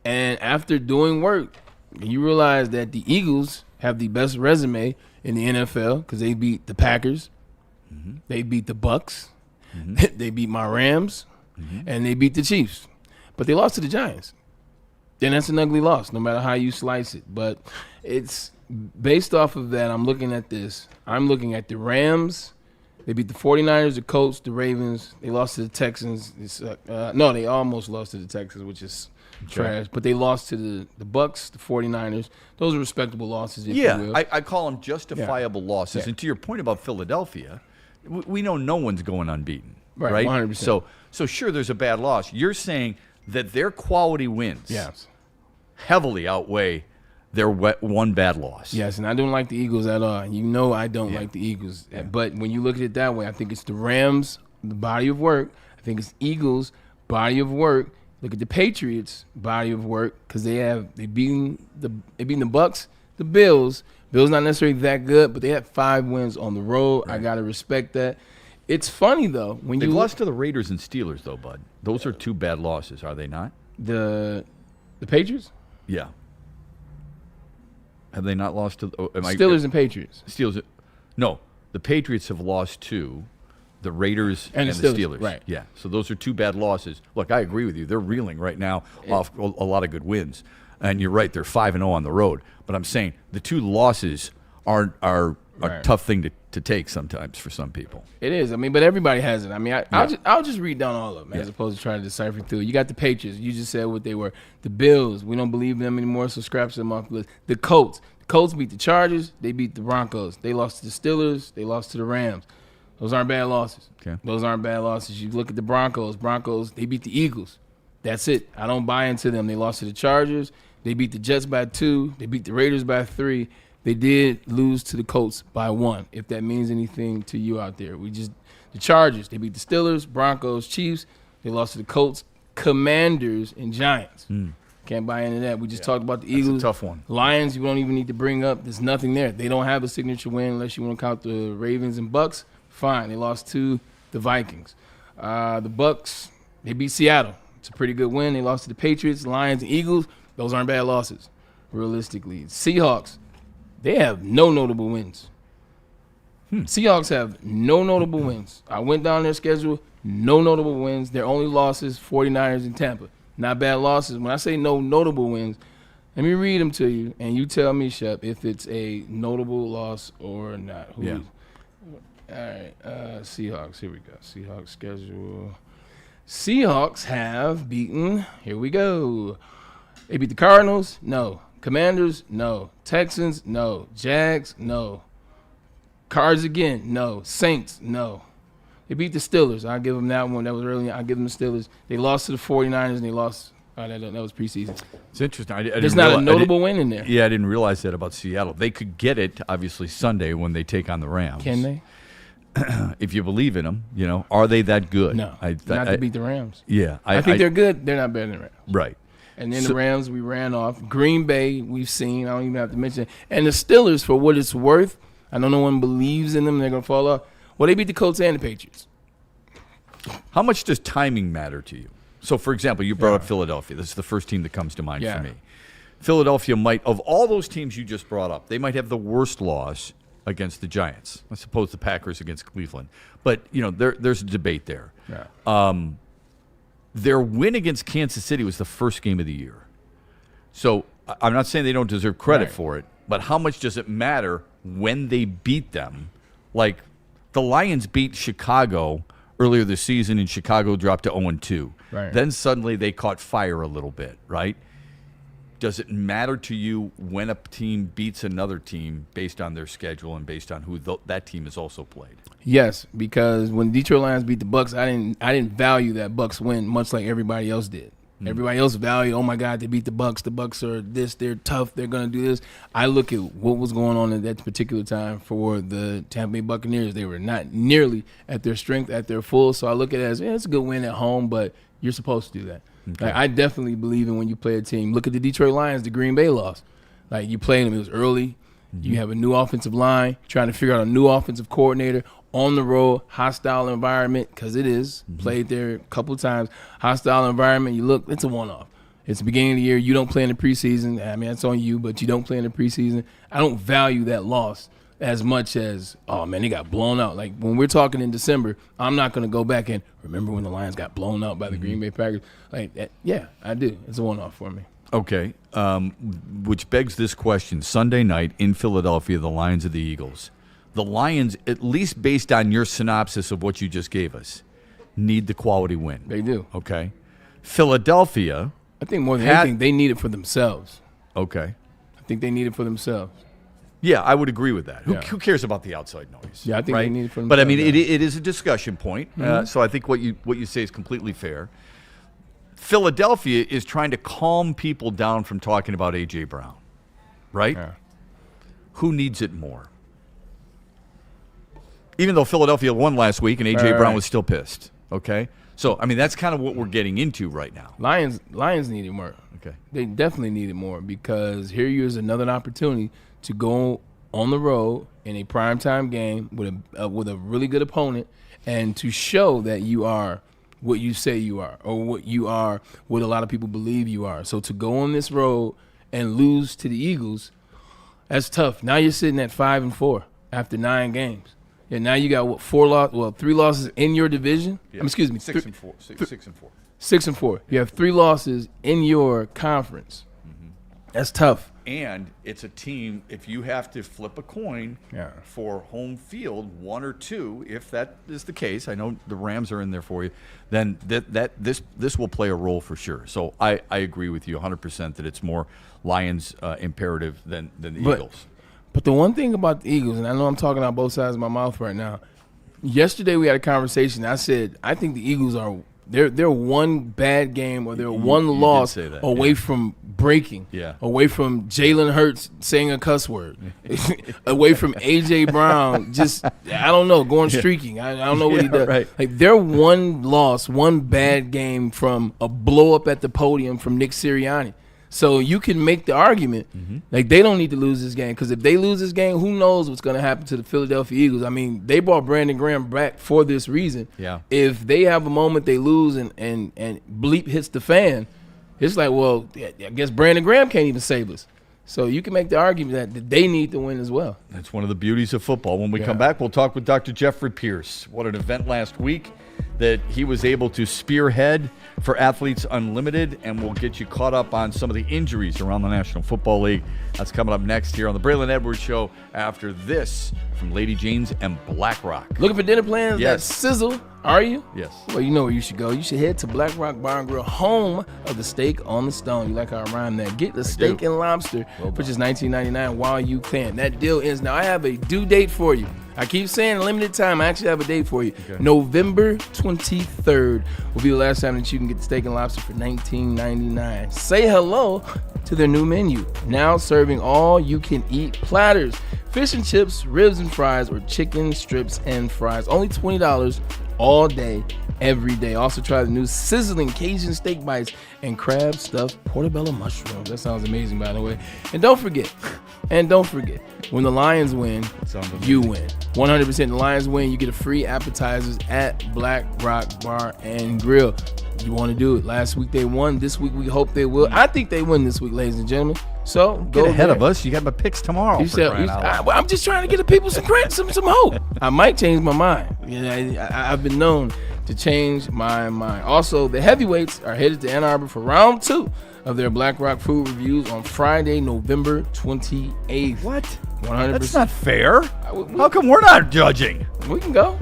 F: And after doing work, you realize that the Eagles have the best resume in the NFL because they beat the Packers, they beat the Bucks, they beat my Rams, and they beat the Chiefs. But they lost to the Giants. Then that's an ugly loss, no matter how you slice it. But it's based off of that, I'm looking at this. I'm looking at the Rams, They beat the 49ers, the Colts, the Ravens. They lost to the Texans. No, they almost lost to the Texans, which is trash. But they lost to the Bucks, the 49ers. Those are respectable losses, if you will.
E: I call them justifiable losses.
F: Yeah.
E: And to your point about Philadelphia, we know no one's going unbeaten, right?
F: 100%.
E: So sure, there's a bad loss. You're saying that their quality wins heavily outweigh their one bad loss.
F: Yes, and I don't like the Eagles at all. You know I don't like the Eagles. Yeah. But when you look at it that way, I think it's the Rams, the body of work. I think it's Eagles, body of work. Look at the Patriots, body of work, because they beaten the Bucks, the Bills. Bills not necessarily that good, but they had 5 wins on the road. Right. I gotta respect that. It's funny though when
E: they've lost to the Raiders and Steelers though, bud. Those are 2 bad losses, are they not?
F: The Patriots?
E: Yeah. Have they not lost to
F: Steelers and Patriots?
E: Steelers. No, the Patriots have lost to the Raiders and the Steelers.
F: Right.
E: Yeah. So those are 2 bad losses. Look, I agree with you. They're reeling right now off a lot of good wins. And you're right, they're 5-0 on the road. But I'm saying the 2 losses are a tough thing to take sometimes for some people.
F: It is. I mean, but everybody has it. I mean, I'll just read down all of them as opposed to trying to decipher through. You got the Patriots. You just said what they were. The Bills. We don't believe them anymore, so scraps them off the list. The Colts. The Colts beat the Chargers. They beat the Broncos. They lost to the Steelers. They lost to the Rams. Those aren't bad losses.
E: Okay.
F: Those aren't bad losses. You look at the Broncos. They beat the Eagles. That's it. I don't buy into them. They lost to the Chargers. They beat the Jets by 2. They beat the Raiders by 3. They did lose to the Colts by 1, if that means anything to you out there. The Chargers, they beat the Steelers, Broncos, Chiefs. They lost to the Colts, Commanders, and Giants. Can't buy into that. We just talked about the Eagles.
E: That's a tough one.
F: Lions, you don't even need to bring up. There's nothing there. They don't have a signature win unless you want to count the Ravens and Bucks. Fine. They lost to the Vikings. The Bucks, they beat Seattle. It's a pretty good win. They lost to the Patriots, Lions, and Eagles. Those aren't bad losses, realistically. Seahawks, they have no notable wins. Seahawks have no notable wins. I went down their schedule, no notable wins. Their only losses, 49ers and Tampa. Not bad losses. When I say no notable wins, let me read them to you, and you tell me, Shep, if it's a notable loss or not. All right, Seahawks, here we go. Seahawks schedule. Seahawks have beaten, here we go. They beat the Cardinals? No. Commanders? No. Texans? No. Jags? No. Cards again? No. Saints? No. They beat the Steelers. I'll give them that one. That was early. I'll give them the Steelers. They lost to the 49ers, and they lost. That was preseason.
E: It's interesting.
F: There's not a notable win in there.
E: Yeah, I didn't realize that about Seattle. They could get it, obviously, Sunday when they take on the Rams.
F: Can they?
E: If you believe in them, are they that good?
F: No. Not to beat the Rams.
E: Yeah.
F: I think they're good. They're not better than the Rams.
E: Right.
F: And then the Rams, we ran off. Green Bay, we've seen. I don't even have to mention it. And the Steelers, for what it's worth, I know no one believes in them. They're going to fall off. Well, they beat the Colts and the Patriots.
E: How much does timing matter to you? So, for example, you brought up Philadelphia. This is the first team that comes to mind for me. Philadelphia might, of all those teams you just brought up, they might have the worst loss against the Giants. I suppose the Packers against Cleveland. But, there's a debate there.
F: Yeah.
E: Their win against Kansas City was the first game of the year. So I'm not saying they don't deserve credit for it, but how much does it matter when they beat them? Like the Lions beat Chicago earlier this season, and Chicago dropped to 0-2.
F: Right.
E: Then suddenly they caught fire a little bit, right? Does it matter to you when a team beats another team based on their schedule and based on who that team has also played?
F: Yes, because when Detroit Lions beat the Bucks, I didn't value that Bucks win much like everybody else did. Everybody else valued, oh my God, they beat the Bucks. The Bucks are this, they're tough, they're gonna do this. I look at what was going on at that particular time for the Tampa Bay Buccaneers. They were not nearly at their strength, at their full. So I look at it as it's a good win at home, but you're supposed to do that.
E: Okay.
F: Like, I definitely believe in when you play a team. Look at the Detroit Lions, the Green Bay loss. Like you played them, it was early. You have a new offensive line, trying to figure out a new offensive coordinator on the road, hostile environment, because it is. Played there a couple of times. Hostile environment, you look, it's a one-off. It's the beginning of the year. You don't play in the preseason. I mean, that's on you, but you don't play in the preseason. I don't value that loss as much as, oh, man, they got blown out. Like, when we're talking in December, I'm not going to go back and remember when the Lions got blown out by the Green Bay Packers. Like, that, yeah, I do. It's a one-off for me.
E: Okay, which begs this question. Sunday night in Philadelphia, the Lions of the Eagles. the Lions, at least based on your synopsis of what you just gave us, need the quality win.
F: They do.
E: Okay. Philadelphia.
F: I think more than anything, they need it for themselves.
E: Okay.
F: I think they need it for themselves.
E: Yeah, I would agree with that.
F: Yeah.
E: Who cares about the outside noise?
F: Yeah, I think they need it for themselves.
E: But I mean, it is a discussion point.
F: Mhm.
E: So I think what you say is completely fair. Philadelphia is trying to calm people down from talking about A.J. Brown, right?
F: Yeah.
E: Who needs it more? Even though Philadelphia won last week and A.J.
F: Right.
E: Brown was still pissed, okay? So, I mean, that's kind of what we're getting into right now.
F: Lions need it more.
E: Okay.
F: They definitely need it more because here is another opportunity to go on the road in a primetime game with a really good opponent and to show that you are what you say you are or what you are, what a lot of people believe you are. So to go on this road and lose to the Eagles, that's tough. Now you're sitting at 5-4 after 9 games. And now you got 3 losses in your division.
E: Yeah.
F: Excuse me,
E: 6-4. 6-4.
F: 6-4. You have 3 losses in your conference.
E: Mm-hmm.
F: That's tough.
E: And it's a team, if you have to flip a coin for home field, 1 or 2, if that is the case, I know the Rams are in there for you, then this will play a role for sure. So I agree with you 100% that it's more Lions imperative than the Eagles.
F: But the one thing about the Eagles, and I know I'm talking out both sides of my mouth right now, yesterday we had a conversation. I said, I think the Eagles they're one bad game or they're one loss away from breaking, away from Jalen Hurts saying a cuss word, away from A.J. Brown just, I don't know, going streaking. I don't know what he does.
E: Right.
F: Like they're one loss, one bad game from a blow up at the podium from Nick Sirianni. So you can make the argument, like they don't need to lose this game because if they lose this game, who knows what's going to happen to the Philadelphia Eagles? I mean, they brought Brandon Graham back for this reason.
E: Yeah.
F: If they have a moment they lose and bleep hits the fan, it's like, well, I guess Brandon Graham can't even save us. So you can make the argument that they need to win as well.
E: That's one of the beauties of football. When we come back, we'll talk with Dr. Jeffrey Pierce. What an event last week that he was able to spearhead for Athletes Unlimited, and we'll get you caught up on some of the injuries around the National Football League. That's coming up next here on the Braylon Edwards Show after this from Lady Jane's and Black Rock.
F: Looking for dinner plans that
E: Yes.
F: sizzle, are you?
E: Yes.
F: Well, you know where you should go. You should head to Black Rock Bar and Grill, home of the steak on the stone. You like how I rhyme that. Get the steak and lobster for just $19.99 while you can. That deal ends now. I have a due date for you. I keep saying limited time. I actually have a date for you.
E: Okay.
F: November 23rd will be the last time that you can get the steak and lobster for $19.99. Say hello to their new menu. Now serving all you can eat platters. Fish and chips, ribs and fries, or chicken strips and fries. Only $20 all day, every day. Also try the new sizzling Cajun steak bites and crab stuffed portobello mushrooms. That sounds amazing, by the way. And don't forget, when the Lions win, you win. 100% the Lions win, you get a free appetizers at Black Rock Bar and Grill. You want to do it. Last week they won. This week we hope they will. I think they win this week, ladies and gentlemen. So
E: Get ahead of us. You got my picks tomorrow.
F: I'm just trying to get the people some hope. I might change my mind. I've been known to change my mind. Also, the heavyweights are headed to Ann Arbor for round 2 of their Black Rock food reviews on Friday, November 28th.
E: What?
F: 100%.
E: That's not fair. How come we're not judging?
F: We can go.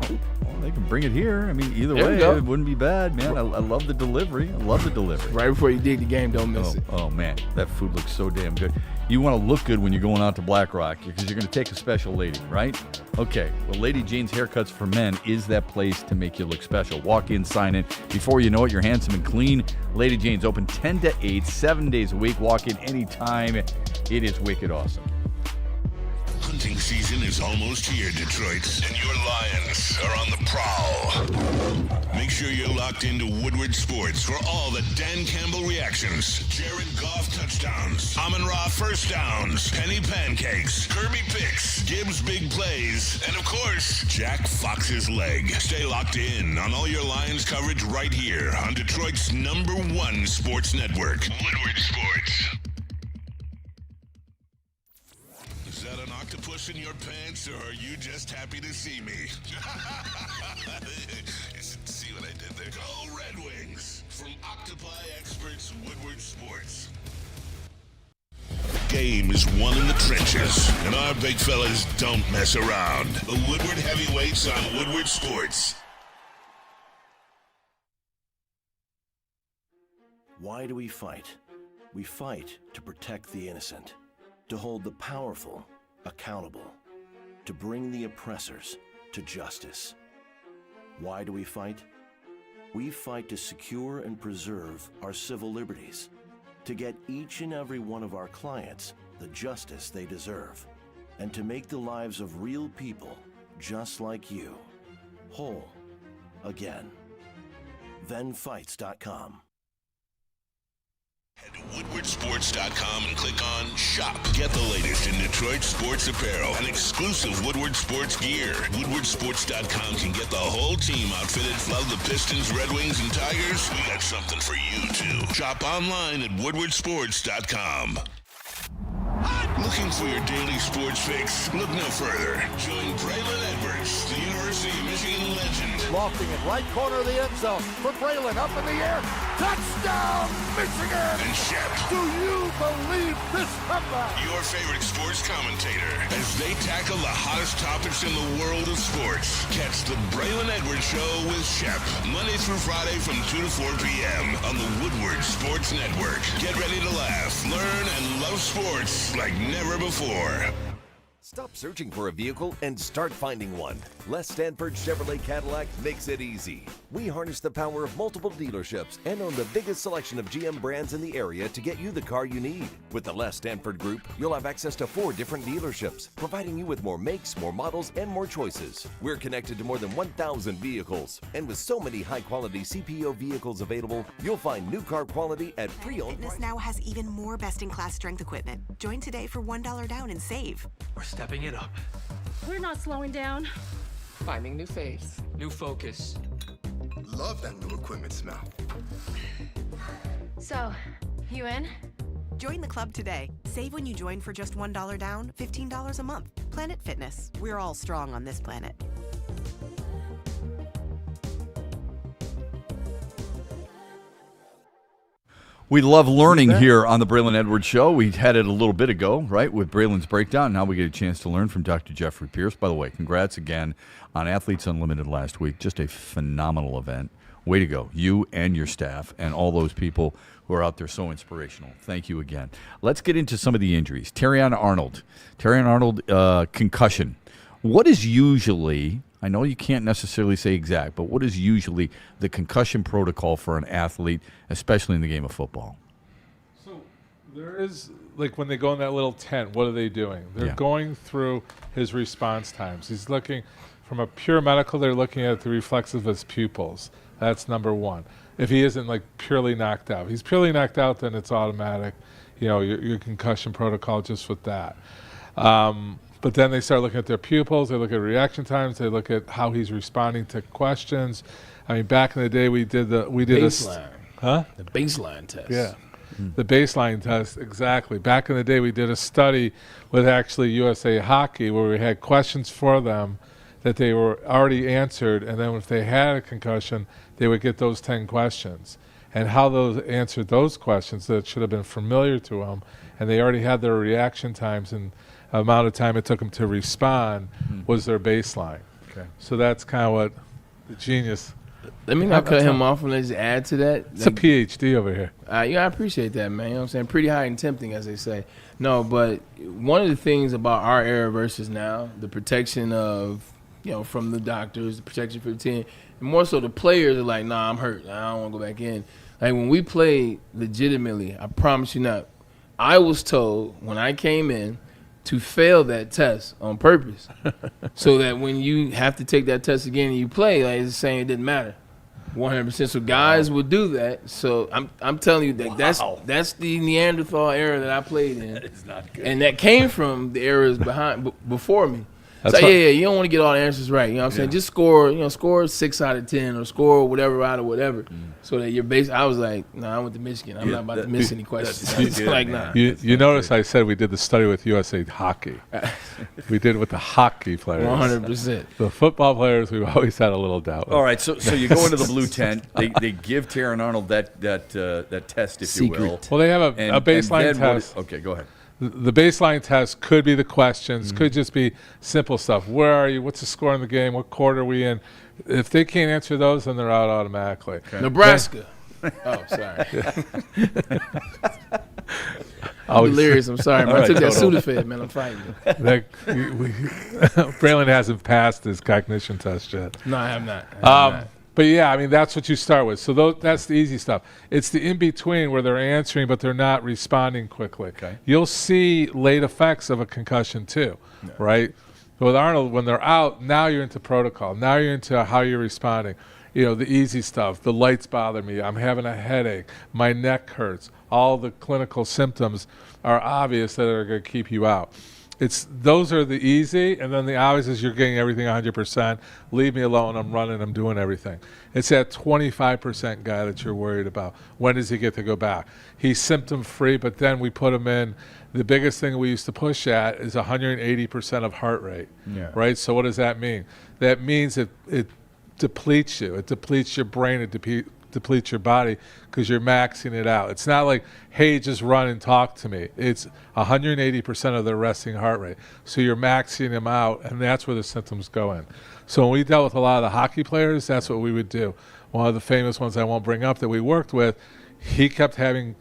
E: Well, they can bring it here. I mean, either
F: There we
E: way,
F: go.
E: it wouldn't be bad, man. I love the delivery.
F: Right before you dig the game, don't miss it.
E: Oh, man. That food looks so damn good. You want to look good when you're going out to Black Rock because you're going to take a special lady, right? Okay. Well, Lady Jane's Haircuts for Men is that place to make you look special. Walk in, sign in. Before you know it, you're handsome and clean. Lady Jane's open 10 to 8, 7 days a week. Walk in anytime. It is wicked awesome.
A: Hunting season is almost here, Detroit, and your Lions are on the prowl. Make sure you're locked into Woodward Sports for all the Dan Campbell reactions, Jared Goff touchdowns, Amon-Ra first downs, Penny pancakes, Kirby picks, Gibbs big plays, and of course, Jack Fox's leg. Stay locked in on all your Lions coverage right here on Detroit's #1 sports network, Woodward Sports. Is that an octopus in your pants, or are you just happy to see me? See what I did there? Go Red Wings! From Octopi Experts Woodward Sports. game is won in the trenches, and our big fellas don't mess around. The Woodward Heavyweights on Woodward Sports.
T: Why do we fight? We fight to protect the innocent, to hold the powerful accountable, to bring the oppressors to justice. Why do we fight? We fight to secure and preserve our civil liberties, to get each and every one of our clients the justice they deserve, and to make the lives of real people just like you whole again. ThenFights.com.
A: Head to WoodwardSports.com and click on Shop. Get the latest in Detroit sports apparel and exclusive Woodward Sports gear. WoodwardSports.com can get the whole team outfitted. Love the Pistons, Red Wings, and Tigers? We got something for you, too. Shop online at WoodwardSports.com. Looking for your daily sports fix? Look no further. Join Braylon Edwards, the University of Michigan legend.
P: Lofting it right corner of the end zone for Braylon, up in the air. Touchdown, Michigan!
A: And Shep.
P: Do you believe this comeback?
A: Your favorite sports commentator as they tackle the hottest topics in the world of sports. Catch the Braylon Edwards Show with Shep, Monday through Friday from 2 to 4 p.m. on the Woodward Sports Network. Get ready to laugh, learn, and love sports like never before.
N: Stop searching for a vehicle and start finding one. Les Stanford Chevrolet Cadillac makes it easy. We harness the power of multiple dealerships and own the biggest selection of GM brands in the area to get you the car you need. With the Les Stanford Group, you'll have access to 4 different dealerships, providing you with more makes, more models, and more choices. We're connected to more than 1,000 vehicles. And with so many high-quality CPO vehicles available, you'll find new car quality at pre-owned
I: Fitness now has even more best-in-class strength equipment. Join today for $1 down and save.
J: We're stepping it up.
K: We're not slowing down.
J: Finding new faith, new focus.
L: Love that new equipment smell.
K: So, you in?
I: Join the club today. Save when you join for just $1 down, $15 a month. Planet Fitness. We're all strong on this planet.
E: We love learning here on the Braylon Edwards Show. We had it a little bit ago, right, with Braylon's breakdown. Now we get a chance to learn from Dr. Jeffrey Pierce. By the way, congrats again on Athletes Unlimited last week. Just a phenomenal event. Way to go, you and your staff and all those people who are out there so inspirational. Thank you again. Let's get into some of the injuries. Terrion Arnold, concussion. What is usually, I know you can't necessarily say exact, but what is usually the concussion protocol for an athlete, especially in the game of football?
C: So there is, like when they go in that little tent, what are they doing? They're going through his response times. He's looking, from a pure medical, they're looking at the reflexes of his pupils. That's number one. If he isn't like purely knocked out. If he's purely knocked out, then it's automatic, you know, your concussion protocol just with that. But then they start looking at their pupils, they look at reaction times, they look at how he's responding to questions. I mean, back in the day, we did
F: baseline.
C: Huh?
F: The baseline test.
C: Yeah. The baseline test, exactly. Back in the day, we did a study with actually USA Hockey where we had questions for them that they were already answered, and then if they had a concussion, they would get those 10 questions. And how those answered those questions that should have been familiar to them, and they already had their reaction times and amount of time it took them to respond was their baseline.
E: Okay.
C: So that's kind of what the genius.
F: Let me not cut him off and let's add to that.
C: It's a PhD over here.
F: Yeah, I appreciate that, man. You know what I'm saying? Pretty high and tempting, as they say. No, but one of the things about our era versus now, the protection of, you know, from the doctors, the protection for the team, and more so the players are like, nah, I'm hurt. I don't want to go back in. Like when we played legitimately, I promise you not, I was told when I came in to fail that test on purpose so that when you have to take that test again and you play, like it's saying it didn't matter. 100%. So guys would do that. So I'm telling you that that's the Neanderthal era that I played in.
C: That is not good.
F: And that came from the eras before me. So yeah, you don't want to get all the answers right. You know what I'm saying? Just score 6 out of 10 or score whatever out of whatever. So that you're based. I was like, nah, I went to Michigan. I'm not about to miss any questions. Like, nah.
C: You notice I said we did the study with USA Hockey. We did it with the hockey players.
F: 100%.
C: The football players, we've always had a little doubt with.
E: All right, so you go into the blue tent. They give Terrion Arnold that test, if you will.
C: Well, they have a baseline test.
E: Okay, go ahead.
C: the baseline test could be the questions, could just be simple stuff. Where are you? What's the score in the game? What quarter are we in? If they can't answer those, then they're out automatically.
F: Okay. Nebraska. Oh, sorry. I'm delirious. I'm sorry, man. I took that Sudafed, man. I'm fighting.
C: Braylon hasn't passed his cognition test yet.
F: No, I have not.
C: But yeah, I mean, that's what you start with. So that's the easy stuff. It's the in-between where they're answering, but they're not responding quickly.
E: Okay.
C: You'll see late effects of a concussion too, right? But with Arnold, when they're out, now you're into protocol. Now you're into how you're responding. The easy stuff. The lights bother me. I'm having a headache. My neck hurts. All the clinical symptoms are obvious that are going to keep you out. Those are the easy, and then the obvious is you're getting everything 100%. Leave me alone. I'm running. I'm doing everything. It's that 25% guy that you're worried about. When does he get to go back? He's symptom-free, but then we put him in. The biggest thing we used to push at is 180% of heart rate, right? So what does that mean? That means it depletes you. It depletes your brain. It depletes your body because you're maxing it out. It's not like, hey, just run and talk to me. It's 180% of their resting heart rate. So you're maxing them out, and that's where the symptoms go in. So when we dealt with a lot of the hockey players, that's what we would do. One of the famous ones I won't bring up that we worked with, he kept having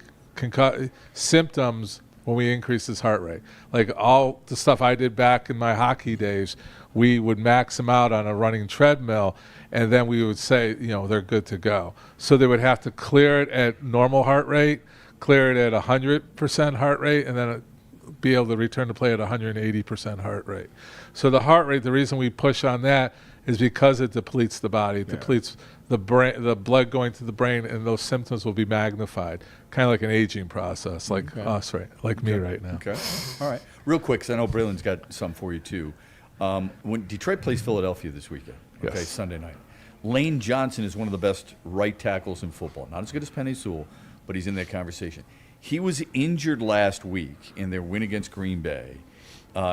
C: symptoms when we increased his heart rate. Like all the stuff I did back in my hockey days, we would max them out on a running treadmill, and then we would say, they're good to go. So they would have to clear it at normal heart rate, clear it at 100% heart rate, and then be able to return to play at 180% heart rate. So the heart rate, the reason we push on that is because it depletes the body. It depletes the brain, the blood going to the brain, and those symptoms will be magnified, kind of like an aging process, like us, right? Like me right now.
E: Okay. All right. Real quick, because I know Braylon's got some for you too. When Detroit plays Philadelphia this weekend, Sunday night, Lane Johnson is one of the best right tackles in football. Not as good as Penei Sewell, but he's in that conversation. He was injured last week in their win against Green Bay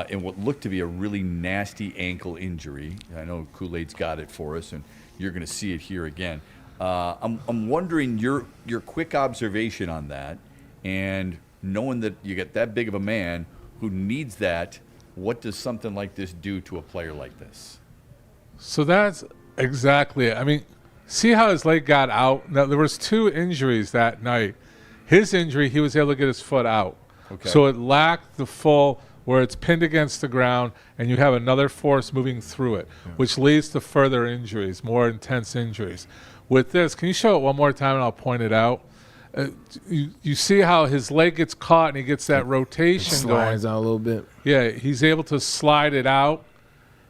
E: in what looked to be a really nasty ankle injury. I know Kool-Aid's got it for us, and you're going to see it here again. I'm wondering your quick observation on that, and knowing that you get that big of a man who needs that, what does something like this do to a player like this?
C: So that's exactly it. I mean, see how his leg got out? Now, there was 2 injuries that night. His injury, he was able to get his foot out.
E: Okay.
C: So it lacked the full, where it's pinned against the ground, and you have another force moving through it, which leads to further injuries, more intense injuries. With this, can you show it one more time, and I'll point it out? You see how his leg gets caught, and he gets that rotation
F: slides
C: going.
F: out a little bit.
C: Yeah, he's able to slide it out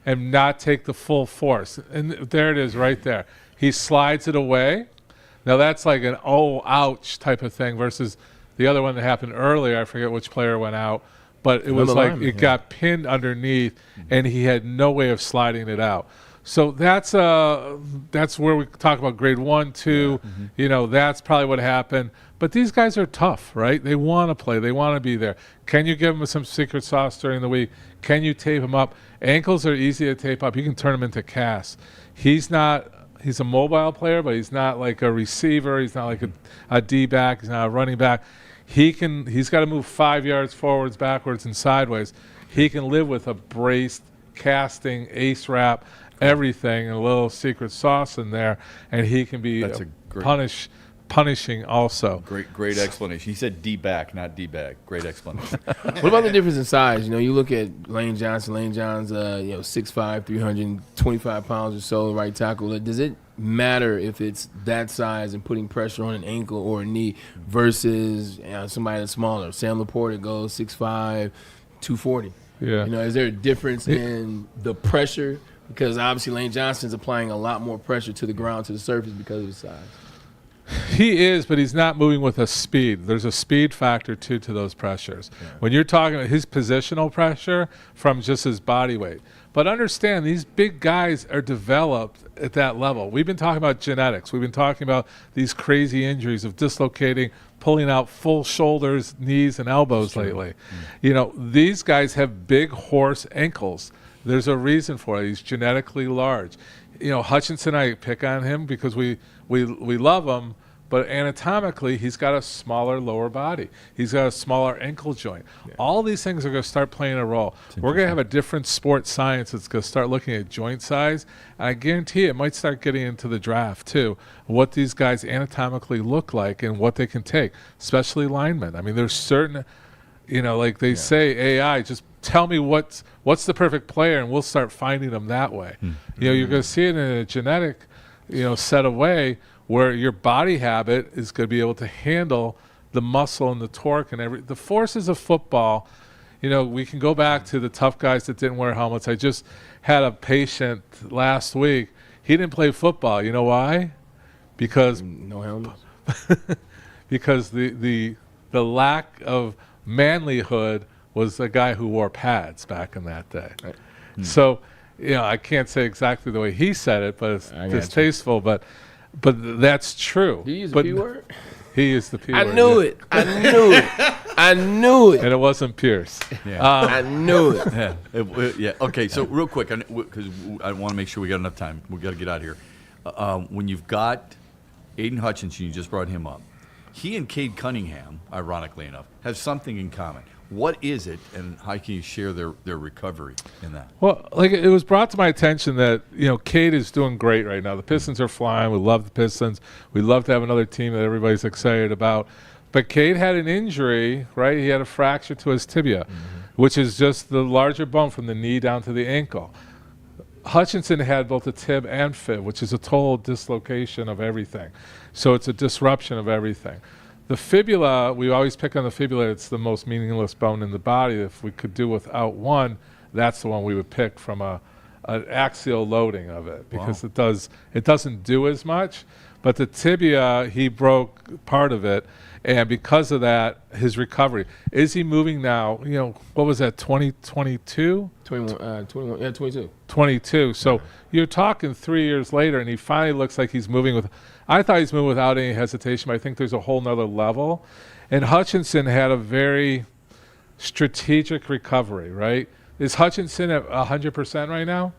C: and not take the full force. And there it is right there. He slides it away. Now that's like an ouch type of thing versus the other one that happened earlier. I forget which player went out, but it was like it got pinned underneath, and he had no way of sliding it out. So that's where we talk about grade 1, 2. That's probably what happened. But these guys are tough, right? They want to play. They want to be there. Can you give them some secret sauce during the week? Can you tape them up? Ankles are easy to tape up. You can turn them into casts. He's a mobile player, but he's not like a receiver. He's not like a D-back. He's not a running back. He's got to move 5 yards forwards, backwards, and sideways. He can live with a braced, casting, ace wrap, everything, and a little secret sauce in there, and he can be punishing also.
E: Great explanation. He said D-back, not D-bag. Great explanation.
F: What about the difference in size? You look at Lane Johnson. Lane John's 6'5", 325 pounds or so, right tackle. Does it matter if it's that size and putting pressure on an ankle or a knee versus somebody that's smaller? Sam Laporta goes 6'5", 240.
C: Yeah.
F: Is there a difference in the pressure? Because obviously Lane Johnson's applying a lot more pressure to the ground, to the surface because of his size.
C: He is, but he's not moving with a speed. There's a speed factor, too, to those pressures. Yeah. When you're talking about his positional pressure from just his body weight. But understand, these big guys are developed at that level. We've been talking about genetics. We've been talking about these crazy injuries of dislocating, pulling out full shoulders, knees, and elbows lately. These guys have big horse ankles. There's a reason for it. He's genetically large. Hutchinson, I pick on him because we love him, but anatomically, he's got a smaller lower body. He's got a smaller ankle joint. All these things are going to start playing a role. We're going to have a different sports science that's going to start looking at joint size, and I guarantee it might start getting into the draft, too, what these guys anatomically look like and what they can take, especially linemen. I mean, there's certain, like they say, AI, just tell me what's the perfect player, and we'll start finding them that way. You're going to see it in a genetic, set of way where your body habit is going to be able to handle the muscle and the torque and the forces of football. We can go back to the tough guys that didn't wear helmets. I just had a patient last week. He didn't play football. You know why? Because
F: no helmets.
C: Because the lack of manlyhood was a guy who wore pads back in that day. Right. So, I can't say exactly the way he said it, but it's distasteful. But that's true.
F: Do you use the P word?
C: He used the P word.
F: I knew it. I knew it.
C: And it wasn't Pierce.
E: Yeah.
F: I knew it.
E: Yeah. Okay. So real quick, because I want to make sure we got enough time. We got to get out of here. When you've got Aiden Hutchinson, you just brought him up. He and Cade Cunningham, ironically enough, have something in common. What is it, and how can you share their recovery in that?
C: Well, it was brought to my attention that, Cade is doing great right now. The Pistons are flying. We love the Pistons. We love to have another team that everybody's excited about. But Cade had an injury, right? He had a fracture to his tibia, which is just the larger bone from the knee down to the ankle. Hutchinson had both a tib and fib, which is a total dislocation of everything. So it's a disruption of everything. The fibula, we always pick on the fibula. It's the most meaningless bone in the body. If we could do without one, that's the one we would pick from an axial loading of it, because it doesn't do as much. But the tibia, he broke part of it, and because of that, his recovery. Is he moving now? What was that, 2022?
F: 21, yeah, 22.
C: 22. So you're talking 3 years later, and he finally looks like he's moving with. I thought he's moving without any hesitation, but I think there's a whole nother level. And Hutchinson had a very strategic recovery, right? Is Hutchinson at 100% right now?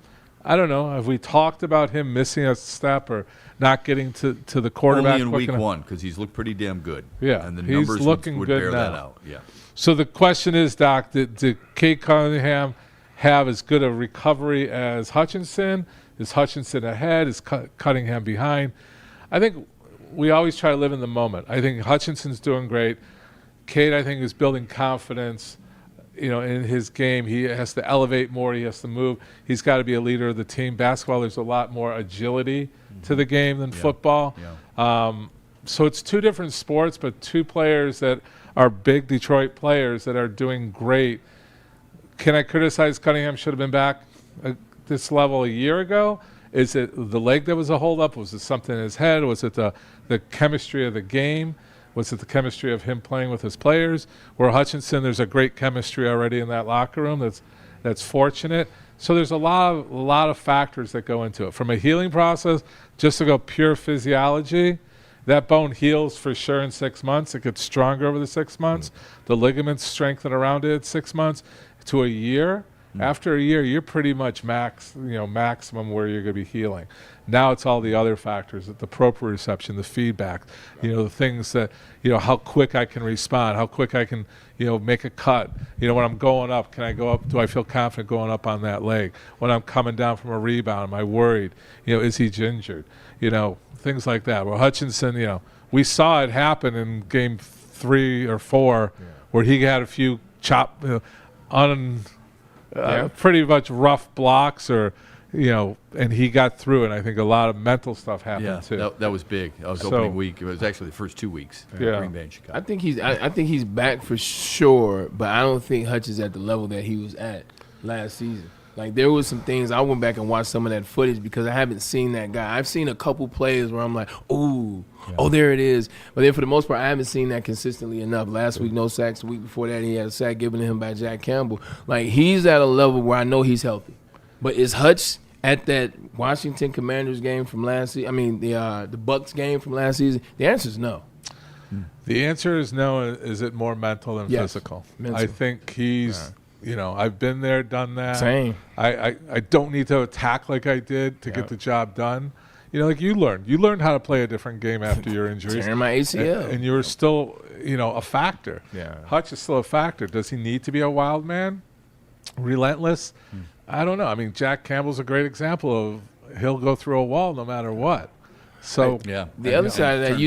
C: I don't know. Have we talked about him missing a step or not getting to the quarterback?
E: Only in week one, because he's looked pretty damn good.
C: Yeah,
E: and the
C: he's
E: numbers
C: looking
E: would
C: good
E: bear
C: now.
E: that out. Yeah.
C: So the question is, Doc, did Cade Cunningham have as good a recovery as Hutchinson? Is Hutchinson ahead? Is Cunningham behind? I think we always try to live in the moment. I think Hutchinson's doing great. Cade, I think, is building confidence, in his game. He has to elevate more. He has to move. He's got to be a leader of the team. Basketball, there's a lot more agility to the game than football. Yeah. So it's two different sports, but two players that are big Detroit players that are doing great. Can I criticize Cunningham should have been back at this level a year ago? Is it the leg that was a holdup? Was it something in his head? Was it the chemistry of the game? Was it the chemistry of him playing with his players? Where Hutchinson, there's a great chemistry already in that locker room. That's fortunate. So there's a lot of factors that go into it. From a healing process, just to go pure physiology, that bone heals for sure in 6 months. It gets stronger over the 6 months. The ligaments strengthen around it at 6 months to a year. After a year, you're pretty much maximum where you're going to be healing. Now it's all the other factors, the proprioception, the feedback, the things that, how quick I can respond, how quick I can, make a cut. When I'm going up, can I go up? Do I feel confident going up on that leg? When I'm coming down from a rebound, am I worried? Is he gingered? Things like that. Well, Hutchinson, we saw it happen in game 3 or 4 where he had a few pretty much rough blocks and he got through it. And I think a lot of mental stuff happened too.
E: That was big. That was opening week. It was actually the first 2 weeks. Green Bay and Chicago.
F: I think he's back for sure, but I don't think Hutch is at the level that he was at last season. Like, there was some things, I went back and watched some of that footage because I haven't seen that guy. I've seen a couple plays where I'm like, oh, there it is. But then for the most part, I haven't seen that consistently enough. Last week, no sacks. The week before that, he had a sack given to him by Jack Campbell. Like, he's at a level where I know he's healthy. But is Hutch at that Washington Commanders game from last season, the Bucks game from last season? The answer is no.
C: The answer is no. Is it more mental than physical? Mental. I think he's... I've been there, done that.
F: Same.
C: I don't need to attack like I did to get the job done. like you learned how to play a different game after your injuries.
F: Tearing my ACL.
C: And you were still, a factor.
F: Yeah.
C: Hutch is still a factor. Does he need to be a wild man? Relentless? I don't know. I mean, Jack Campbell's a great example of he'll go through a wall no matter what. So
F: the other side of that,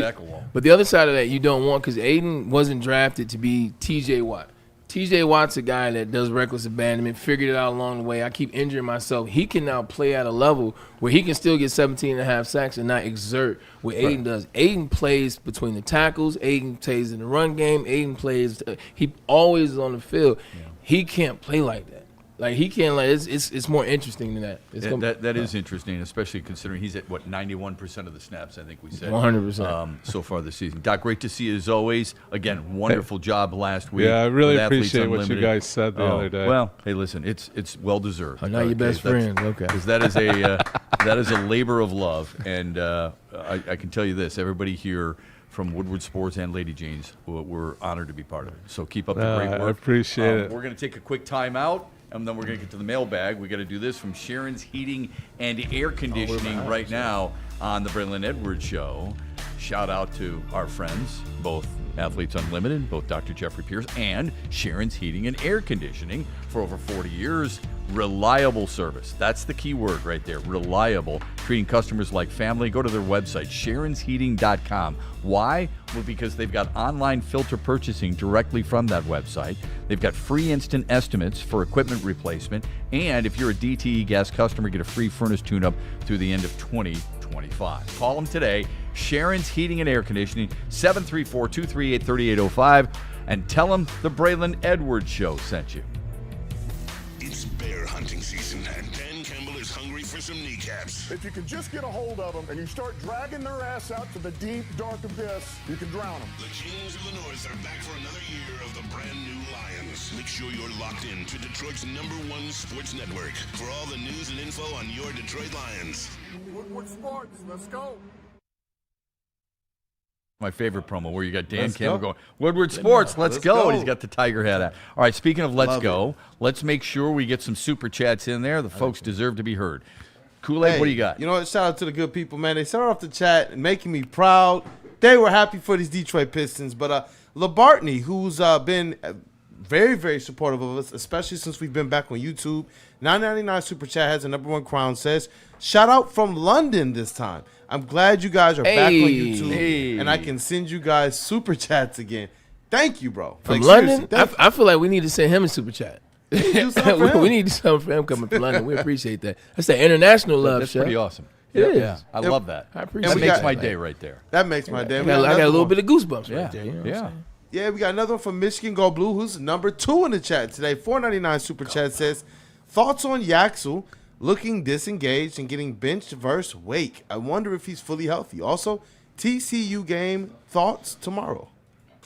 F: you don't want, because Aiden wasn't drafted to be T.J. Watt. T.J. Watt's a guy that does reckless abandonment, figured it out along the way. I keep injuring myself. He can now play at a level where he can still get 17.5 sacks and not exert what Aiden does. Aiden plays between the tackles. Aiden plays in the run game. Aiden plays. He always is on the field. He can't play like that. Like, he can't, it's more interesting than that.
E: That is interesting, especially considering he's at, 91% of the snaps, I think we said.
F: 100%.
E: So far this season. Doc, great to see you as always. Again, wonderful job last week.
C: Yeah, I really appreciate what you guys said the other day.
E: Well, hey, listen, it's well-deserved.
F: I'm not your best friend. Okay.
E: Because that is a labor of love, and I can tell you this, everybody here from Woodward Sports and Lady Jane's, we're honored to be part of it. So keep up the great work.
C: I appreciate it.
E: We're going to take a quick timeout. And then we're going to get to the mailbag. We got to do this from Sharon's Heating and Air Conditioning right now on the Braylon Edwards Show. Shout out to our friends, both Athletes Unlimited, both Dr. Jeffrey Pierce and Sharon's Heating and Air Conditioning for over 40 years. Reliable service. That's the key word right there. Reliable. Treating customers like family. Go to their website, sharonsheating.com. Why? Well, because they've got online filter purchasing directly from that website. They've got free instant estimates for equipment replacement. And if you're a DTE gas customer, get a free furnace tune-up through the end of 2025. Call them today. Sharon's Heating and Air Conditioning, 734-238-3805. And tell them the Braylon Edwards Show sent you.
A: It's bear hunting season, and Dan Campbell is hungry for some kneecaps.
P: If you can just get a hold of them and you start dragging their ass out to the deep, dark abyss, you can drown them.
A: The Kings of the North are back for another year of the brand new Lions. Make sure you're locked in to Detroit's #1 sports network for all the news and info on your Detroit Lions.
P: Woodward Sports, let's go.
E: My favorite promo where you got Dan Campbell going, Woodward Sports, let's go. And he's got the tiger hat on. All right, speaking of let's go, let's make sure we get some super chats in there. The folks deserve to be heard. Kool-Aid, what do you got?
Q: You know what? Shout out to the good people, man. They started off the chat and making me proud. They were happy for these Detroit Pistons. But LaBartney, who's been very, very supportive of us, especially since we've been back on YouTube, $9.99 super chat has a #1 crown, says, shout out from London this time. I'm glad you guys are back on YouTube, and I can send you guys super chats again. Thank you, bro.
F: From London? I feel like we need to send him a super chat. We need something for him coming from London. We appreciate that. That's the international love,
E: That's
F: Shep.
E: pretty awesome.
F: It is.
E: Yeah, I love that.
F: I appreciate
E: that. Makes
F: that.
E: my day right there.
Q: That makes my day.
F: I got a little bit of goosebumps right there. You know what I'm
E: Yeah.
F: saying?
Q: Yeah, we got another one from Michigan Go Blue, who's #2 in the chat today. $4.99 super chat says, thoughts on Yaxel looking disengaged and getting benched versus Wake. I wonder if he's fully healthy. Also, TCU game thoughts tomorrow.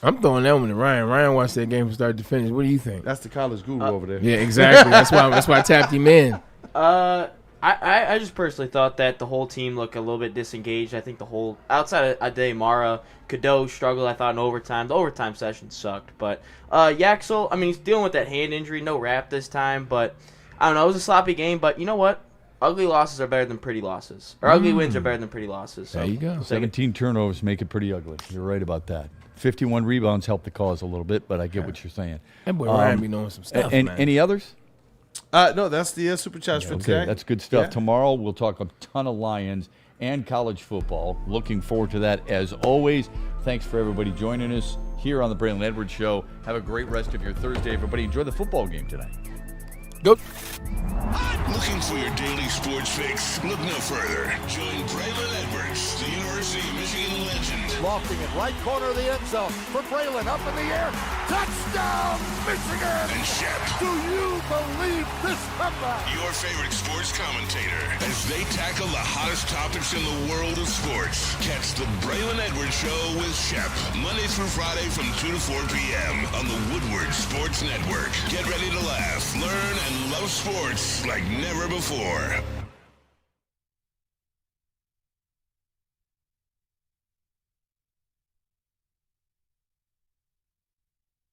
F: I'm throwing that one to Ryan. Ryan watched that game from start to finish. What do you think?
Q: That's the college guru over there.
F: Yeah, exactly. That's why I tapped him in.
B: I just personally thought that the whole team looked a little bit disengaged. I think the whole outside of Amon-Ra, Cadeau struggled. I thought in overtime. The overtime session sucked, but Yaxel, I mean, he's dealing with that hand injury. No wrap this time, but I don't know. It was a sloppy game, but you know what? Ugly losses are better than pretty losses, or ugly wins are better than pretty losses. So
F: there you go.
E: 17 turnovers make it pretty ugly. You're right about that. 51 rebounds help the cause a little bit, but I get what you're saying.
F: That boy Ryan be knowing some stuff,
E: and
F: man.
E: Any others?
Q: No, that's the super chat for today.
E: That's good stuff.
Q: Yeah.
E: Tomorrow we'll talk a ton of Lions and college football. Looking forward to that as always. Thanks for everybody joining us here on the Braylon Edwards Show. Have a great rest of your Thursday, everybody. Enjoy the football game tonight.
F: Go.
A: Looking for your daily sports fix? Look no further. Join Braylon Edwards, the University of Michigan legend.
P: Lofting it right corner of the end zone for Braylon, up in the air. Touchdown, Michigan!
A: And Shep.
P: Do you believe this comeback?
A: Your favorite sports commentator as they tackle the hottest topics in the world of sports. Catch the Braylon Edwards Show with Shep, Monday through Friday from 2 to 4 p.m. on the Woodward Sports Network. Get ready to laugh, learn, and love sports like never before.